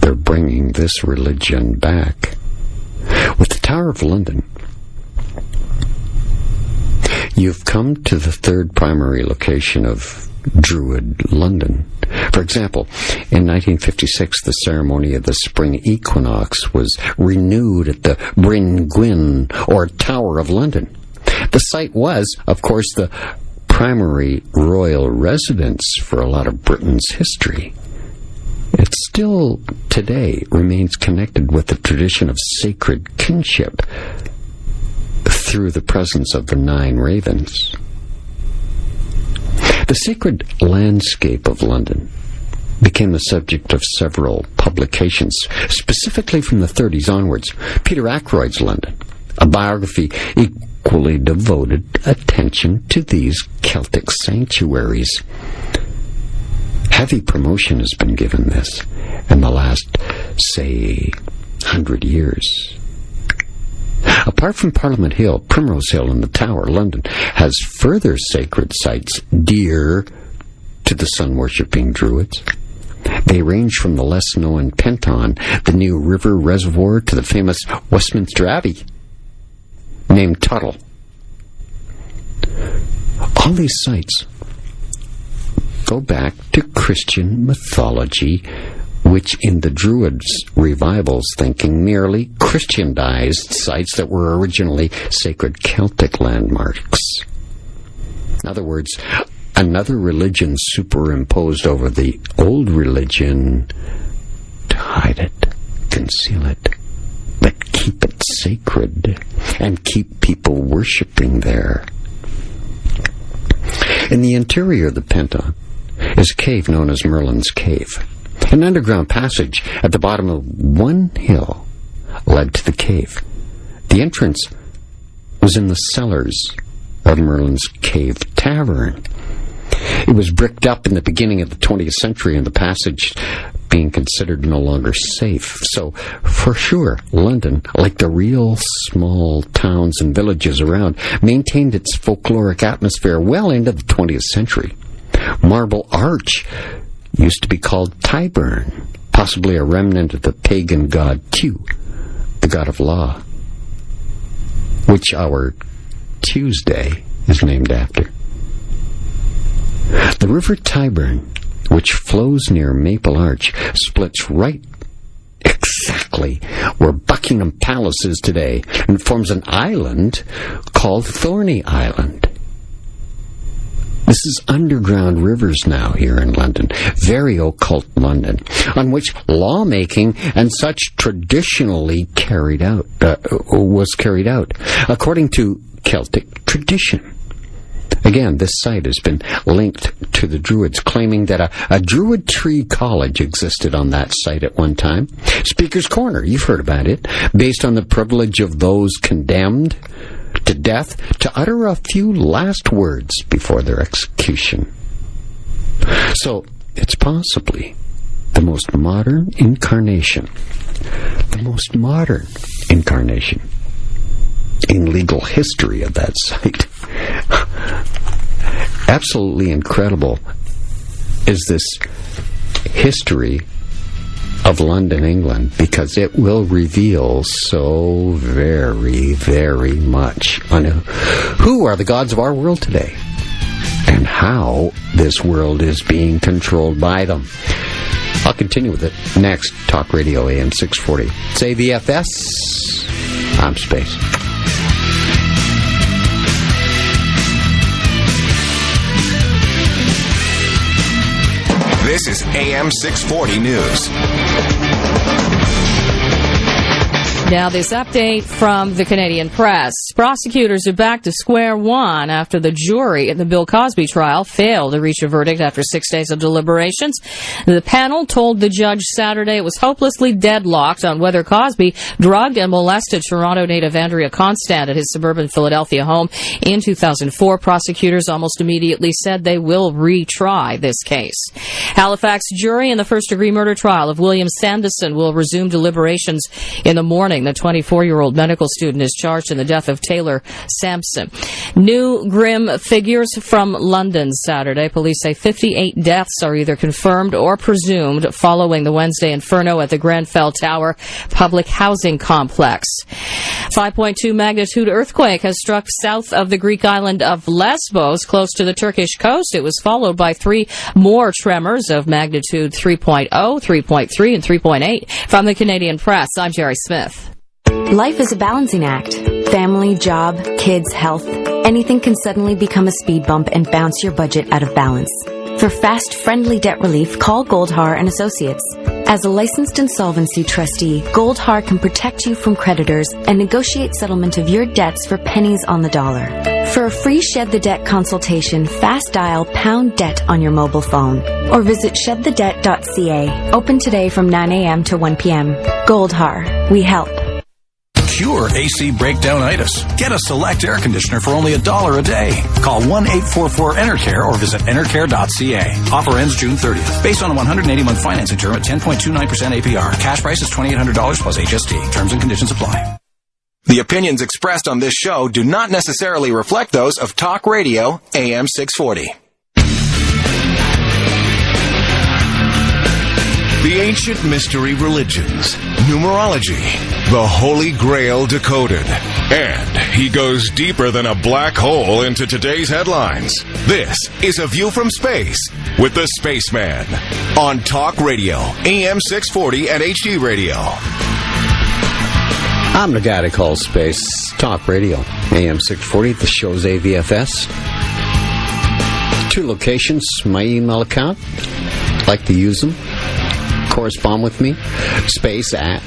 They're bringing this religion back. With the Tower of London, you've come to the third primary location of Druid London. For example, in 1956, the ceremony of the spring equinox was renewed at the Bryn Gwyn, or Tower of London. The site was, of course, the primary royal residence for a lot of Britain's history. It still today remains connected with the tradition of sacred kinship through the presence of the 9 ravens. The sacred landscape of London became the subject of several publications, specifically from the 30s onwards. Peter Ackroyd's London, a biography equally devoted attention to these Celtic sanctuaries. Heavy promotion has been given this in the last, say, 100 years. Apart from Parliament Hill, Primrose Hill and the Tower, London has further sacred sites dear to the sun-worshipping Druids. They range from the less-known Penton, the New River Reservoir, to the famous Westminster Abbey, named Tuttle. All these sites go back to Christian mythology, which in the Druids' revival's thinking merely Christianized sites that were originally sacred Celtic landmarks. In other words, another religion superimposed over the old religion to hide it, conceal it, but keep it sacred and keep people worshipping there. In the interior of the Penton is a cave known as Merlin's Cave. An underground passage at the bottom of one hill led to the cave. The entrance was in the cellars of Merlin's Cave Tavern. It was bricked up in the beginning of the 20th century, and the passage being considered no longer safe. So, for sure, London, like the real small towns and villages around, maintained its folkloric atmosphere well into the 20th century. Marble Arch used to be called Tyburn, possibly a remnant of the pagan god Tyr, the god of law, which our Tuesday is named after. The River Tyburn, which flows near Maple Arch, splits right exactly where Buckingham Palace is today and forms an island called Thorney Island. This is underground rivers now here in London, very occult London, on which lawmaking and such traditionally was carried out, according to Celtic tradition. Again, this site has been linked to the Druids, claiming that a Druid tree college existed on that site at one time. Speaker's Corner, you've heard about it, based on the privilege of those condemned to death to utter a few last words before their execution. So, it's possibly the most modern incarnation in legal history of that site. Absolutely incredible is this history of London, England, because it will reveal so very, very much on who are the gods of our world today and how this world is being controlled by them. I'll continue with it next. Talk Radio AM 640. It's AVFS. I'm Space. This is AM 640 News. Now, this update from the Canadian Press. Prosecutors are back to square one after the jury in the Bill Cosby trial failed to reach a verdict after 6 days of deliberations. The panel told the judge Saturday it was hopelessly deadlocked on whether Cosby drugged and molested Toronto native Andrea Constant at his suburban Philadelphia home in 2004. Prosecutors almost immediately said they will retry this case. Halifax jury in the first-degree murder trial of William Sanderson will resume deliberations in the morning. The 24-year-old medical student is charged in the death of Taylor Sampson. New grim figures from London Saturday. Police say 58 deaths are either confirmed or presumed following the Wednesday inferno at the Grenfell Tower public housing complex. 5.2 magnitude earthquake has struck south of the Greek island of Lesbos, close to the Turkish coast. It was followed by 3 more tremors of magnitude 3.0, 3.3, and 3.8. From the Canadian Press, I'm Jerry Smith. Life is a balancing act. Family, job, kids, health. Anything can suddenly become a speed bump and bounce your budget out of balance. For fast, friendly debt relief, call Goldhar & Associates. As a licensed insolvency trustee, Goldhar can protect you from creditors and negotiate settlement of your debts for pennies on the dollar. For a free Shed the Debt consultation, fast dial #debt on your mobile phone or visit shedthedebt.ca. Open today from 9 a.m. to 1 p.m. Goldhar. We help. Cure AC breakdownitis. Get a Select air conditioner for only $1 a day. Call 1-844-ENTERCARE or visit entercare.ca. Offer ends June 30th. Based on a 180-month financing term at 10.29% APR. Cash price is $2,800 plus HST. Terms and conditions apply. The opinions expressed on this show do not necessarily reflect those of Talk Radio AM 640. The ancient mystery religions, numerology, the Holy Grail decoded, and he goes deeper than a black hole into today's headlines. This is A View from Space with the Spaceman on Talk Radio, AM 640 and HD Radio. I'm the guy that calls Space. Talk Radio, AM 640. The show's AVFS. 2 locations, my email account. Like to use them. Correspond with me, space at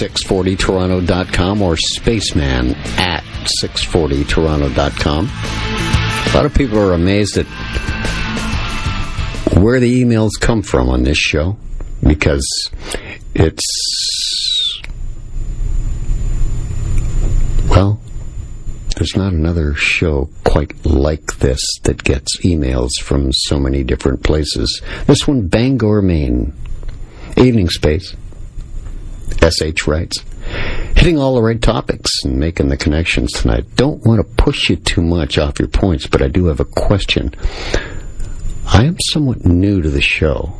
640toronto.com or spaceman at 640toronto.com. A lot of people are amazed at where the emails come from on this show because there's not another show quite like this that gets emails from so many different places. This one, Bangor, Maine. Evening Space. S.H. writes, hitting all the right topics and making the connections tonight. Don't want to push you too much off your points, but I do have a question. I am somewhat new to the show.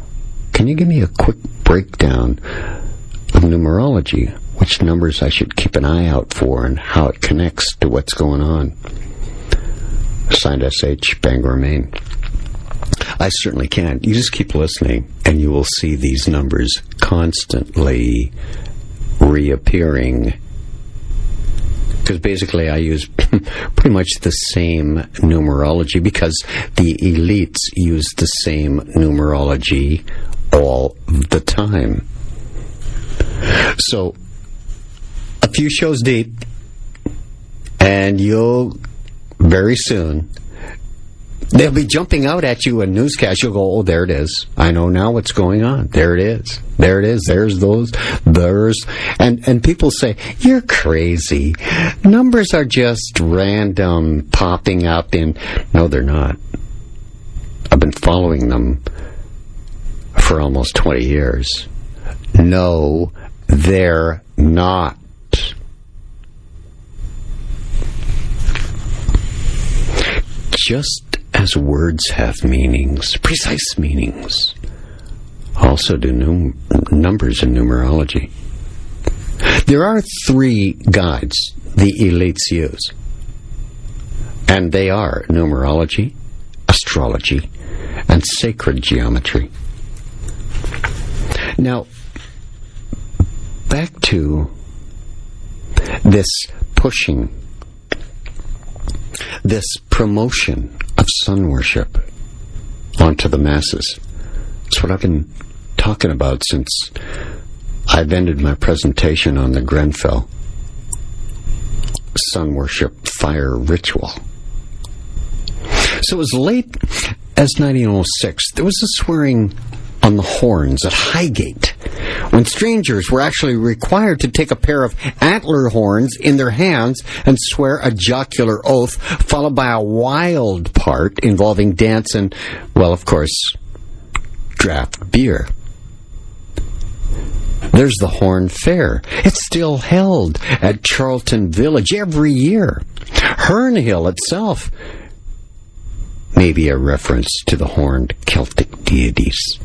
Can you give me a quick breakdown of numerology? which numbers I should keep an eye out for and how it connects to what's going on. Signed S.H., Bangor, Maine. I certainly can. You just keep listening, and you will see these numbers constantly reappearing. Because basically I use pretty much the same numerology, because the elites use the same numerology all the time. So, a few shows deep, and you'll very soon, they'll be jumping out at you in newscasts. You'll go, oh, there it is. I know now what's going on. There it is. There it is. There's those. There's. And people say, you're crazy. Numbers are just random popping up in... No, they're not. I've been following them for almost 20 years. No, they're not. Just as words have meanings, precise meanings, also do numbers and numerology. There are 3 guides the elites use, and they are numerology, astrology, and sacred geometry. Now, back to this pushing, this promotion of sun worship onto the masses. It's what I've been talking about since I've ended my presentation on the Grenfell sun worship fire ritual. So as late as 1906, there was a swearing on the horns at Highgate, when strangers were actually required to take a pair of antler horns in their hands and swear a jocular oath, followed by a wild part involving dance and, well, of course, draft beer. There's the Horn Fair. It's still held at Charlton Village every year. Herne Hill itself may be a reference to the horned Celtic deities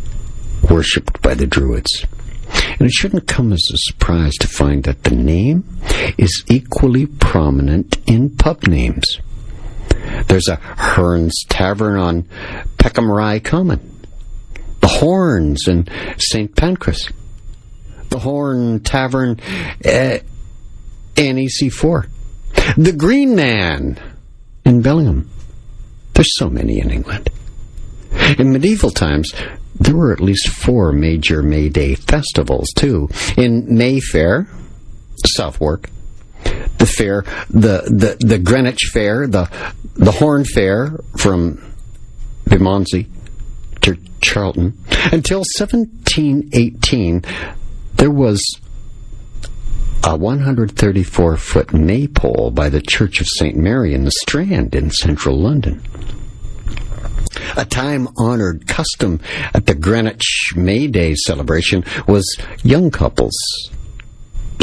worshipped by the Druids. And it shouldn't come as a surprise to find that the name is equally prominent in pub names. There's a Hearn's Tavern on Peckham Rye Common, the Horns in St. Pancras, the Horn Tavern NEC4, the Green Man in Bellingham. There's so many in England. In medieval times, there were at least 4 major May Day festivals, too. In Mayfair, Southwark, the fair, the Greenwich Fair, the Horn Fair from Bermondsey to Charlton. Until 1718, there was a 134-foot maypole by the Church of St. Mary in the Strand in central London. A time-honored custom at the Greenwich May Day celebration was young couples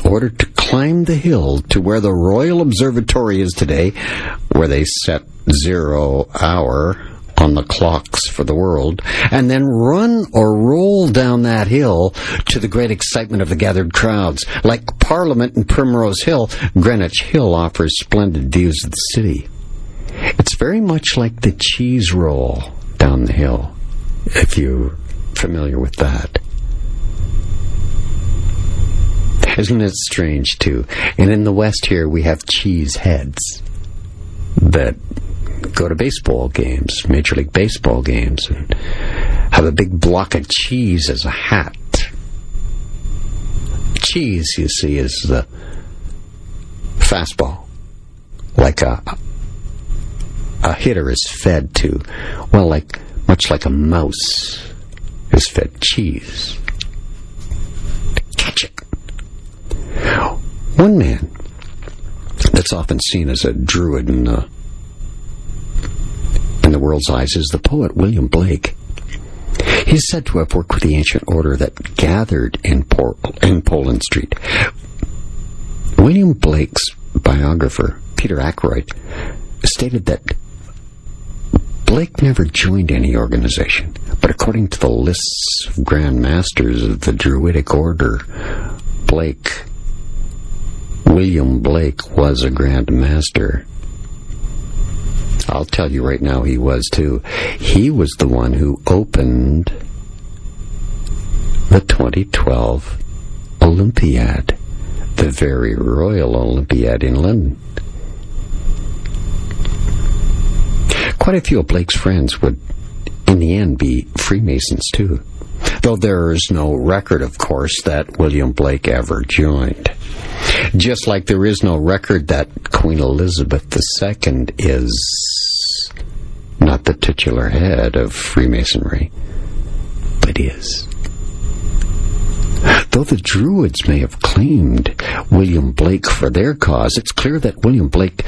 ordered to climb the hill to where the Royal Observatory is today, where they set 0 hour on the clocks for the world, and then run or roll down that hill to the great excitement of the gathered crowds. Like Parliament and Primrose Hill, Greenwich Hill offers splendid views of the city. It's very much like the cheese roll down the hill, if you're familiar with that. Isn't it strange, too? And in the West here, we have cheese heads that go to baseball games, Major League Baseball games, and have a big block of cheese as a hat. Cheese, you see, is the fastball. Like a hitter is fed to, well, much like a mouse is fed cheese. Catch it. One man that's often seen as a druid in the world's eyes is the poet William Blake. He's said to have worked with the ancient order that gathered in Poland Street. William Blake's biographer, Peter Ackroyd, stated that Blake never joined any organization, but according to the lists of Grand Masters of the Druidic Order, Blake William Blake was a Grand Master. I'll tell you right now, he was too. He was the one who opened the 2012 Olympiad, the very Royal Olympiad in London. Quite a few of Blake's friends would, in the end, be Freemasons too, though there is no record, of course, that William Blake ever joined. Just like there is no record that Queen Elizabeth II is not the titular head of Freemasonry, but is. Though the Druids may have claimed William Blake for their cause, it's clear that William Blake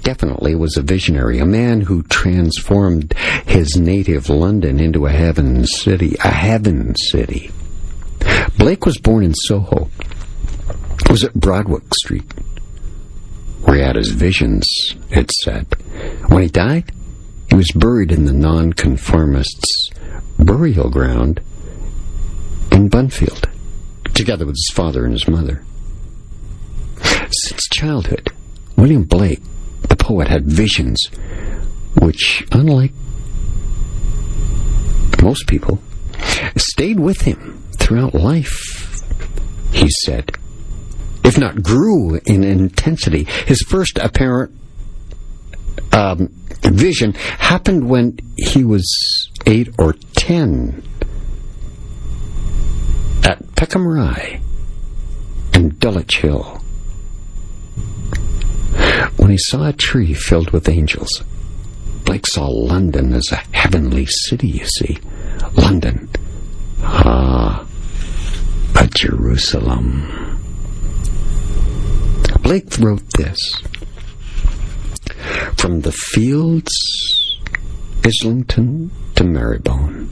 definitely was a visionary, a man who transformed his native London into a heaven city. Blake was born in Soho. It was at Broadwick Street, where he had his visions, it's said. When he died, he was buried in the nonconformists' burial ground in Bunfield, together with his father and his mother. Since childhood, William Blake, the poet, had visions which, unlike most people, stayed with him throughout life, he said, if not grew in intensity. His first apparent vision happened when he was 8 or 10 at Peckham Rye and Dulwich Hill, when he saw a tree filled with angels. Blake saw London as a heavenly city, you see. London. A Jerusalem. Blake wrote this: from the fields, Islington to Marylebone,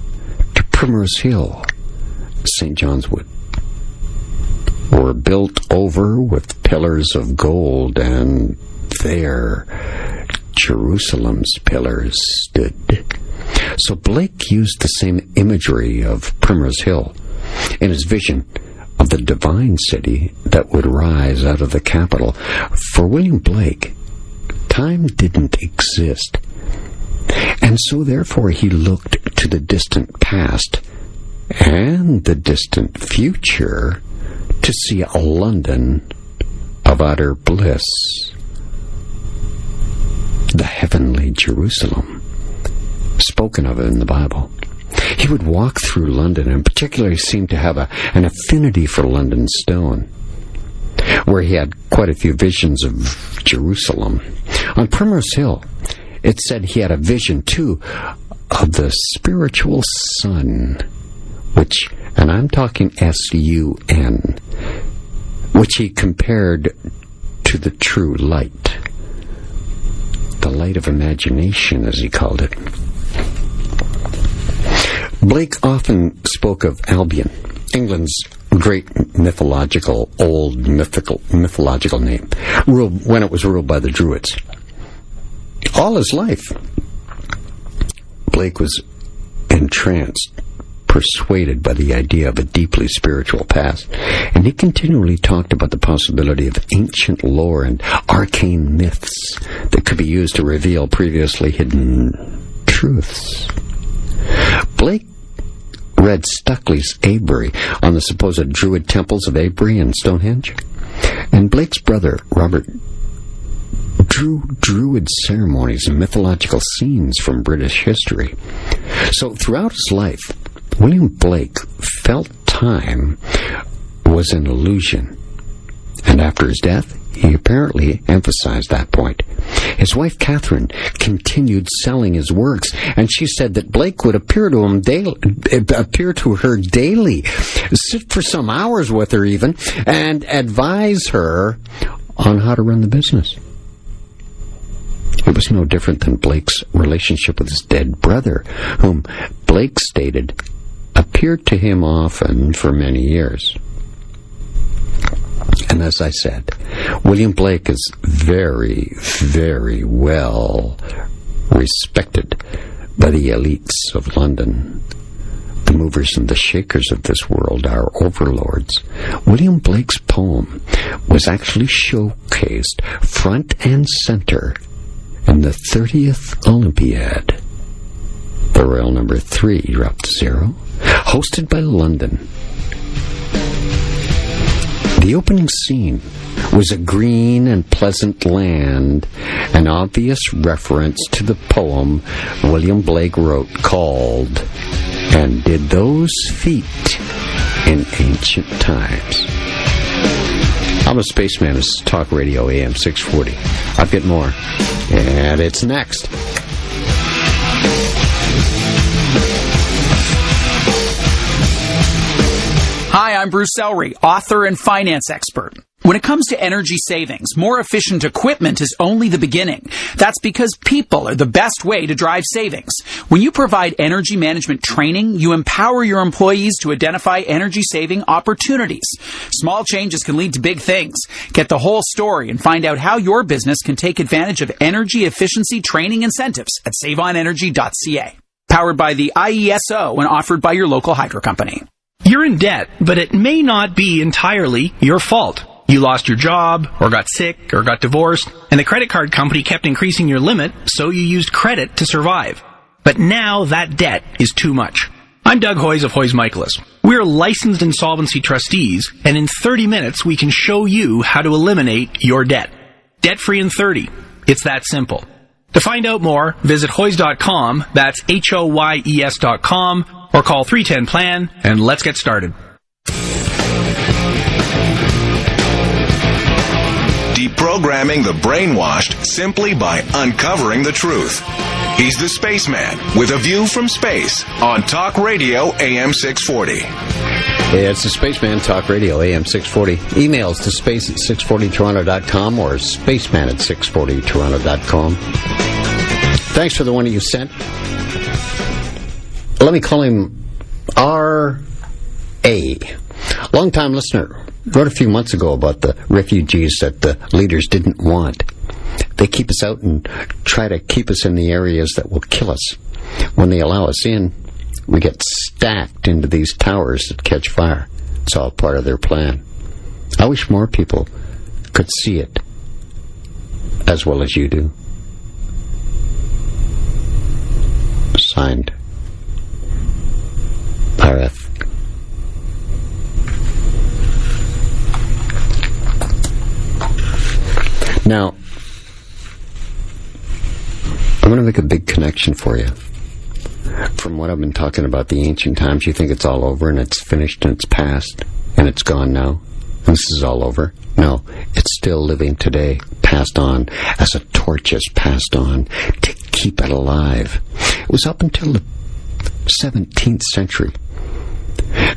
to Primrose Hill, St. John's Wood, were built over with pillars of gold, and there Jerusalem's pillars stood. So Blake used the same imagery of Primrose Hill in his vision of the divine city that would rise out of the capital. For William Blake, time didn't exist, and so therefore he looked to the distant past and the distant future to see a London of utter bliss, the heavenly Jerusalem spoken of in the Bible. He would walk through London, and particularly seemed to have an affinity for London stone, where he had quite a few visions of Jerusalem. On Primrose Hill, it said he had a vision too of the spiritual sun, which, and I'm talking S-U-N, which he compared to the true light, the light of imagination, as he called it. Blake often spoke of Albion, England's great mythological name, when it was ruled by the Druids. All his life, Blake was entranced, persuaded by the idea of a deeply spiritual past, and he continually talked about the possibility of ancient lore and arcane myths that could be used to reveal previously hidden truths. Blake read Stuckley's Avebury on the supposed Druid temples of Avebury and Stonehenge, and Blake's brother, Robert, drew Druid ceremonies and mythological scenes from British history. So throughout his life, William Blake felt time was an illusion, and after his death, he apparently emphasized that point. His wife, Catherine, continued selling his works, and she said that Blake would appear to her daily, sit for some hours with her even, and advise her on how to run the business. It was no different than Blake's relationship with his dead brother, whom Blake stated appeared to him often for many years. And as I said, William Blake is very, very well respected by the elites of London. the movers and the shakers of this world, our overlords. William Blake's poem was actually showcased front and center in the 30th Olympiad. The Royal Number 3 dropped to 0, hosted by London. The opening scene was a green and pleasant land, an obvious reference to the poem William Blake wrote called "And Did Those Feet in Ancient Times." I'm a Spaceman. This is Talk Radio AM 640. I've got more, and it's next. Hi, I'm Bruce Selry, author and finance expert. When it comes to energy savings, more efficient equipment is only the beginning. That's because people are the best way to drive savings. When you provide energy management training, you empower your employees to identify energy-saving opportunities. Small changes can lead to big things. Get the whole story and find out how your business can take advantage of energy efficiency training incentives at saveonenergy.ca. Powered by the IESO and offered by your local hydro company. You're in debt, but it may not be entirely your fault. You lost your job, or got sick, or got divorced, and the credit card company kept increasing your limit, so you used credit to survive. But now that debt is too much. I'm Doug Hoyes of Hoyes Michaelis. We're licensed insolvency trustees, and in 30 minutes we can show you how to eliminate your debt. Debt-free in 30. It's that simple. To find out more, visit Hoyes.com, that's HOYES.com, or call 310-PLAN, and let's get started. Deprogramming the brainwashed simply by uncovering the truth. He's the Spaceman with a view from space on Talk Radio AM 640. It's the Spaceman, Talk Radio AM 640. Emails to space at 640toronto.com or spaceman at 640toronto.com. Thanks for the one you sent. Let me call him R.A. Long-time listener. Wrote a few months ago about the refugees that the leaders didn't want. They keep us out and try to keep us in the areas that will kill us. When they allow us in, we get stacked into these towers that catch fire. It's all part of their plan. I wish more people could see it as well as you do. Signed, RF. Now, I'm going to make a big connection for you. From what I've been talking about the ancient times, you think it's all over and it's finished and it's past and it's gone now. And this is all over. No, it's still living today, passed on as a torch is passed on to keep it alive. It was up until the 17th century.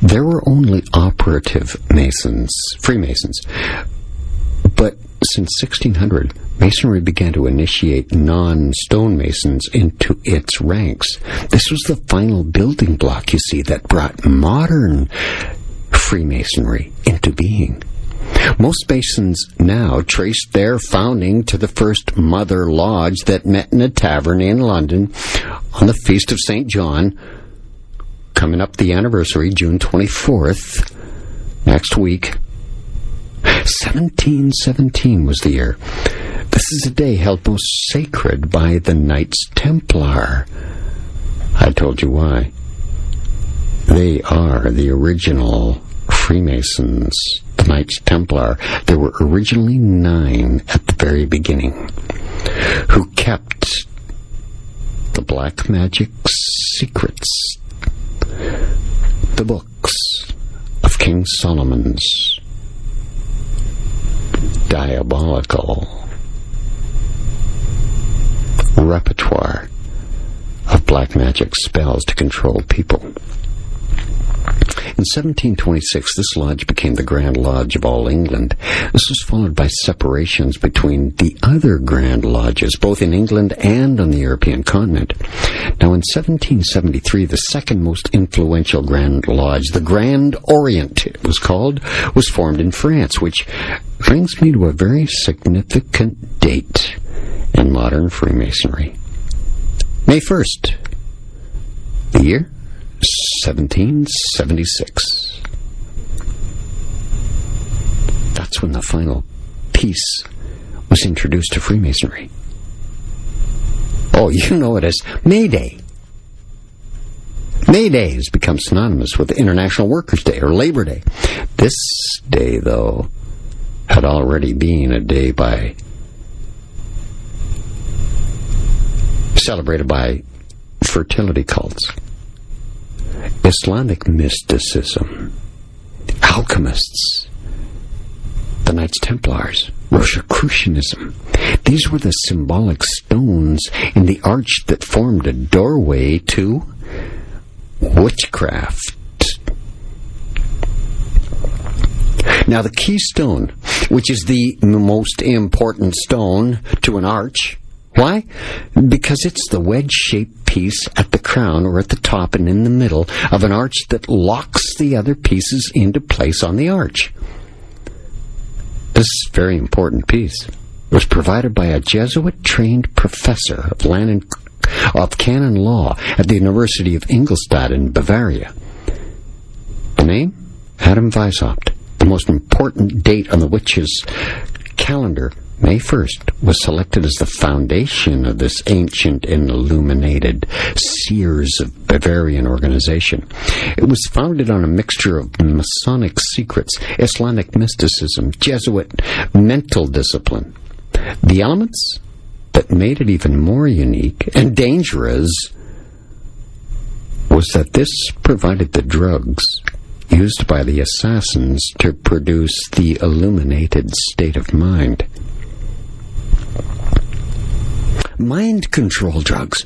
There were only operative Masons, Freemasons. But since 1600, Masonry began to initiate non-stonemasons into its ranks. This was the final building block, you see, that brought modern Freemasonry into being. Most Masons now trace their founding to the first Mother Lodge that met in a tavern in London on the Feast of St. John, coming up the anniversary, June 24th, next week. 1717 was the year. This is a day held most sacred by the Knights Templar. I told you why. They are the original Freemasons, the Knights Templar. There were originally 9 at the very beginning who kept the black magic secrets, the books of King Solomon's diabolical repertoire of black magic spells to control people. In 1726, this lodge became the Grand Lodge of all England. This was followed by separations between the other Grand Lodges, both in England and on the European continent. Now, in 1773, the second most influential Grand Lodge, the Grand Orient, it was called, was formed in France, which brings me to a very significant date in modern Freemasonry. May 1st, the year 1776. That's when the final piece was introduced to Freemasonry. Oh, you know it as May Day. May Day has become synonymous with International Workers' Day or Labor Day. This day, though, had already been a day celebrated by fertility cults, Islamic mysticism, alchemists, the Knights Templars, Rosicrucianism. These were the symbolic stones in the arch that formed a doorway to witchcraft. Now, the keystone, which is the most important stone to an arch, why? Because it's the wedge-shaped piece at the crown or at the top and in the middle of an arch that locks the other pieces into place on the arch. This very important piece was provided by a Jesuit-trained professor of canon law at the University of Ingolstadt in Bavaria. The name? Adam Weishaupt. The most important date on the witches' calendar, May 1st, was selected as the foundation of this ancient and illuminated Seers of Bavarian organization. It was founded on a mixture of Masonic secrets, Islamic mysticism, Jesuit mental discipline. The elements that made it even more unique and dangerous was that this provided the drugs used by the assassins to produce the illuminated state of mind. Mind control drugs.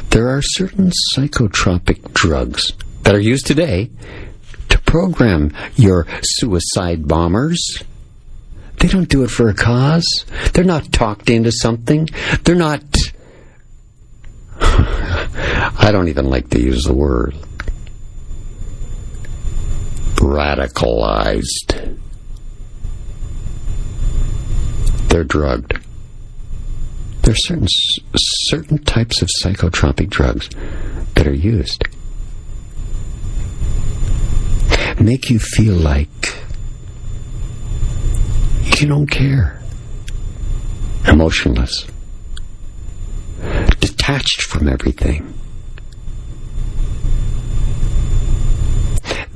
There are certain psychotropic drugs that are used today to program your suicide bombers. They don't do it for a cause. They're not talked into something. They're not... I don't even like to use the word radicalized. They're drugged. There are certain types of psychotropic drugs that are used. Make you feel like you don't care. Emotionless. Detached from everything.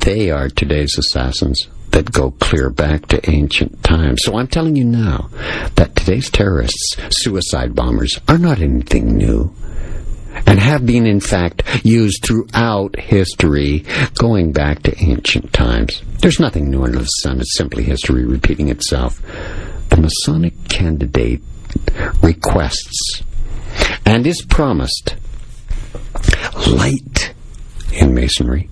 They are today's assassins that go clear back to ancient times. So I'm telling you now that today's terrorists, suicide bombers, are not anything new and have been, in fact, used throughout history going back to ancient times. There's nothing new under the sun. It's simply history repeating itself. The Masonic candidate requests and is promised light in Masonry.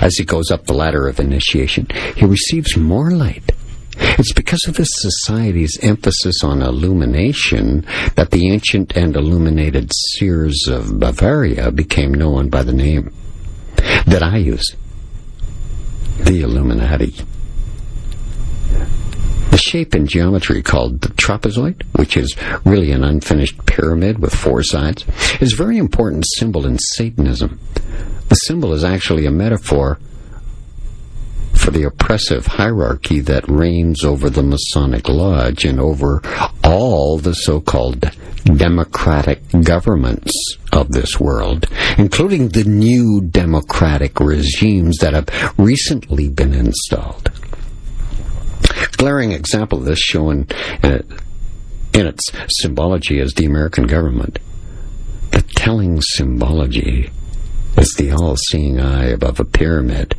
As he goes up the ladder of initiation, he receives more light. It's because of this society's emphasis on illumination that the ancient and illuminated seers of Bavaria became known by the name that I use, the Illuminati. The shape and geometry called the trapezoid, which is really an unfinished pyramid with four sides, is a very important symbol in Satanism. The symbol is actually a metaphor for the oppressive hierarchy that reigns over the Masonic Lodge and over all the so-called democratic governments of this world, including the new democratic regimes that have recently been installed. Glaring example of this shown in its symbology is the American government. The telling symbology is the all-seeing eye above a pyramid,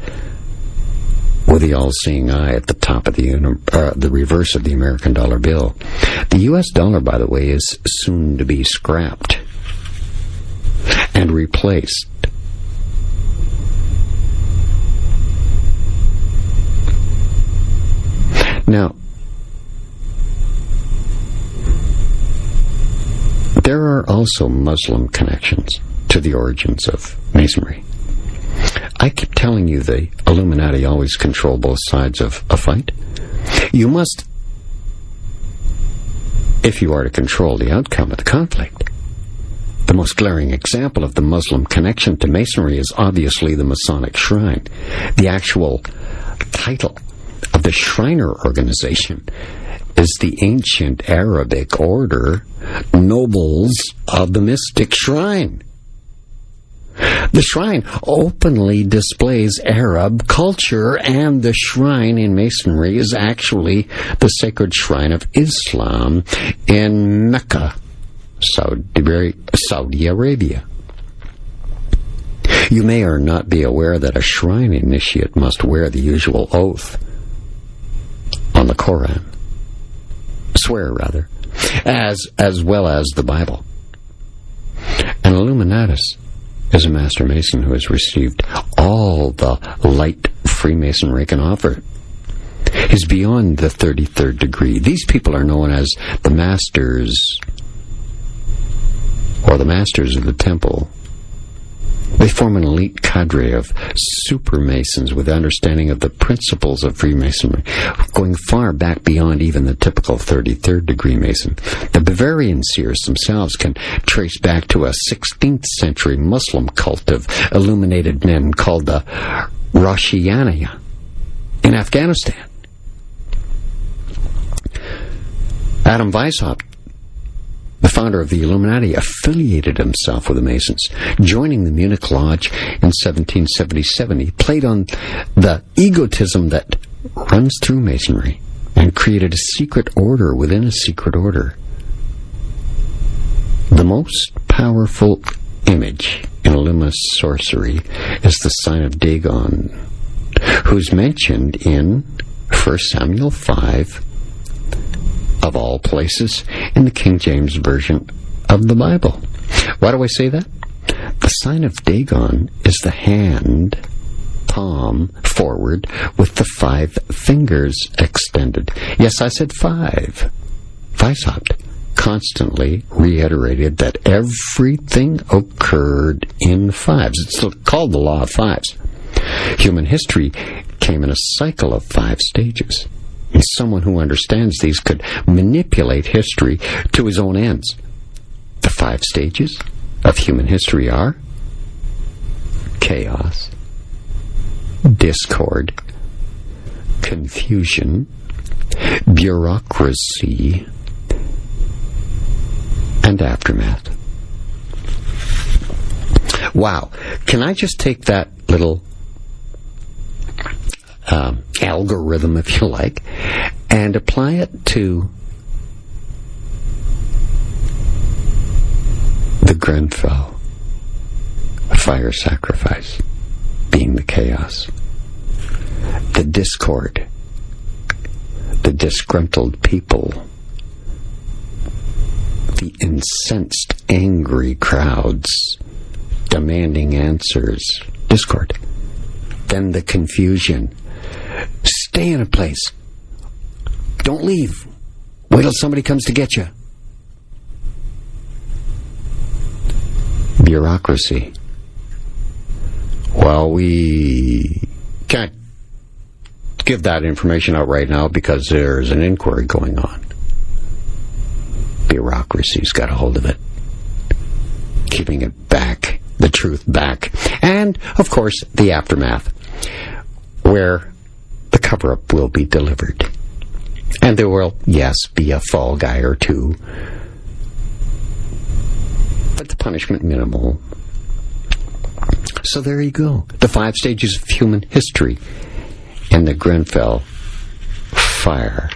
with the all-seeing eye at the top of the reverse of the American dollar bill. The U.S. dollar, by the way, is soon to be scrapped and replaced. Now, there are also Muslim connections to the origins of Masonry. I keep telling you the Illuminati always control both sides of a fight. You must, if you are to control the outcome of the conflict. The most glaring example of the Muslim connection to Masonry is obviously the Masonic Shrine. The actual title of the Shriner organization is the ancient Arabic order Nobles of the Mystic Shrine. The shrine openly displays Arab culture, and the shrine in Masonry is actually the sacred shrine of Islam in Mecca, Saudi Arabia. You may or not be aware that a shrine initiate must wear the usual oath on the Quran. Swear, rather, as well as the Bible. An Illuminatus is a Master Mason who has received all the light Freemasonry can offer. He's beyond the 33rd degree. These people are known as the Masters, or the Masters of the Temple. They form an elite cadre of super Masons with understanding of the principles of Freemasonry, going far back beyond even the typical 33rd degree Mason. The Bavarian seers themselves can trace back to a 16th century Muslim cult of illuminated men called the Roshaniya in Afghanistan. Adam Weishaupt, the founder of the Illuminati, affiliated himself with the Masons. Joining the Munich Lodge in 1777, he played on the egotism that runs through Masonry and created a secret order within a secret order. The most powerful image in Illuminist sorcery is the sign of Dagon, who's mentioned in 1 Samuel 5, of all places, in the King James Version of the Bible. Why do I say that? The sign of Dagon is the hand, palm, forward, with the 5 fingers extended. Yes, I said 5. Weishaupt constantly reiterated that everything occurred in 5s. It's called the law of 5s. Human history came in a cycle of 5 stages. And someone who understands these could manipulate history to his own ends. The 5 stages of human history are chaos, discord, confusion, bureaucracy, and aftermath. Wow. Can I just take that little algorithm, if you like, and apply it to the Grenfell fire sacrifice being the chaos, the discord, the disgruntled people, the incensed, angry crowds demanding answers, discord, then the confusion. Stay in a place. Don't leave. Wait till somebody comes to get you. Bureaucracy. Well, we can't give that information out right now because there's an inquiry going on. Bureaucracy's got a hold of it. Keeping it back, the truth back. And, of course, the aftermath, where the cover-up will be delivered. And there will, yes, be a fall guy or two, but the punishment minimal. So there you go. The 5 stages of human history in the Grenfell fire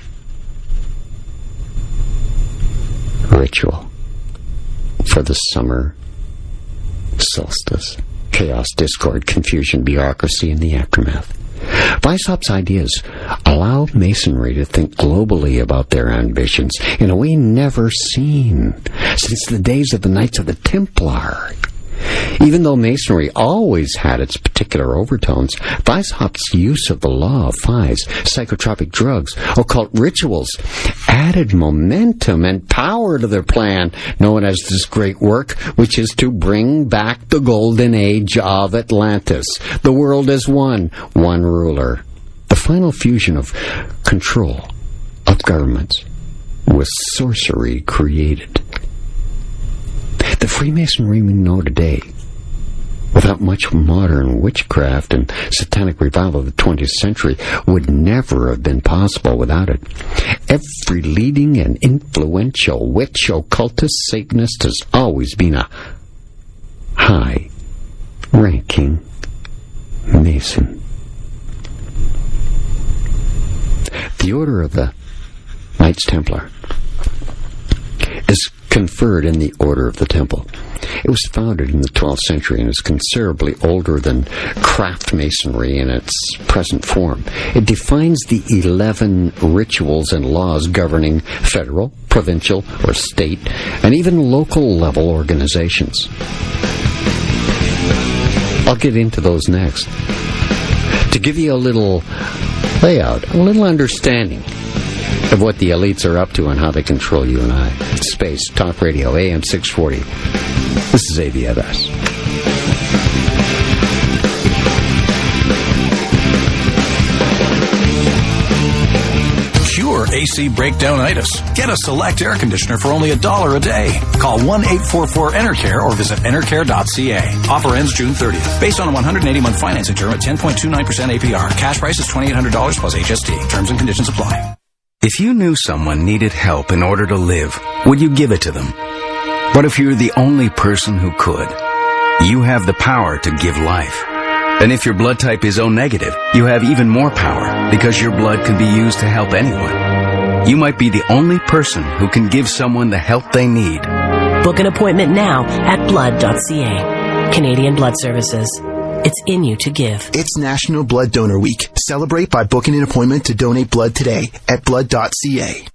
ritual for the summer solstice. Chaos, discord, confusion, bureaucracy, and the aftermath. Weishaupt's ideas allow Masonry to think globally about their ambitions in a way never seen since the days of the Knights of the Templar. Even though Masonry always had its particular overtones, Weishaupt's use of the law of 5s, psychotropic drugs, occult rituals added momentum and power to their plan, known as this great work, which is to bring back the golden age of Atlantis. The world is one ruler. The final fusion of control of governments with sorcery created. The Freemasonry we know today, without much modern witchcraft and satanic revival of the 20th century, would never have been possible without it. Every leading and influential witch, occultist, Satanist has always been a high-ranking Mason. The Order of the Knights Templar is conferred in the Order of the Temple. It was founded in the 12th century and is considerably older than craft masonry in its present form. It defines the 11 rituals and laws governing federal, provincial, or state, and even local level organizations. I'll get into those next. To give you a little layout, a little understanding of what the elites are up to and how they control you and I. Space, Talk Radio, AM 640. This is AVFS. Cure AC breakdownitis. Get a Select air conditioner for only $1 a day. Call 1-844-ENTERCARE or visit entercare.ca. Offer ends June 30th. Based on a 180-month financing term at 10.29% APR. Cash price is $2,800 plus HST. Terms and conditions apply. If you knew someone needed help in order to live, would you give it to them? What if you're the only person who could? You have the power to give life. And if your blood type is O negative, you have even more power because your blood can be used to help anyone. You might be the only person who can give someone the help they need. Book an appointment now at blood.ca. Canadian Blood Services. It's in you to give. It's National Blood Donor Week. Celebrate by booking an appointment to donate blood today at blood.ca.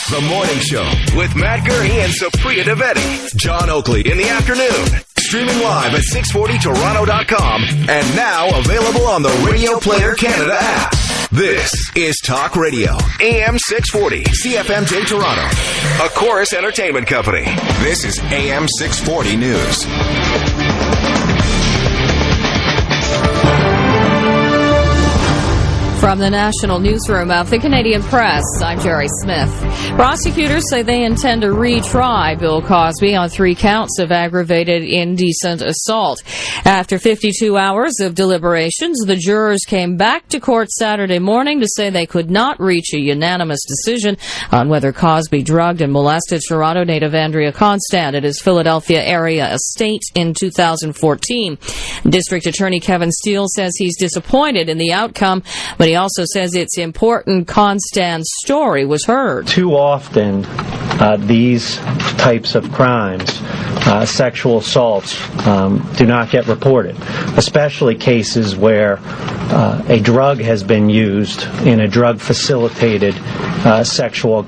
The Morning Show with Matt Gurney and Supriya Dwivedi. John Oakley in the afternoon. Streaming live at 640toronto.com and now available on the Radio Player Canada app. This is Talk Radio, AM 640, CFMJ Toronto, a Chorus Entertainment Company. This is AM 640 News. From the National Newsroom of the Canadian Press, I'm Jerry Smith. Prosecutors say they intend to retry Bill Cosby on 3 counts of aggravated indecent assault. After 52 hours of deliberations, the jurors came back to court Saturday morning to say they could not reach a unanimous decision on whether Cosby drugged and molested Toronto native Andrea Constant at his Philadelphia area estate in 2014. District Attorney Kevin Steele says he's disappointed in the outcome, but he also says it's important Constant's story was heard. Too often, these types of crimes, sexual assaults, do not get reported, especially cases where a drug has been used in a drug-facilitated sexual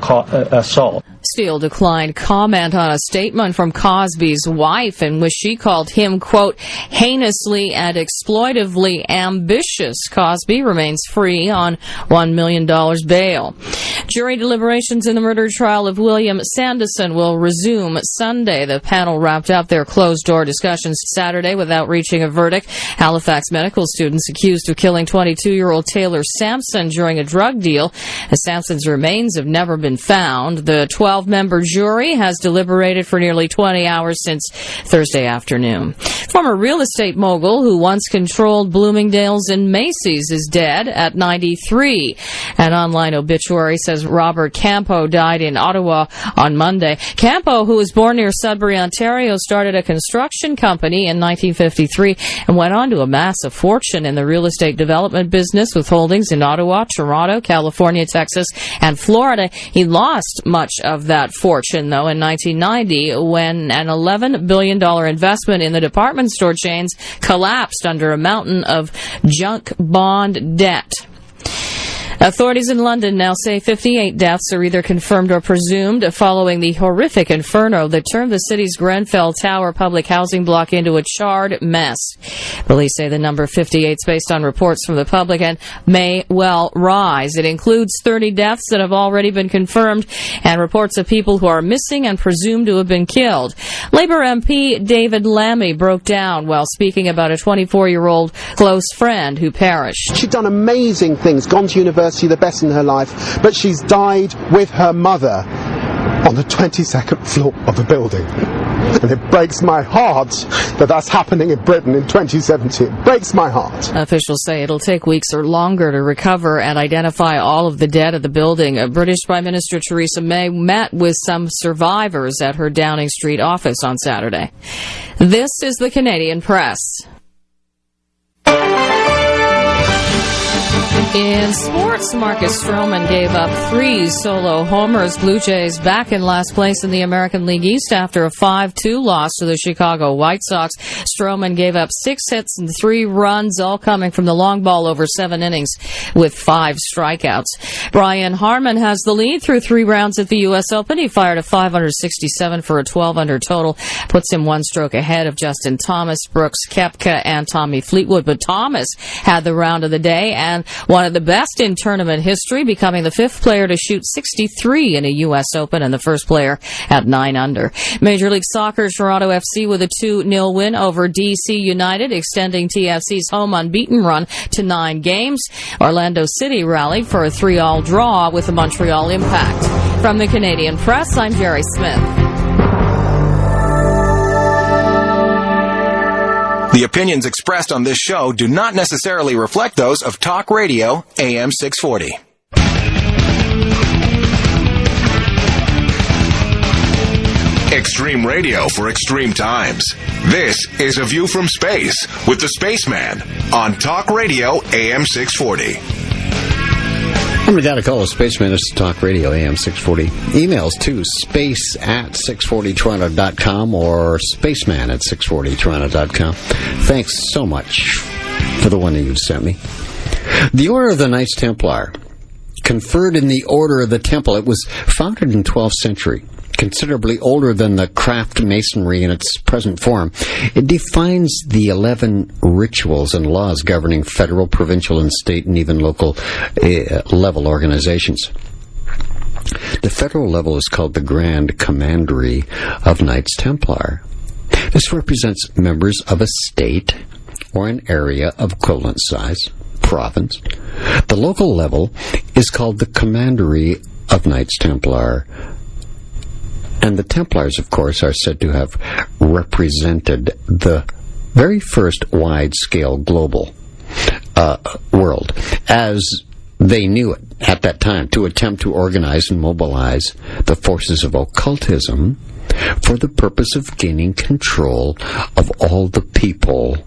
assault. Steele declined comment on a statement from Cosby's wife in which she called him, quote, heinously and exploitively ambitious. Cosby remains free on $1 million bail. Jury deliberations in the murder trial of William Sanderson will resume Sunday. The panel wrapped up their closed-door discussions Saturday without reaching a verdict. Halifax medical students accused of killing 22-year-old Taylor Sampson during a drug deal. Sampson's remains have never been found. The 12-member jury has deliberated for nearly 20 hours since Thursday afternoon. Former real estate mogul who once controlled Bloomingdale's and Macy's is dead at 93. An online obituary says Robert Campo died in Ottawa on Monday. Campo, who was born near Sudbury, Ontario, started a construction company in 1953 and went on to amass a fortune in the real estate development business with holdings in Ottawa, Toronto, California, Texas, and Florida. He lost much of that fortune, though, in 1990 when an $11 billion investment in the department store chains collapsed under a mountain of junk bond debt. Authorities in London now say 58 deaths are either confirmed or presumed following the horrific inferno that turned the city's Grenfell Tower public housing block into a charred mess. Police say the number 58 is based on reports from the public and may well rise. It includes 30 deaths that have already been confirmed and reports of people who are missing and presumed to have been killed. Labour MP David Lammy broke down while speaking about a 24-year-old close friend who perished. She'd done amazing things, gone to university, the best in her life, but she's died with her mother. on the 22nd floor of a building. And it breaks my heart that that's happening in Britain in 2017. It breaks my heart. Officials say it'll take weeks or longer to recover and identify all of the dead at the building. British Prime Minister Theresa May met with some survivors at her Downing Street office on Saturday. This is the Canadian Press. In sports, Marcus Stroman gave up 3 solo homers. Blue Jays back in last place in the American League East after a 5-2 loss to the Chicago White Sox. Stroman gave up 6 hits and 3 runs, all coming from the long ball over 7 innings with 5 strikeouts. Brian Harman has the lead through 3 rounds at the U.S. Open. He fired a 567 for a 12-under total, puts him 1 stroke ahead of Justin Thomas, Brooks Koepka, and Tommy Fleetwood. But Thomas had the round of the day and one of the best in tournament history, becoming the 5th player to shoot 63 in a U.S. Open and the first player at 9 under. Major League Soccer, Toronto FC with a 2-0 win over DC United, extending TFC's home unbeaten run to 9 games. Orlando City rallied for a 3-3 draw with the Montreal Impact. From the Canadian Press, I'm Jerry Smith. The opinions expressed on this show do not necessarily reflect those of Talk Radio AM 640. Extreme radio for extreme times. This is A View from Space with the Spaceman on Talk Radio AM 640. Remember that, call us Spaceman. This is Talk Radio AM 640. Emails to space@640toronto.com or spaceman@640toronto.com. Thanks so much for the one that you've sent me. The Order of the Knights Templar, conferred in the Order of the Temple. It was founded in the 12th century. Considerably older than the craft masonry in its present form. It defines the 11 rituals and laws governing federal, provincial, and state, and even local level organizations. The federal level is called the Grand Commandery of Knights Templar. This represents members of a state or an area of equivalent size, province. The local level is called the Commandery of Knights Templar. And the Templars, of course, are said to have represented the very first wide-scale global world, as they knew it at that time, to attempt to organize and mobilize the forces of occultism for the purpose of gaining control of all the people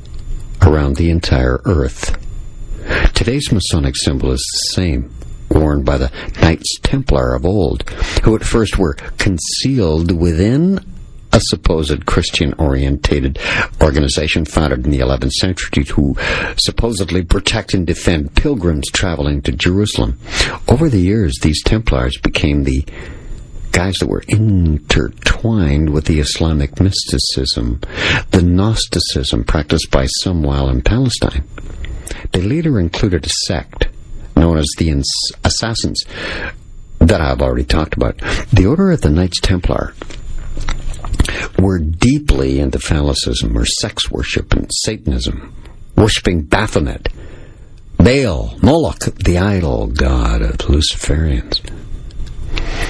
around the entire Earth. Today's Masonic symbol is the same, worn by the Knights Templar of old, who at first were concealed within a supposed Christian-orientated organization founded in the 11th century to supposedly protect and defend pilgrims traveling to Jerusalem. Over the years, these Templars became the guys that were intertwined with the Islamic mysticism, the Gnosticism practiced by some while in Palestine. They later included a sect known as the Assassins, that I've already talked about. The Order of the Knights Templar were deeply into phallicism or sex worship and Satanism, worshipping Baphomet, Baal, Moloch, the idol god of the Luciferians.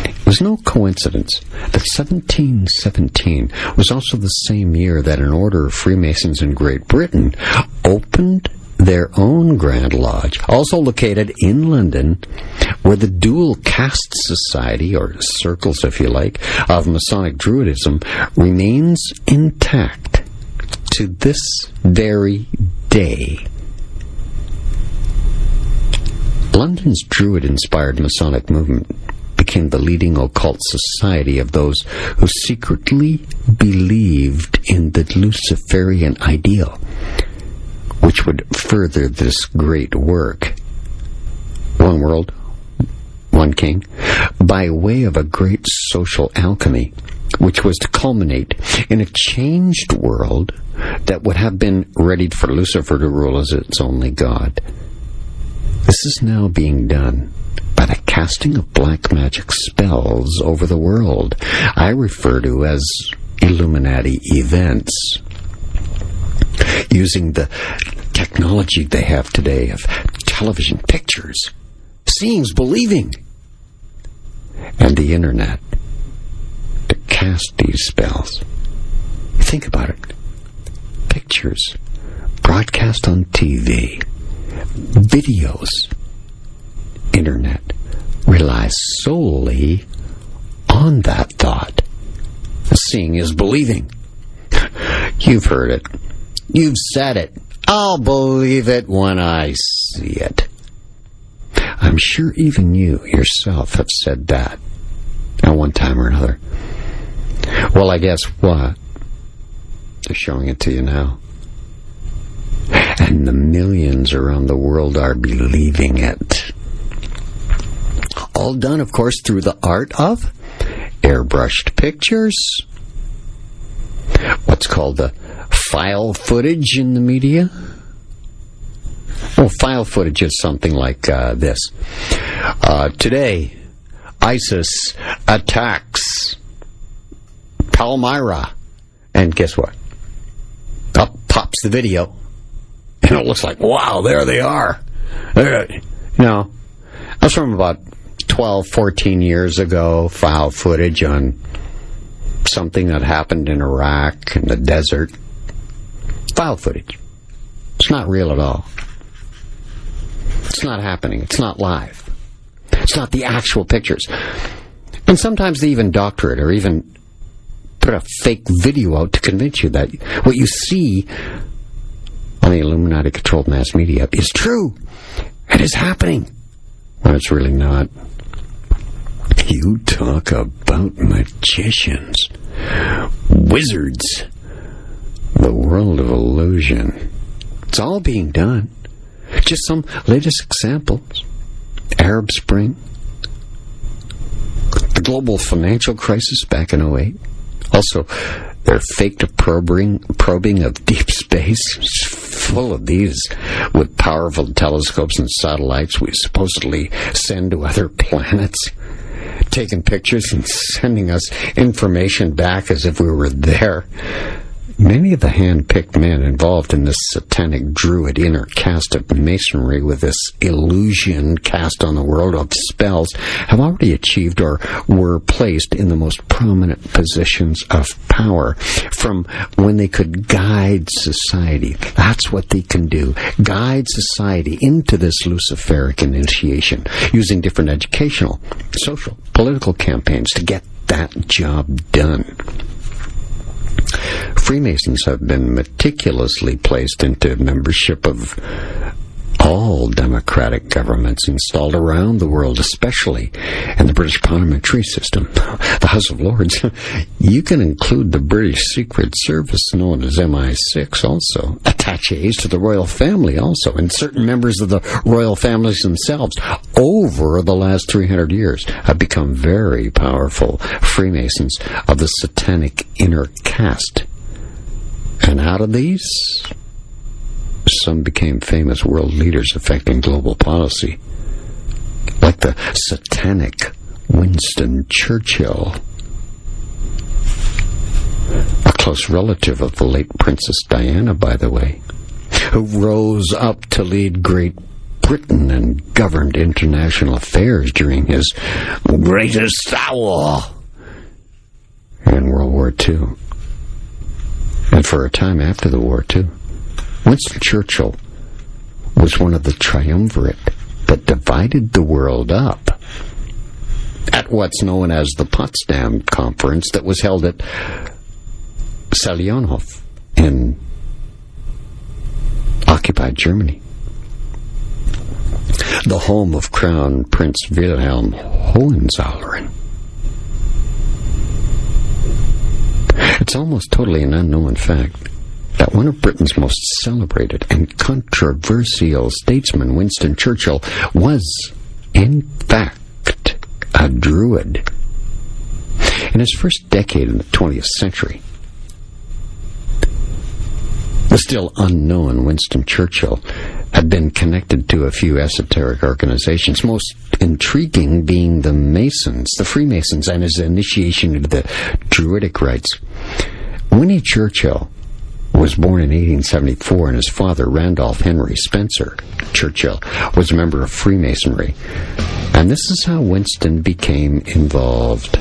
It was no coincidence that 1717 was also the same year that an order of Freemasons in Great Britain opened their own Grand Lodge, also located in London, where the dual caste society, or circles if you like, of Masonic Druidism remains intact to this very day. London's Druid-inspired Masonic movement became the leading occult society of those who secretly believed in the Luciferian ideal, which would further this great work. One world, one king, by way of a great social alchemy, which was to culminate in a changed world that would have been readied for Lucifer to rule as its only god. This is now being done by the casting of black magic spells over the world, I refer to as Illuminati events, using the technology they have today of television pictures, seeing's believing, and the internet cast these spells. Think about it. Pictures, broadcast on TV, videos, internet relies solely on that thought. Seeing is believing. You've heard it. You've said it. I'll believe it when I see it. I'm sure even you yourself have said that at one time or another. Well, I guess what? They're showing it to you now. And the millions around the world are believing it. All done, of course, through the art of airbrushed pictures. What's called the file footage in the media. Well, file footage is something like this. Today, ISIS attacks Palmyra. And guess what? Up pops the video. And it looks like, wow, there they are. No, that's from about 12, 14 years ago, file footage on something that happened in Iraq, in the desert. File footage. It's not real at all. It's not happening. It's not live. It's not the actual pictures. And sometimes they even doctor it or even put a fake video out to convince you that what you see on the Illuminati-controlled mass media is true. It is happening. When it's really not. You talk about magicians, wizards, the world of illusion. It's all being done. Just some latest examples. Arab Spring, the global financial crisis back in 2008. Also, their faked probing of deep space. It's full of these with powerful telescopes and satellites we supposedly send to other planets, taking pictures and sending us information back as if we were there. Many of the hand-picked men involved in this satanic Druid inner caste of masonry with this illusion cast on the world of spells have already achieved or were placed in the most prominent positions of power from when they could guide society. That's what they can do. Guide society into this Luciferic initiation using different educational, social, political campaigns to get that job done. Freemasons have been meticulously placed into membership of all democratic governments installed around the world, especially in the British parliamentary system, the House of Lords. You can include the British Secret Service, known as MI6, also, attaches to the royal family also, and certain members of the royal families themselves over the last 300 years have become very powerful Freemasons of the satanic inner caste. And out of these, some became famous world leaders affecting global policy, like the satanic Winston Churchill, a close relative of the late Princess Diana, by the way, who rose up to lead Great Britain and governed international affairs during his greatest hour in World War II. And for a time after the war, too. Winston Churchill was one of the triumvirate that divided the world up at what's known as the Potsdam Conference that was held at Salienhof in occupied Germany, the home of Crown Prince Wilhelm Hohenzollern. It's almost totally an unknown fact that one of Britain's most celebrated and controversial statesmen, Winston Churchill, was, in fact, a Druid. In his first decade in the 20th century, the still unknown Winston Churchill had been connected to a few esoteric organizations, most intriguing being the Masons, the Freemasons, and his initiation into the Druidic rites. Winnie Churchill was born in 1874, and his father, Randolph Henry Spencer Churchill, was a member of Freemasonry. And this is how Winston became involved.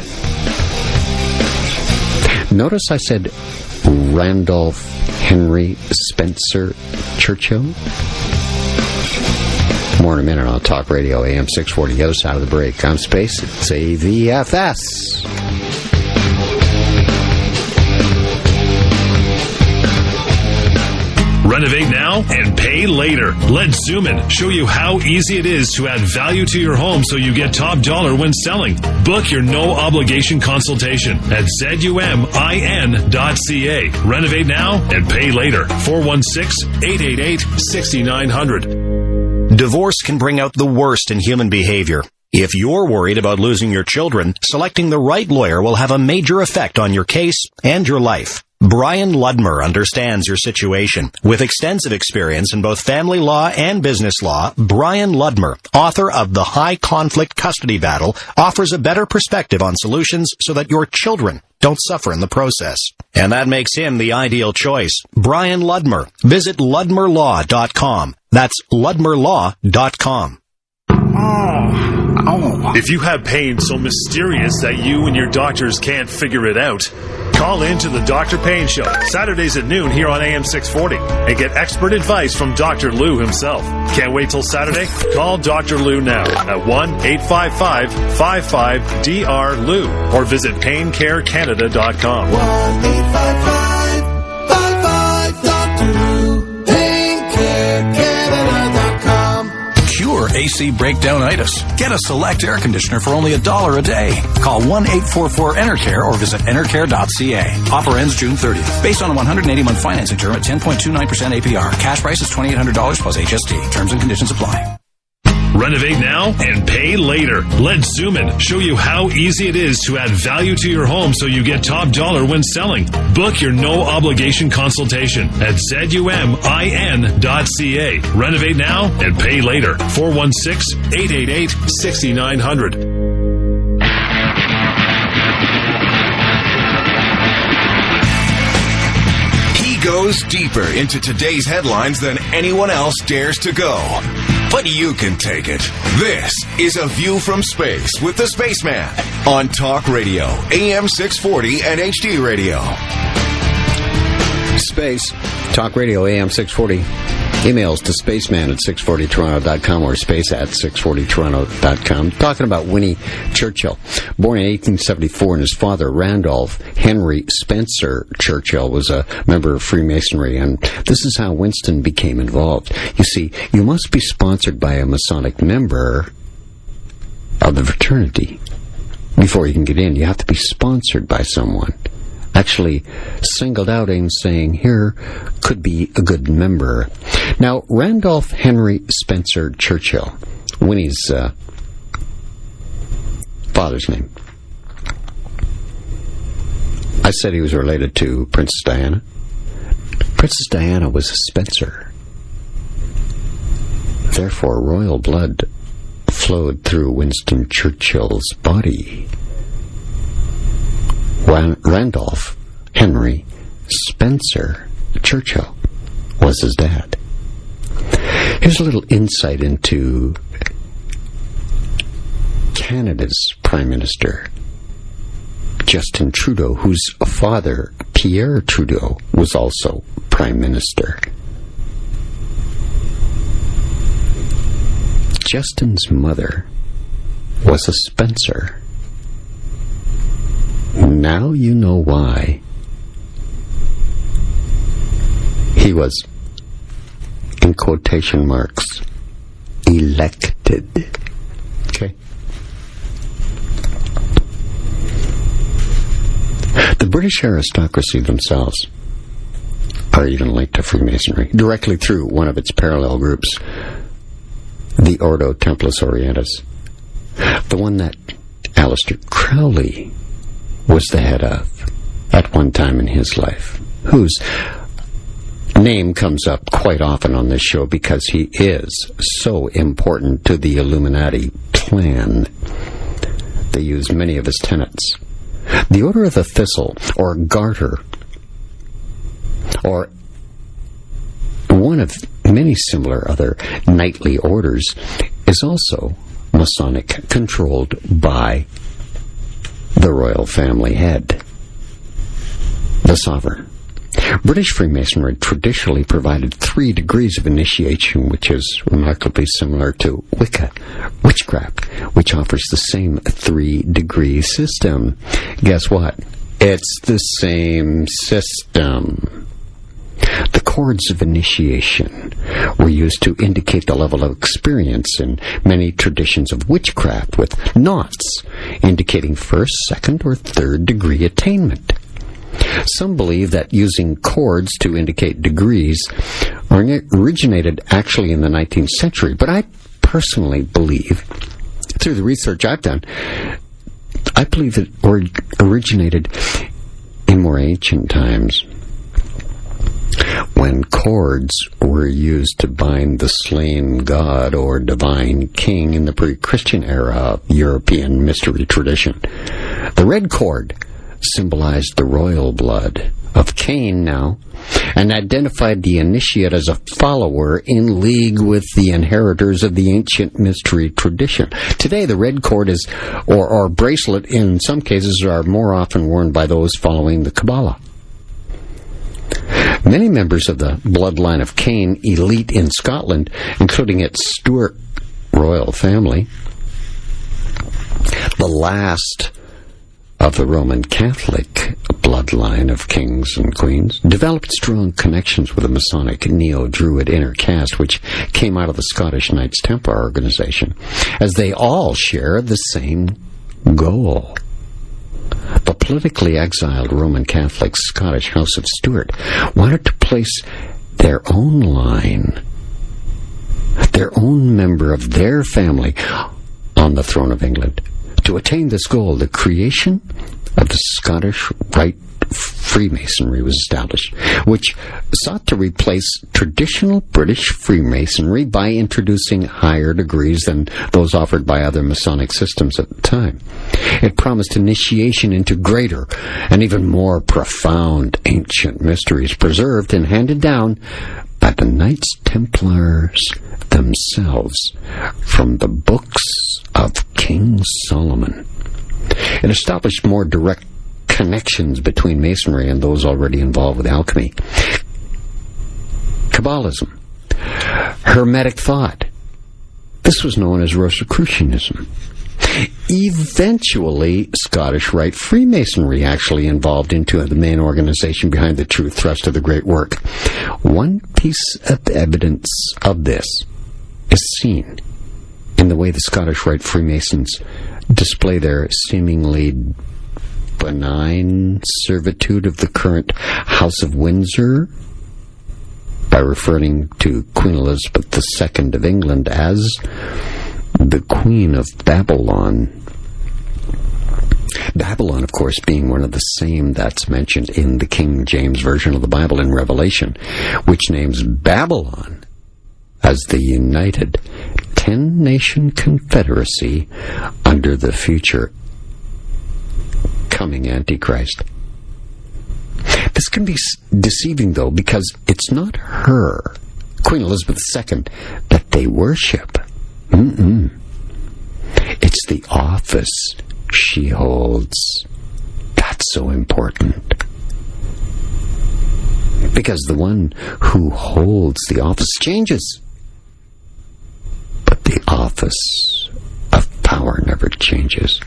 Notice I said Randolph Henry Spencer Churchill. More in a minute on Talk Radio, AM 640, the other side of the break. I'm Space, it's AVFS. Renovate now and pay later. Let Zoomin show you how easy it is to add value to your home so you get top dollar when selling. Book your no-obligation consultation at ZUMIN.ca. Renovate now and pay later. 416-888-6900. Divorce can bring out the worst in human behavior. If you're worried about losing your children, selecting the right lawyer will have a major effect on your case and your life. Brian Ludmer understands your situation. With extensive experience in both family law and business law, Brian Ludmer, author of The High Conflict Custody Battle, offers a better perspective on solutions so that your children don't suffer in the process. And that makes him the ideal choice. Brian Ludmer. Visit ludmerlaw.com. That's ludmerlaw.com. If you have pain so mysterious that you and your doctors can't figure it out, call in to the Dr. Payne Show, Saturdays at noon here on AM 640, and get expert advice from Dr. Lou himself. Can't wait till Saturday? Call Dr. Lou now at 1-855-55-DR-LOU or visit paincarecanada.com. 1-855-55-DR-LOU, paincarecanada.com. Cure AC breakdownitis. Get a Select air conditioner for only $1 a day. Call 1-844-ENTERCARE or visit entercare.ca. Offer ends June 30th. Based on a 180-month financing term at 10.29% APR. Cash price is $2,800 plus HST. Terms and conditions apply. Renovate now and pay later. Let Zoomin show you how easy it is to add value to your home so you get top dollar when selling. Book your no-obligation consultation at ZUMIN.ca. Renovate now and pay later. 416-888-6900. Goes deeper into today's headlines than anyone else dares to go. But you can take it. This is A View from Space with the Spaceman on Talk Radio, AM 640 and HD Radio. Space, Talk Radio, AM 640. Emails to spaceman at 640toronto.com or space at 640toronto.com. Talking about Winnie Churchill. Born in 1874, and his father, Randolph Henry Spencer Churchill, was a member of Freemasonry, and this is how Winston became involved. You see, you must be sponsored by a Masonic member of the fraternity. Before you can get in, you have to be sponsored by someone. Actually singled out and saying, here could be a good member. Now, Randolph Henry Spencer Churchill, Winnie's father's name. I said he was related to Princess Diana. Princess Diana was a Spencer. Therefore, royal blood flowed through Winston Churchill's body. Randolph Henry Spencer Churchill was his dad. Here's a little insight into Canada's Prime Minister, Justin Trudeau, whose father, Pierre Trudeau, was also Prime Minister. Justin's mother was a Spencer. Now you know why he was, in quotation marks, elected. Okay? The British aristocracy themselves are even linked to Freemasonry, directly through one of its parallel groups, the Ordo Templis Orientis, the one that Aleister Crowley was the head of at one time in his life, whose name comes up quite often on this show because he is so important to the Illuminati plan. They use many of his tenets. The Order of the Thistle, or Garter, or one of many similar other knightly orders, is also Masonic, controlled by the royal family head. the sovereign. British Freemasonry traditionally provided 3 degrees of initiation, which is remarkably similar to Wicca, witchcraft, which offers the same 3-degree system. Guess what? It's the same system. The cords of initiation were used to indicate the level of experience in many traditions of witchcraft, with knots indicating 1st, 2nd, or 3rd degree attainment. Some believe that using cords to indicate degrees originated actually in the 19th century, but I personally believe, through the research I've done, I believe it originated in more ancient times, when cords were used to bind the slain god or divine king in the pre-Christian era of European mystery tradition. The red cord symbolized the royal blood of Cain now, and identified the initiate as a follower in league with the inheritors of the ancient mystery tradition. Today, the red cord is, or bracelet in some cases, are more often worn by those following the Kabbalah. Many members of the bloodline of Cain elite in Scotland, including its Stuart royal family, the last of the Roman Catholic bloodline of kings and queens, developed strong connections with the Masonic Neo-Druid inner caste, which came out of the Scottish Knights Templar organization, as they all share the same goal. The politically exiled Roman Catholic Scottish House of Stuart wanted to place their own line, their own member of their family, on the throne of England. To attain this goal, the creation of the Scottish Rite Freemasonry was established, which sought to replace traditional British Freemasonry by introducing higher degrees than those offered by other Masonic systems at the time. It promised initiation into greater and even more profound ancient mysteries preserved and handed down by the Knights Templars themselves from the books of King Solomon. It established more direct connections between Masonry and those already involved with alchemy. Kabbalism, Hermetic thought. This was known as Rosicrucianism. Eventually, Scottish Rite Freemasonry actually evolved into the main organization behind the true thrust of the great work. One piece of evidence of this is seen in the way the Scottish Rite Freemasons display their seemingly benign servitude of the current House of Windsor by referring to Queen Elizabeth II of England as the Queen of Babylon. Babylon, of course, being one of the same that's mentioned in the King James Version of the Bible in Revelation, which names Babylon as the united 10-nation confederacy under the future coming Antichrist. This can be deceiving, though, because it's not her, Queen Elizabeth II, that they worship. It's the office she holds. That's so important. Because the one who holds the office changes. But the office of power never changes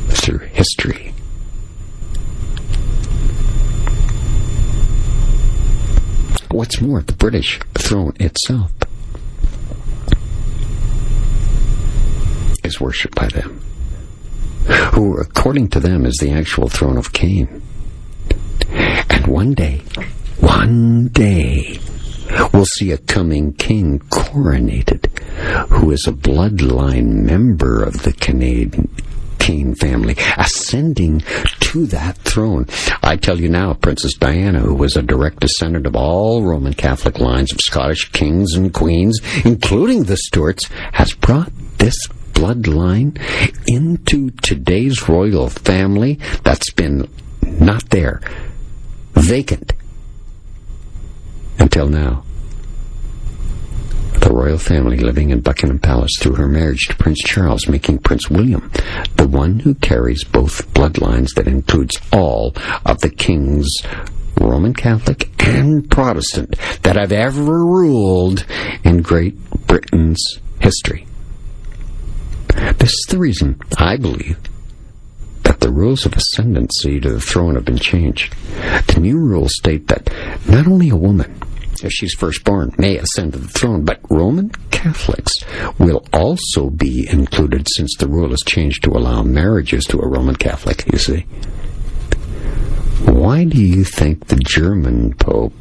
through history. What's more, the British throne itself is worshipped by them, who, according to them, is the actual throne of Cain. And one day, we'll see a coming king coronated, who is a bloodline member of the Cain family, ascending to that throne. I tell you now, Princess Diana, who was a direct descendant of all Roman Catholic lines of Scottish kings and queens, including the Stuarts, has brought this bloodline into today's royal family that's been not there, vacant, until now. the royal family living in Buckingham Palace through her marriage to Prince Charles, making Prince William the one who carries both bloodlines that includes all of the kings, Roman Catholic and Protestant, that have ever ruled in Great Britain's history. This is the reason, I believe, that the rules of ascendancy to the throne have been changed. The new rules state that not only a woman, if she's firstborn, may ascend to the throne, but Roman Catholics will also be included, since the rule has changed to allow marriages to a Roman Catholic, you see. Why do you think the German Pope,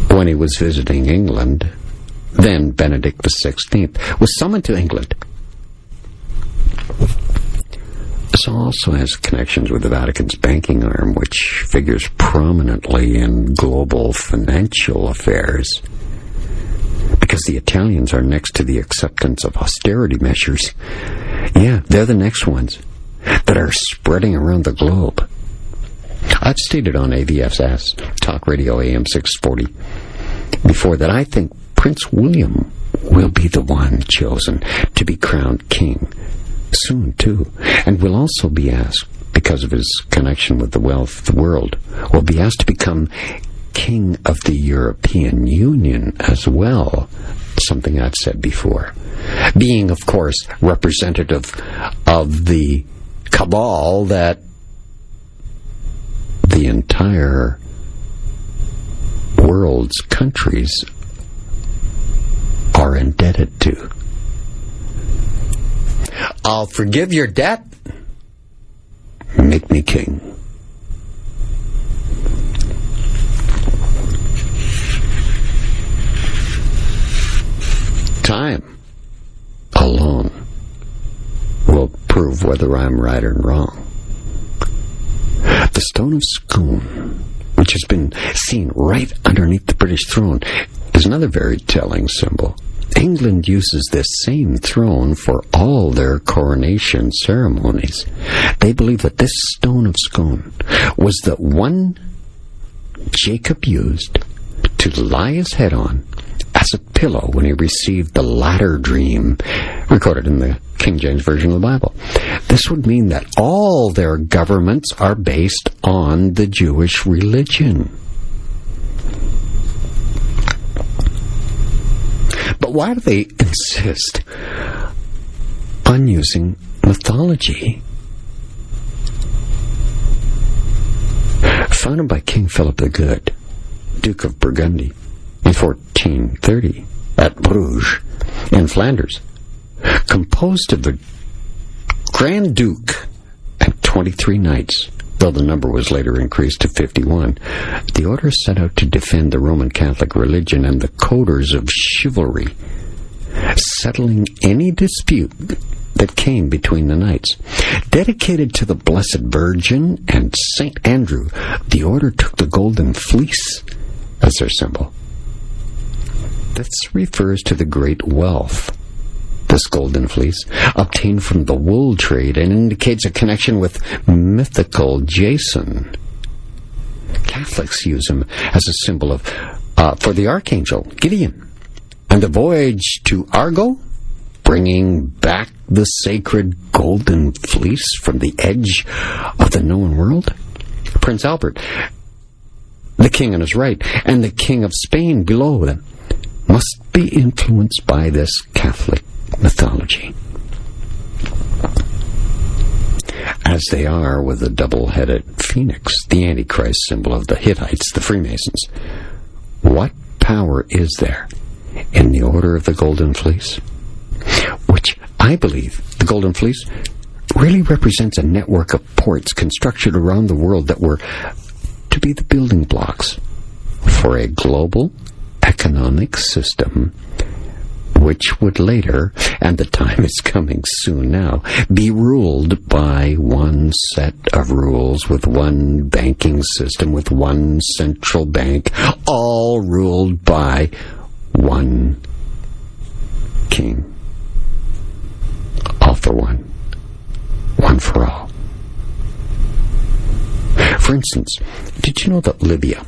when he was visiting England, then Benedict XVI, was summoned to England? This also has connections with the Vatican's banking arm, which figures prominently in global financial affairs. Because the Italians are next to the acceptance of austerity measures. Yeah, they're the next ones that are spreading around the globe. I've stated on AVSS, Talk Radio AM 640, before that I think Prince William will be the one chosen to be crowned king. Soon, too. And will also be asked, because of his connection with the wealth of the world, will be asked to become king of the European Union as well. Something I've said before. Being, of course, representative of the cabal that the entire world's countries are indebted to. I'll forgive your debt. Make me king. Time alone will prove whether I'm right or wrong. The Stone of Scone, which has been seen right underneath the British throne, is another very telling symbol. England uses this same throne for all their coronation ceremonies. They believe that this Stone of Scone was the one Jacob used to lie his head on as a pillow when he received the latter dream, recorded in the King James Version of the Bible. This would mean that all their governments are based on the Jewish religion. But why do they insist on using mythology? Founded by King Philip the Good, Duke of Burgundy, in 1430 at Bruges in Flanders, composed of the Grand Duke and 23 knights, though the number was later increased to 51, the order set out to defend the Roman Catholic religion and the coders of chivalry, settling any dispute that came between the knights. Dedicated to the Blessed Virgin and St. Andrew, the order took the golden fleece as their symbol. This refers to the great wealth, this golden fleece, obtained from the wool trade, and indicates a connection with mythical Jason. Catholics use him as a symbol of for the archangel Gideon, and the voyage to Argo, bringing back the sacred golden fleece from the edge of the known world. Prince Albert, the king on his right, and the king of Spain below them, must be influenced by this Catholic mythology, as they are with the double-headed phoenix, the Antichrist symbol of the Hittites, the Freemasons. What power is there in the Order of the Golden Fleece? Which I believe the Golden Fleece really represents a network of ports constructed around the world that were to be the building blocks for a global economic system, which would later, and the time is coming soon now, be ruled by one set of rules, with one banking system, with one central bank, all ruled by one king. All for one. One for all. For instance, did you know that Libya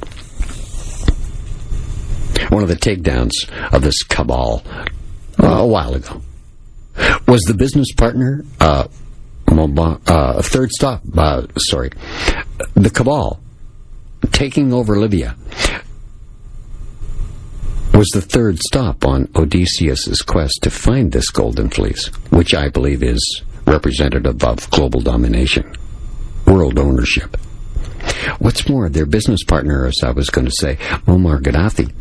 one of the takedowns of this cabal a while ago. Was the business partner, the cabal taking over Libya was the third stop on Odysseus' quest to find this golden fleece, which I believe is representative of global domination, world ownership. What's more, their business partner, as I was going to say, Muammar Gaddafi,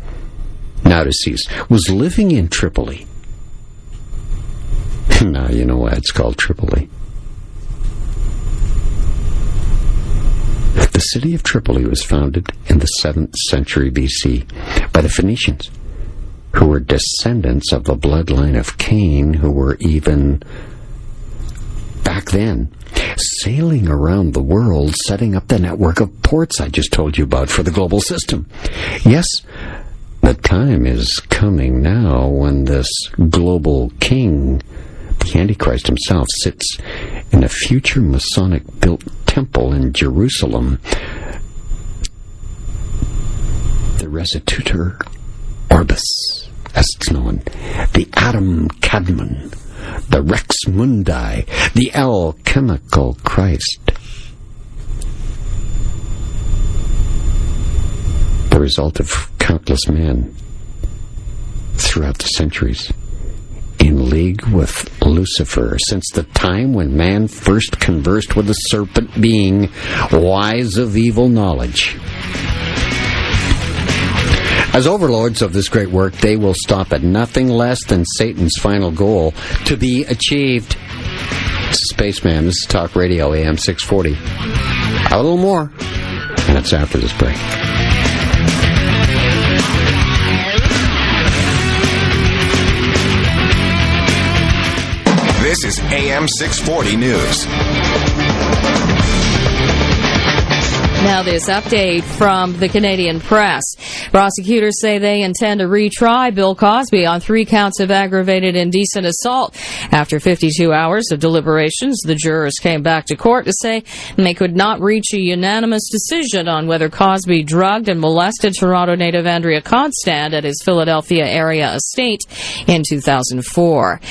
now deceased, was living in Tripoli. Now you know why it's called Tripoli. The city of Tripoli was founded in the 7th century BC by the Phoenicians, who were descendants of the bloodline of Cain, who were even, back then, sailing around the world, setting up the network of ports I just told you about for the global system. Yes, the time is coming now when this global king, the Antichrist himself, sits in a future Masonic-built temple in Jerusalem, the Restitutor Orbis, as it's known, the Adam Kadmon, the Rex Mundi, the alchemical Christ. The result of countless men throughout the centuries, in league with Lucifer, since the time when man first conversed with the serpent being, wise of evil knowledge. As overlords of this great work, they will stop at nothing less than Satan's final goal to be achieved. This is Spaceman. This is Talk Radio, AM 640. A little more, and it's after this break. This is AM 640 News. Now this update from the Canadian Press. Prosecutors say they intend to retry Bill Cosby on 3 counts of aggravated indecent assault. After 52 hours of deliberations, the jurors came back to court to say they could not reach a unanimous decision on whether Cosby drugged and molested Toronto native Andrea Constand at his Philadelphia area estate in 2004.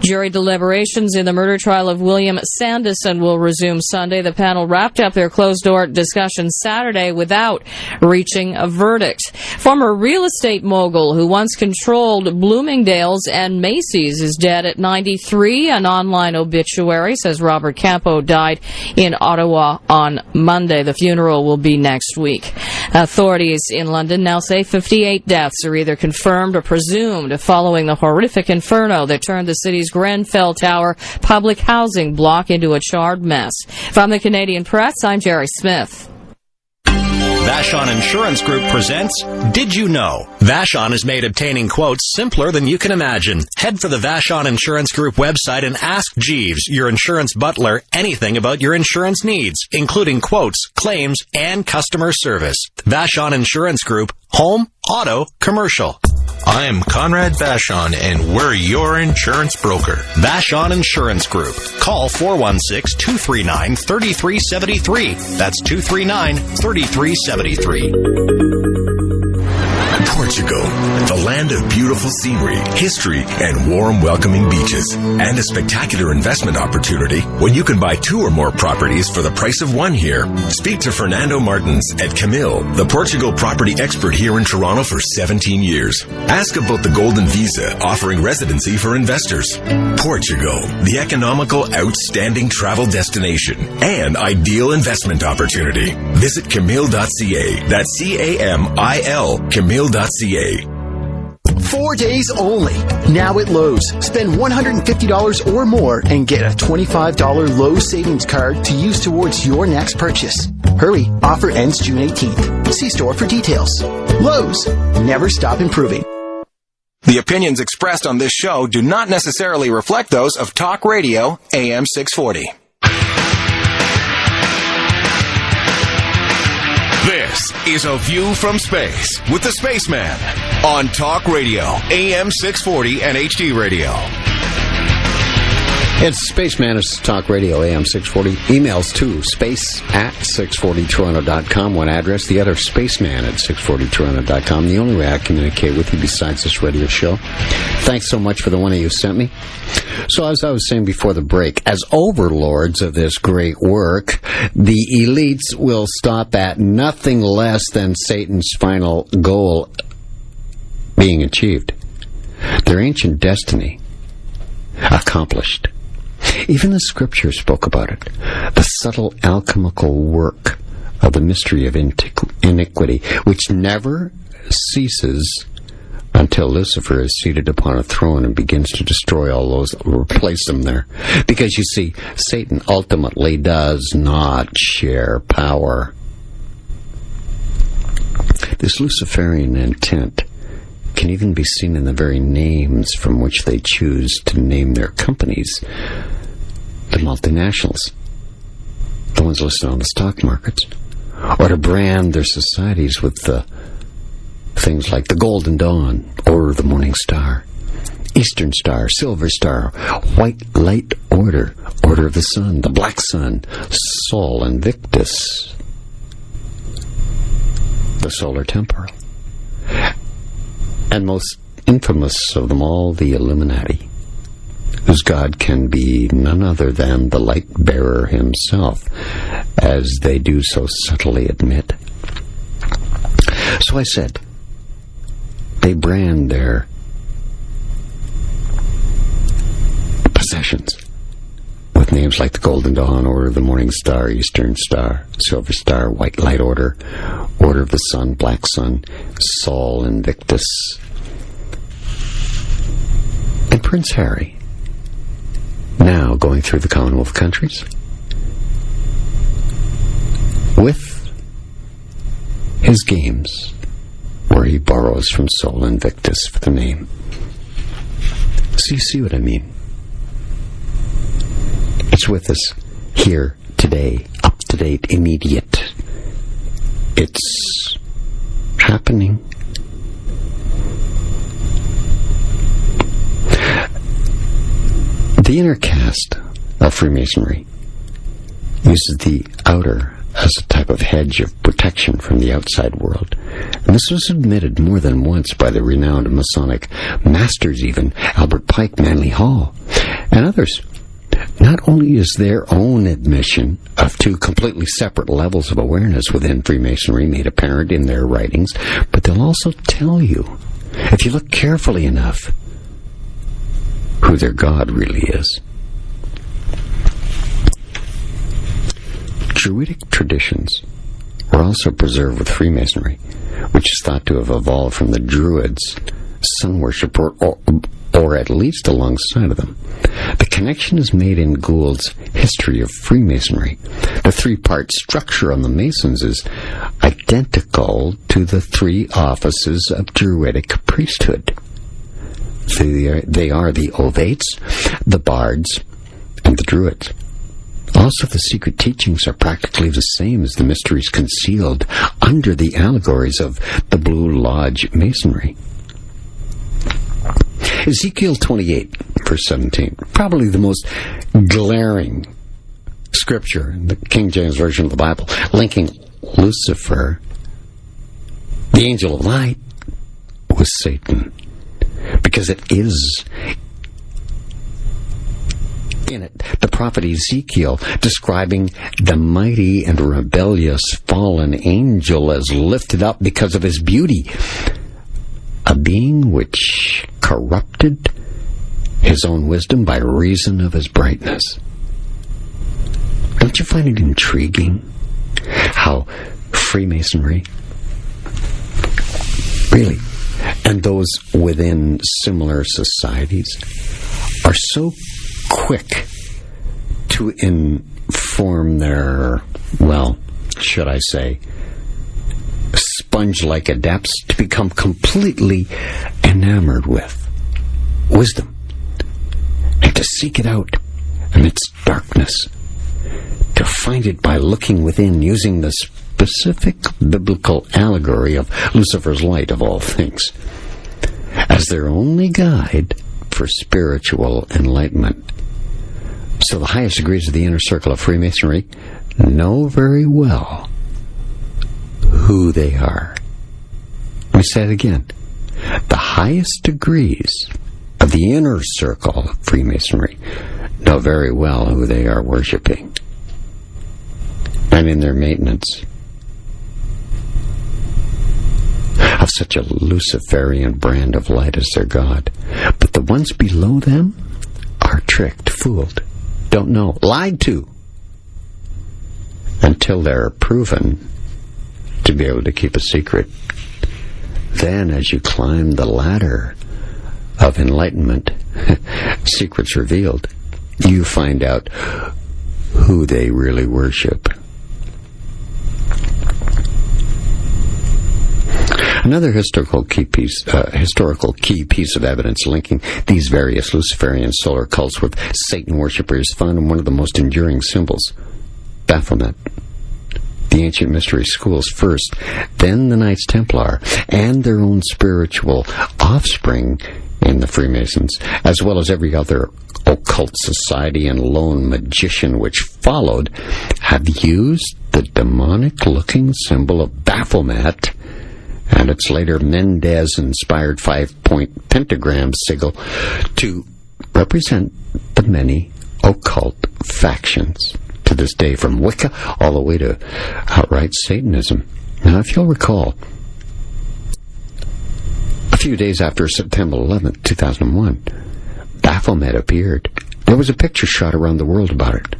Jury deliberations in the murder trial of William Sanderson will resume Sunday. The panel wrapped up their closed-door discussion Saturday without reaching a verdict. Former real estate mogul who once controlled Bloomingdale's and Macy's is dead at 93. An online obituary says Robert Campo died in Ottawa on Monday. The funeral will be next week. Authorities in London now say 58 deaths are either confirmed or presumed following the horrific inferno that turned the city's Grenfell Tower public housing block into a charred mess. From the Canadian Press, I'm Jerry Smith. Vashon Insurance Group presents Did You Know? Vashon has made obtaining quotes simpler than you can imagine. Head for the Vashon Insurance Group website and ask Jeeves, your insurance butler, anything about your insurance needs, including quotes, claims, and customer service. Vashon Insurance Group, home, auto, commercial. I'm Conrad Vashon, and we're your insurance broker. Vashon Insurance Group. Call 416-239-3373. That's 239-3373. Portugal, the land of beautiful scenery, history, and warm, welcoming beaches. And a spectacular investment opportunity when you can buy 2 or more properties for the price of 1 here. Speak to Fernando Martins at Camille, the Portugal property expert here in Toronto for 17 years. Ask about the Golden Visa offering residency for investors. Portugal, the economical, outstanding travel destination and ideal investment opportunity. Visit Camille.ca. That's C-A-M-I-L, Camille.ca. 4 days only. Now at Lowe's. Spend $150 or more and get a $25 Lowe's savings card to use towards your next purchase. Hurry. Offer ends June 18th. See store for details. Lowe's. Never stop improving. The opinions expressed on this show do not necessarily reflect those of Talk Radio, AM 640. This is A View from Space with the Spaceman on Talk Radio, AM 640 and HD Radio. It's Spaceman. It's Talk Radio, AM 640. Emails to space@640toronto.com. One address. The other, spaceman@640toronto.com. The only way I communicate with you besides this radio show. Thanks so much for the one that you sent me. So as I was saying before the break, as overlords of this great work, the elites will stop at nothing less than Satan's final goal being achieved. Their ancient destiny accomplished. Even the scripture spoke about it. The subtle alchemical work of the mystery of iniquity, which never ceases until Lucifer is seated upon a throne and begins to destroy all those that will replace him there. Because, you see, Satan ultimately does not share power. This Luciferian intent can even be seen in the very names from which they choose to name their companies. The multinationals, the ones listed on the stock markets, or to brand their societies with the things like the Golden Dawn, or the Morning Star, Eastern Star, Silver Star, White Light Order, Order of the Sun, the Black Sun, Sol Invictus, the Solar Temporal, and most infamous of them all, the Illuminati, whose God can be none other than the light bearer himself, as they do so subtly admit. So I said, they brand their possessions with names like the Golden Dawn, Order of the Morning Star, Eastern Star, Silver Star, White Light Order, Order of the Sun, Black Sun, Sol Invictus. And Prince Harry, now going through the Commonwealth countries, with his games, where he borrows from Sol Invictus for the name. So you see what I mean? It's with us here today, up to date, immediate. It's happening. The inner caste of Freemasonry uses the outer as a type of hedge of protection from the outside world. And this was admitted more than once by the renowned Masonic masters, even Albert Pike, Manly Hall, and others. Not only is their own admission of two completely separate levels of awareness within Freemasonry made apparent in their writings, but they'll also tell you, if you look carefully enough, who their God really is. Druidic traditions were also preserved with Freemasonry, which is thought to have evolved from the Druids, sun worship, or at least alongside of them. The connection is made in Gould's History of Freemasonry. The three-part structure on the Masons is identical to the three offices of Druidic priesthood. They are the Ovates, the Bards, and the Druids. Also, the secret teachings are practically the same as the mysteries concealed under the allegories of the Blue Lodge Masonry. Ezekiel 28, verse 17, probably the most glaring scripture in the King James Version of the Bible, linking Lucifer, the angel of light, with Satan, because it is in it the prophet Ezekiel describing the mighty and rebellious fallen angel as lifted up because of his beauty, a being which corrupted his own wisdom by reason of his brightness. Don't you find it intriguing how Freemasonry, really, and those within similar societies are so quick to inform their, well, should I say, sponge-like adepts to become completely enamored with wisdom and to seek it out amidst darkness, to find it by looking within, using the specific biblical allegory of Lucifer's light of all things as their only guide for spiritual enlightenment. So the highest degrees of the inner circle of Freemasonry know very well who they are. Let me say it again. The highest degrees of the inner circle of Freemasonry know very well who they are worshiping and in their maintenance of such a Luciferian brand of light as their God. But the ones below them are tricked, fooled, don't know, lied to, until they're proven to be able to keep a secret. Then, as you climb the ladder of enlightenment, secrets revealed, you find out who they really worship. Another historical key piece of evidence linking these various Luciferian solar cults with Satan worshippers found in one of the most enduring symbols, Baphomet. The ancient mystery schools first, then the Knights Templar, and their own spiritual offspring in the Freemasons, as well as every other occult society and lone magician which followed, have used the demonic-looking symbol of Baphomet and its later Mendez-inspired 5-point pentagram sigil to represent the many occult factions to this day, from Wicca all the way to outright Satanism. Now, if you'll recall, a few days after September 11th, 2001, Baphomet appeared. There was a picture shot around the world about it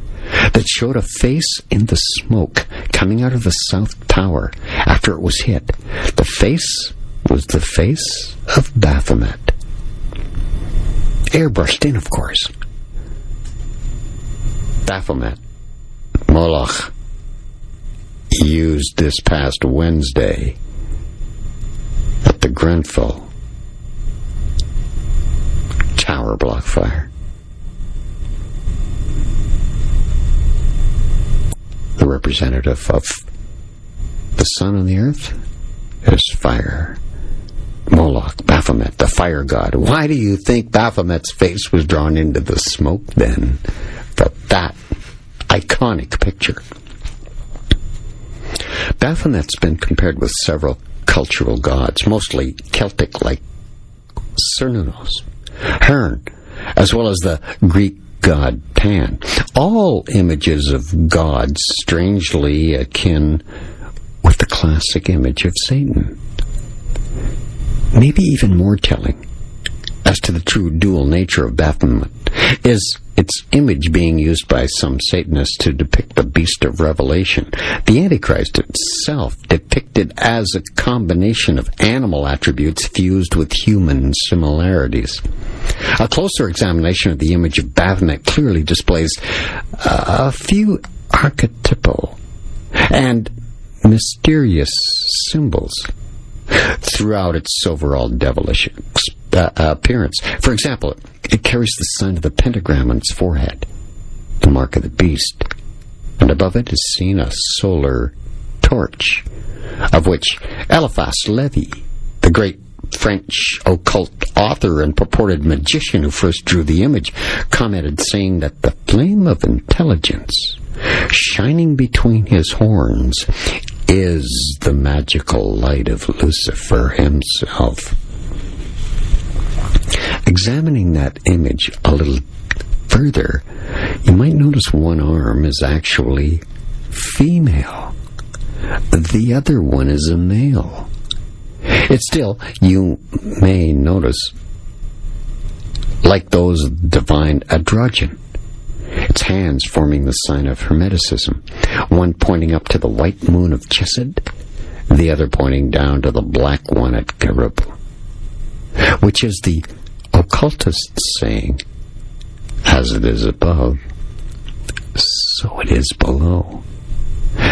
that showed a face in the smoke coming out of the South Tower after it was hit. The face was the face of Baphomet. Airbrushed in, of course. Baphomet, Moloch, used this past Wednesday at the Grenfell Tower block fire. The representative of the sun and the earth is fire. Moloch, Baphomet, the fire god. Why do you think Baphomet's face was drawn into the smoke then for that iconic picture? Baphomet's been compared with several cultural gods, mostly Celtic, like Cernunnos, Herne, as well as the Greek god Pan. All images of gods strangely akin with the classic image of Satan. Maybe even more telling as to the true dual nature of Baphomet is its image being used by some Satanists to depict the beast of Revelation, the Antichrist itself depicted as a combination of animal attributes fused with human similarities. A closer examination of the image of Baphomet clearly displays a few archetypal and mysterious symbols throughout its overall devilish appearance. For example, it carries the sign of the pentagram on its forehead, the mark of the beast, and above it is seen a solar torch, of which Eliphas Levi, the great French occult author and purported magician who first drew the image, commented, saying that the flame of intelligence shining between his horns is the magical light of Lucifer himself. Examining that image a little further, you might notice one arm is actually female. The other one is a male. It's still, you may notice, like those of divine androgyne. Its hands forming the sign of Hermeticism, one pointing up to the white moon of Chesed, the other pointing down to the black one at Garib, which is the occultist saying, as it is above, so it is below.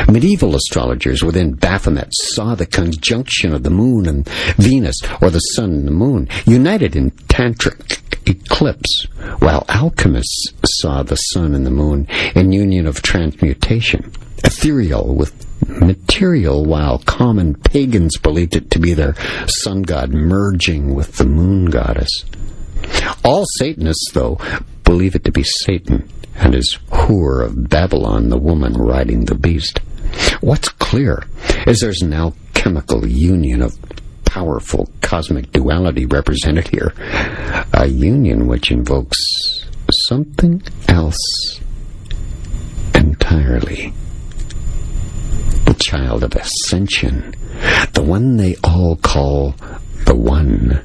Medieval astrologers within Baphomet saw the conjunction of the moon and Venus, or the sun and the moon, united in tantric eclipse, while alchemists saw the sun and the moon in union of transmutation, ethereal with material, while common pagans believed it to be their sun god merging with the moon goddess. All Satanists, though, believe it to be Satan, and his whore of Babylon, the woman riding the beast. What's clear is there's an alchemical union of powerful cosmic duality represented here, a union which invokes something else entirely. The child of ascension, the one they all call the One,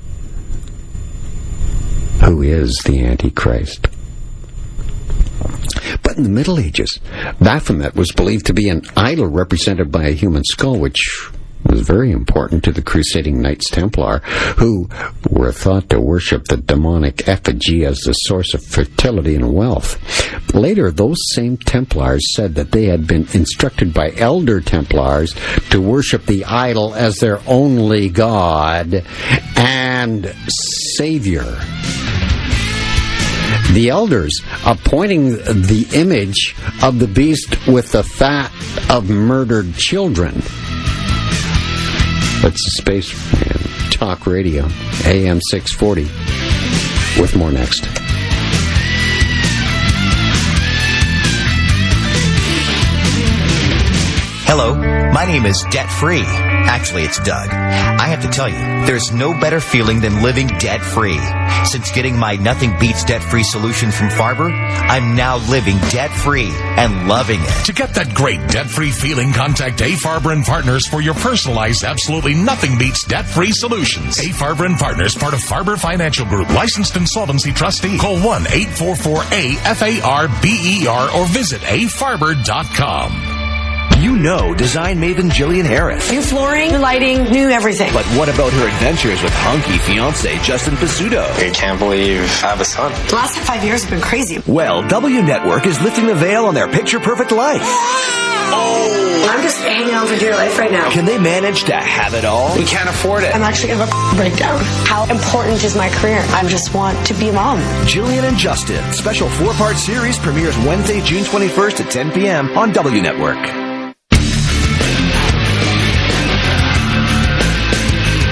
who is the Antichrist. But in the Middle Ages, Baphomet was believed to be an idol represented by a human skull, which was very important to the crusading Knights Templar, who were thought to worship the demonic effigy as the source of fertility and wealth. Later, those same Templars said that they had been instructed by elder Templars to worship the idol as their only god and savior. The elders appointing the image of the beast with the fat of murdered children. That's the Spaceman Talk Radio, AM 640, with more next. Hello, my name is Debt Free. Actually, it's Doug. I have to tell you, there's no better feeling than living debt-free. Since getting my Nothing Beats Debt-Free solution from Farber, I'm now living debt-free and loving it. To get that great debt-free feeling, contact A. Farber & Partners for your personalized, absolutely nothing beats debt-free solutions. A. Farber & Partners, part of Farber Financial Group, licensed insolvency trustee. Call 1-844-A-FARBER or visit afarber.com. You know design maven Jillian Harris. New flooring, new lighting, new everything. But what about her adventures with hunky fiancé Justin Pizzuto? I can't believe I have a son. The last 5 years have been crazy. Well, W Network is lifting the veil on their picture-perfect life. Oh! I'm just hanging on for dear life right now. Can they manage to have it all? We can't afford it. I'm actually going to have a breakdown. How important is my career? I just want to be a mom. Jillian and Justin, special 4-part series, premieres Wednesday, June 21st at 10 p.m. on W Network.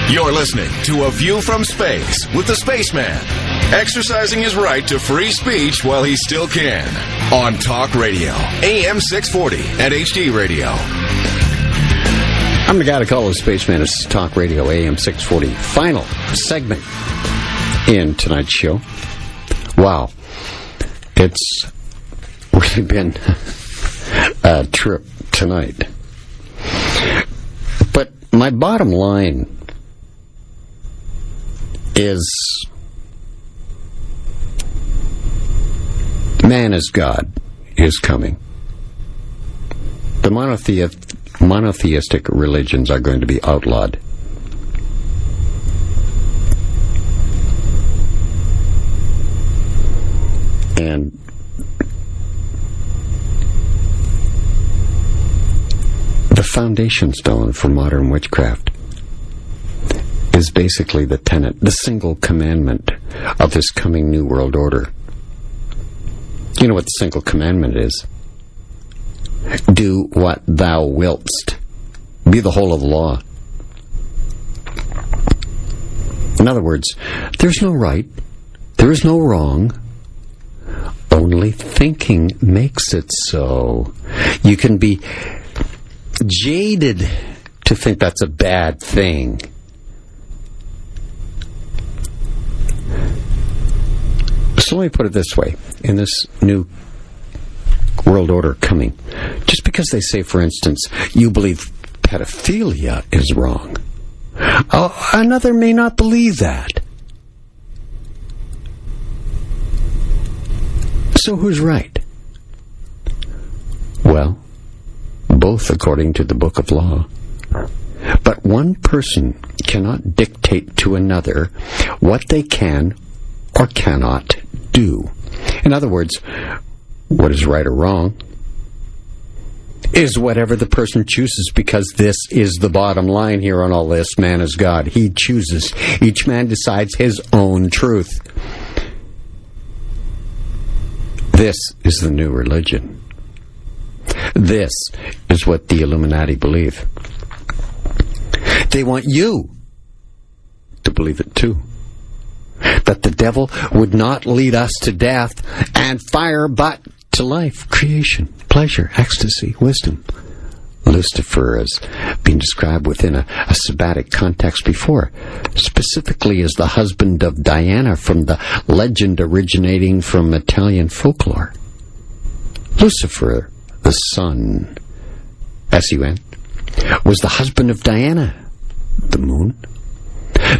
You're listening to A View from Space with the Spaceman, exercising his right to free speech while he still can, on Talk Radio, AM 640 and HD Radio. I'm the guy to call the Spaceman. It's Talk Radio, AM 640. Final segment in tonight's show. Wow. It's really been a trip tonight. But my bottom line is man as God is coming. The monotheistic religions are going to be outlawed. And the foundation stone for modern witchcraft is basically the tenet, the single commandment of this coming New World Order. You know what the single commandment is? Do what thou wiltst. Be the whole of the law. In other words, there's no right, there is no wrong, only thinking makes it so. You can be jaded to think that's a bad thing. So let me put it this way. In this new world order coming, just because they say, for instance, you believe pedophilia is wrong, another may not believe that. So who's right? Well, both according to the Book of Law. But one person cannot dictate to another what they can or cannot do. In other words, what is right or wrong is whatever the person chooses, because this is the bottom line here on all this. Man is God. He chooses. Each man decides his own truth. This is the new religion. This is what the Illuminati believe. They want you to believe it too. That the devil would not lead us to death and fire, but to life, creation, pleasure, ecstasy, wisdom. Lucifer has been described within a sabbatic context before, specifically as the husband of Diana from the legend originating from Italian folklore. Lucifer, the sun, S-U-N, was the husband of Diana, the moon.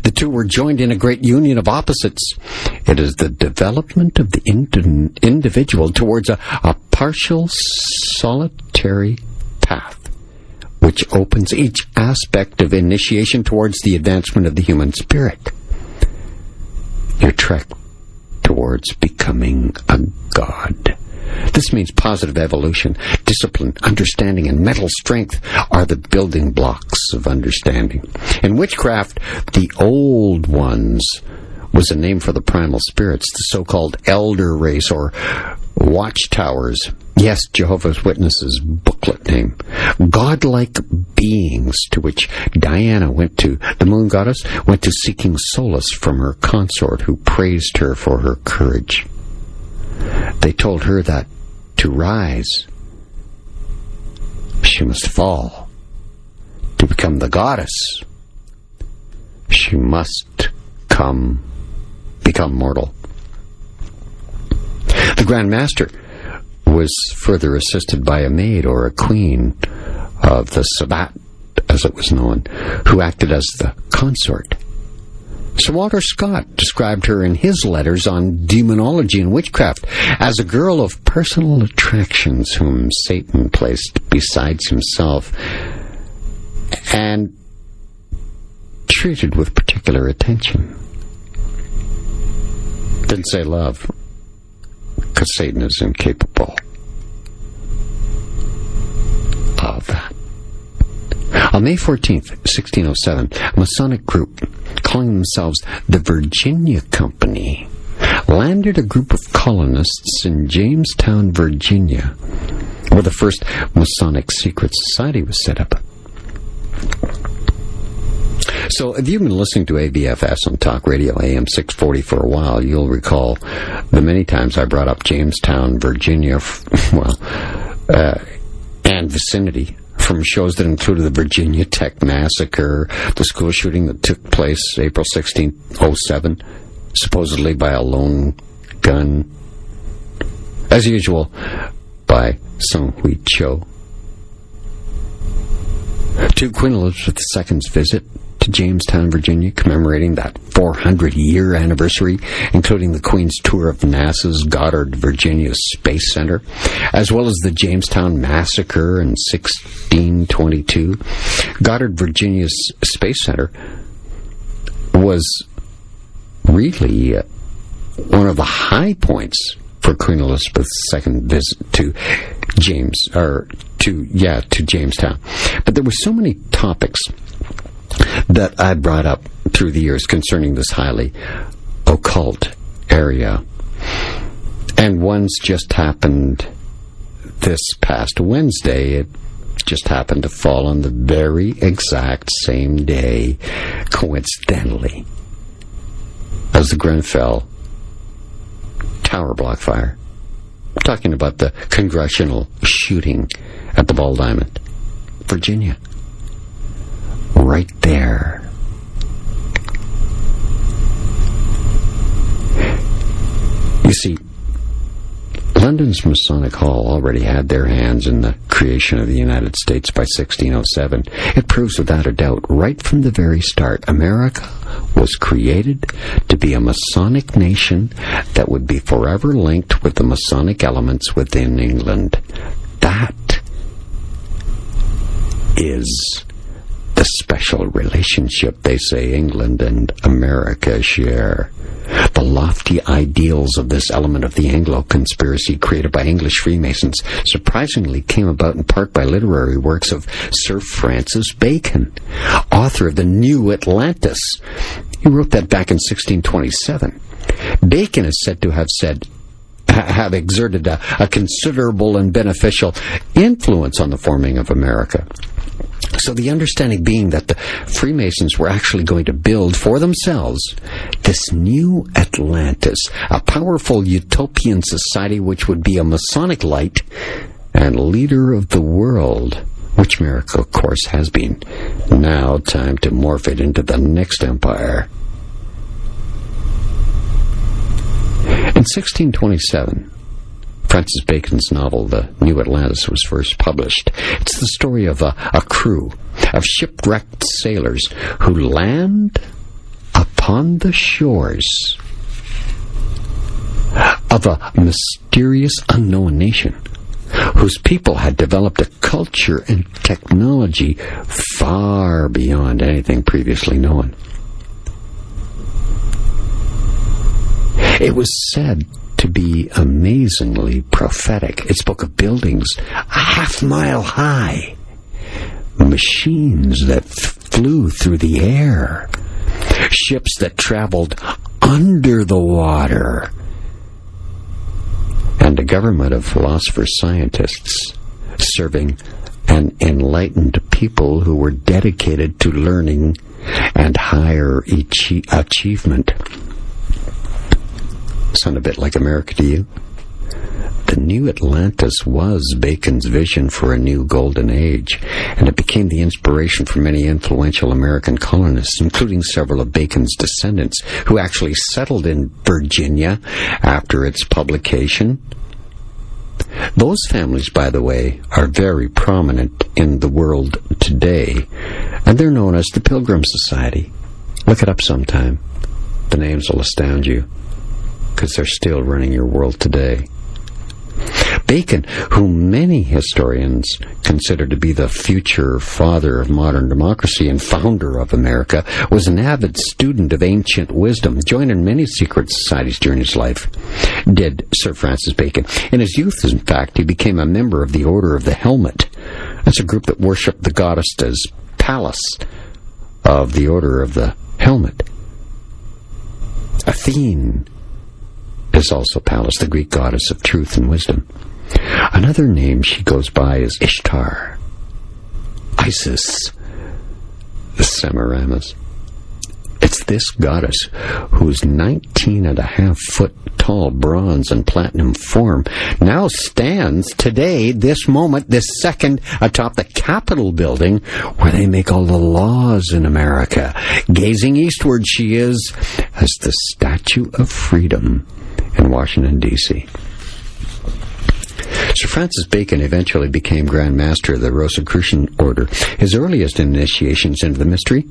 The two were joined in a great union of opposites. It is the development of the individual towards a partial solitary path, which opens each aspect of initiation towards the advancement of the human spirit. Your trek towards becoming a god. This means positive evolution, discipline, understanding, and mental strength are the building blocks of understanding. In witchcraft, the Old Ones was a name for the primal spirits, the so-called elder race or watchtowers. Yes, Jehovah's Witnesses' booklet name. Godlike beings to which Diana went to, the moon goddess, went to seeking solace from her consort who praised her for her courage. They told her that to rise, she must fall. To become the goddess, she must become mortal. The Grand Master was further assisted by a maid or a queen of the Sabbat, as it was known, who acted as the consort. Sir Walter Scott described her in his letters on demonology and witchcraft as a girl of personal attractions whom Satan placed besides himself and treated with particular attention. Didn't say love, because Satan is incapable of that. On May 14th, 1607, a Masonic group calling themselves the Virginia Company landed a group of colonists in Jamestown, Virginia, where the first Masonic secret society was set up. So if you've been listening to ABFS on Talk Radio AM 640 for a while, you'll recall the many times I brought up Jamestown, Virginia, and vicinity, from shows that included the Virginia Tech Massacre, the school shooting that took place April 16, 2007, supposedly by a lone gun, as usual, by Sung Hui Cho, to Queen Elizabeth II's visit to Jamestown, Virginia, commemorating that 400-year anniversary, including the Queen's tour of NASA's Goddard, Virginia Space Center, as well as the Jamestown Massacre in 1622. Goddard, Virginia's Space Center was really one of the high points for Queen Elizabeth II's visit to Jamestown. But there were so many topics that I brought up through the years concerning this highly occult area. And one's just happened this past Wednesday. It just happened to fall on the very exact same day, coincidentally, as the Grenfell Tower block fire. I'm talking about the congressional shooting at the Ball Diamond, Virginia. Right there. You see, London's Masonic Hall already had their hands in the creation of the United States by 1607. It proves without a doubt, right from the very start, America was created to be a Masonic nation that would be forever linked with the Masonic elements within England. That is the special relationship they say England and America share. The lofty ideals of this element of the Anglo conspiracy created by English Freemasons surprisingly came about in part by literary works of Sir Francis Bacon, author of The New Atlantis. He wrote that back in 1627. Bacon is said to have exerted a considerable and beneficial influence on the forming of America. So the understanding being that the Freemasons were actually going to build for themselves this new Atlantis, a powerful utopian society which would be a Masonic light and leader of the world, which America, of course, has been. Now time to morph it into the next empire. In 1627, Francis Bacon's novel, The New Atlantis, was first published. It's the story of a crew of shipwrecked sailors who land upon the shores of a mysterious unknown nation whose people had developed a culture and technology far beyond anything previously known. It was said to be amazingly prophetic. It spoke of buildings a half-mile high, machines that flew through the air, ships that traveled under the water, and a government of philosophers, scientists, serving an enlightened people who were dedicated to learning and higher achievement. Sound a bit like America to you? The New Atlantis was Bacon's vision for a new golden age, and it became the inspiration for many influential American colonists, including several of Bacon's descendants, who actually settled in Virginia after its publication. Those families, by the way, are very prominent in the world today, and they're known as the Pilgrim Society. Look it up sometime. The names will astound you, because they're still running your world today. Bacon, whom many historians consider to be the future father of modern democracy and founder of America, was an avid student of ancient wisdom, joining many secret societies during his life. Did Sir Francis Bacon. In his youth, in fact, he became a member of the Order of the Helmet. That's a group that worshipped the goddess as Pallas of the Order of the Helmet. Athene is also Pallas, the Greek goddess of truth and wisdom. Another name she goes by is Ishtar, Isis, Semiramis. It's this goddess whose 19.5-foot tall bronze and platinum form now stands today, this moment, this second, atop the Capitol building where they make all the laws in America. Gazing eastward, she is as the Statue of Freedom in Washington, D.C. Sir Francis Bacon eventually became Grand Master of the Rosicrucian Order. His earliest initiations into the mystery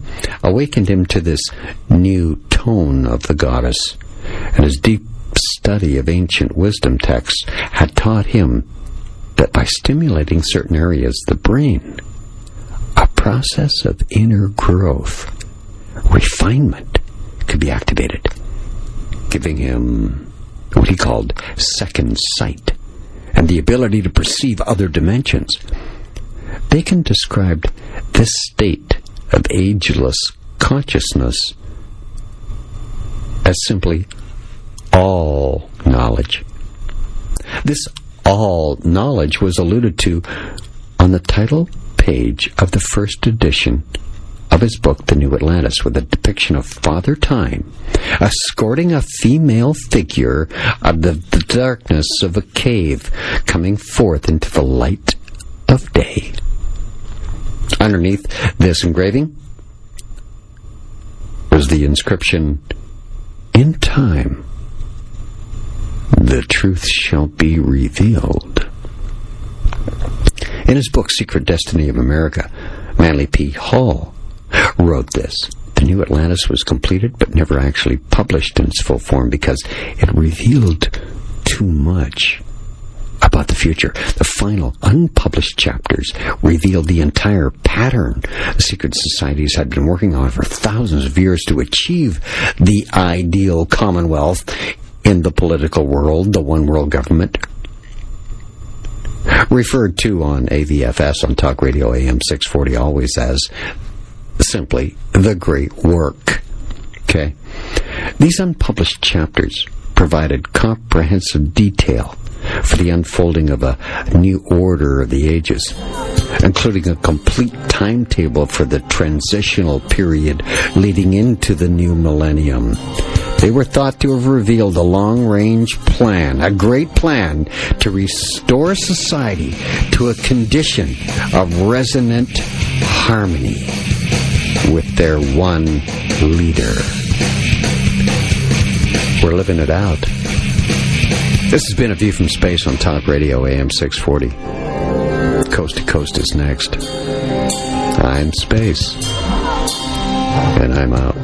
awakened him to this new tone of the goddess, and his deep study of ancient wisdom texts had taught him that by stimulating certain areas of the brain, a process of inner growth, refinement, could be activated, giving him what he called second sight, and the ability to perceive other dimensions. Bacon described this state of ageless consciousness as simply all knowledge. This all knowledge was alluded to on the title page of the first edition of his book, The New Atlantis, with a depiction of Father Time escorting a female figure out of the darkness of a cave, coming forth into the light of day. Underneath this engraving was the inscription, "In time, the truth shall be revealed." In his book, Secret Destiny of America, Manly P. Hall wrote this. The New Atlantis was completed but never actually published in its full form because it revealed too much about the future. The final unpublished chapters revealed the entire pattern the secret societies had been working on for thousands of years to achieve the ideal commonwealth in the political world, the one world government. Referred to on AVFS on Talk Radio AM 640 always as simply the Great Work. Okay? These unpublished chapters provided comprehensive detail for the unfolding of a new order of the ages. including a complete timetable for the transitional period leading into the new millennium. They were thought to have revealed a long-range plan, a great plan to restore society to a condition of resonant harmony with their one leader. We're living it out. This has been A View from Space on Talk Radio AM 640. Coast to Coast is next. I'm Space, and I'm out.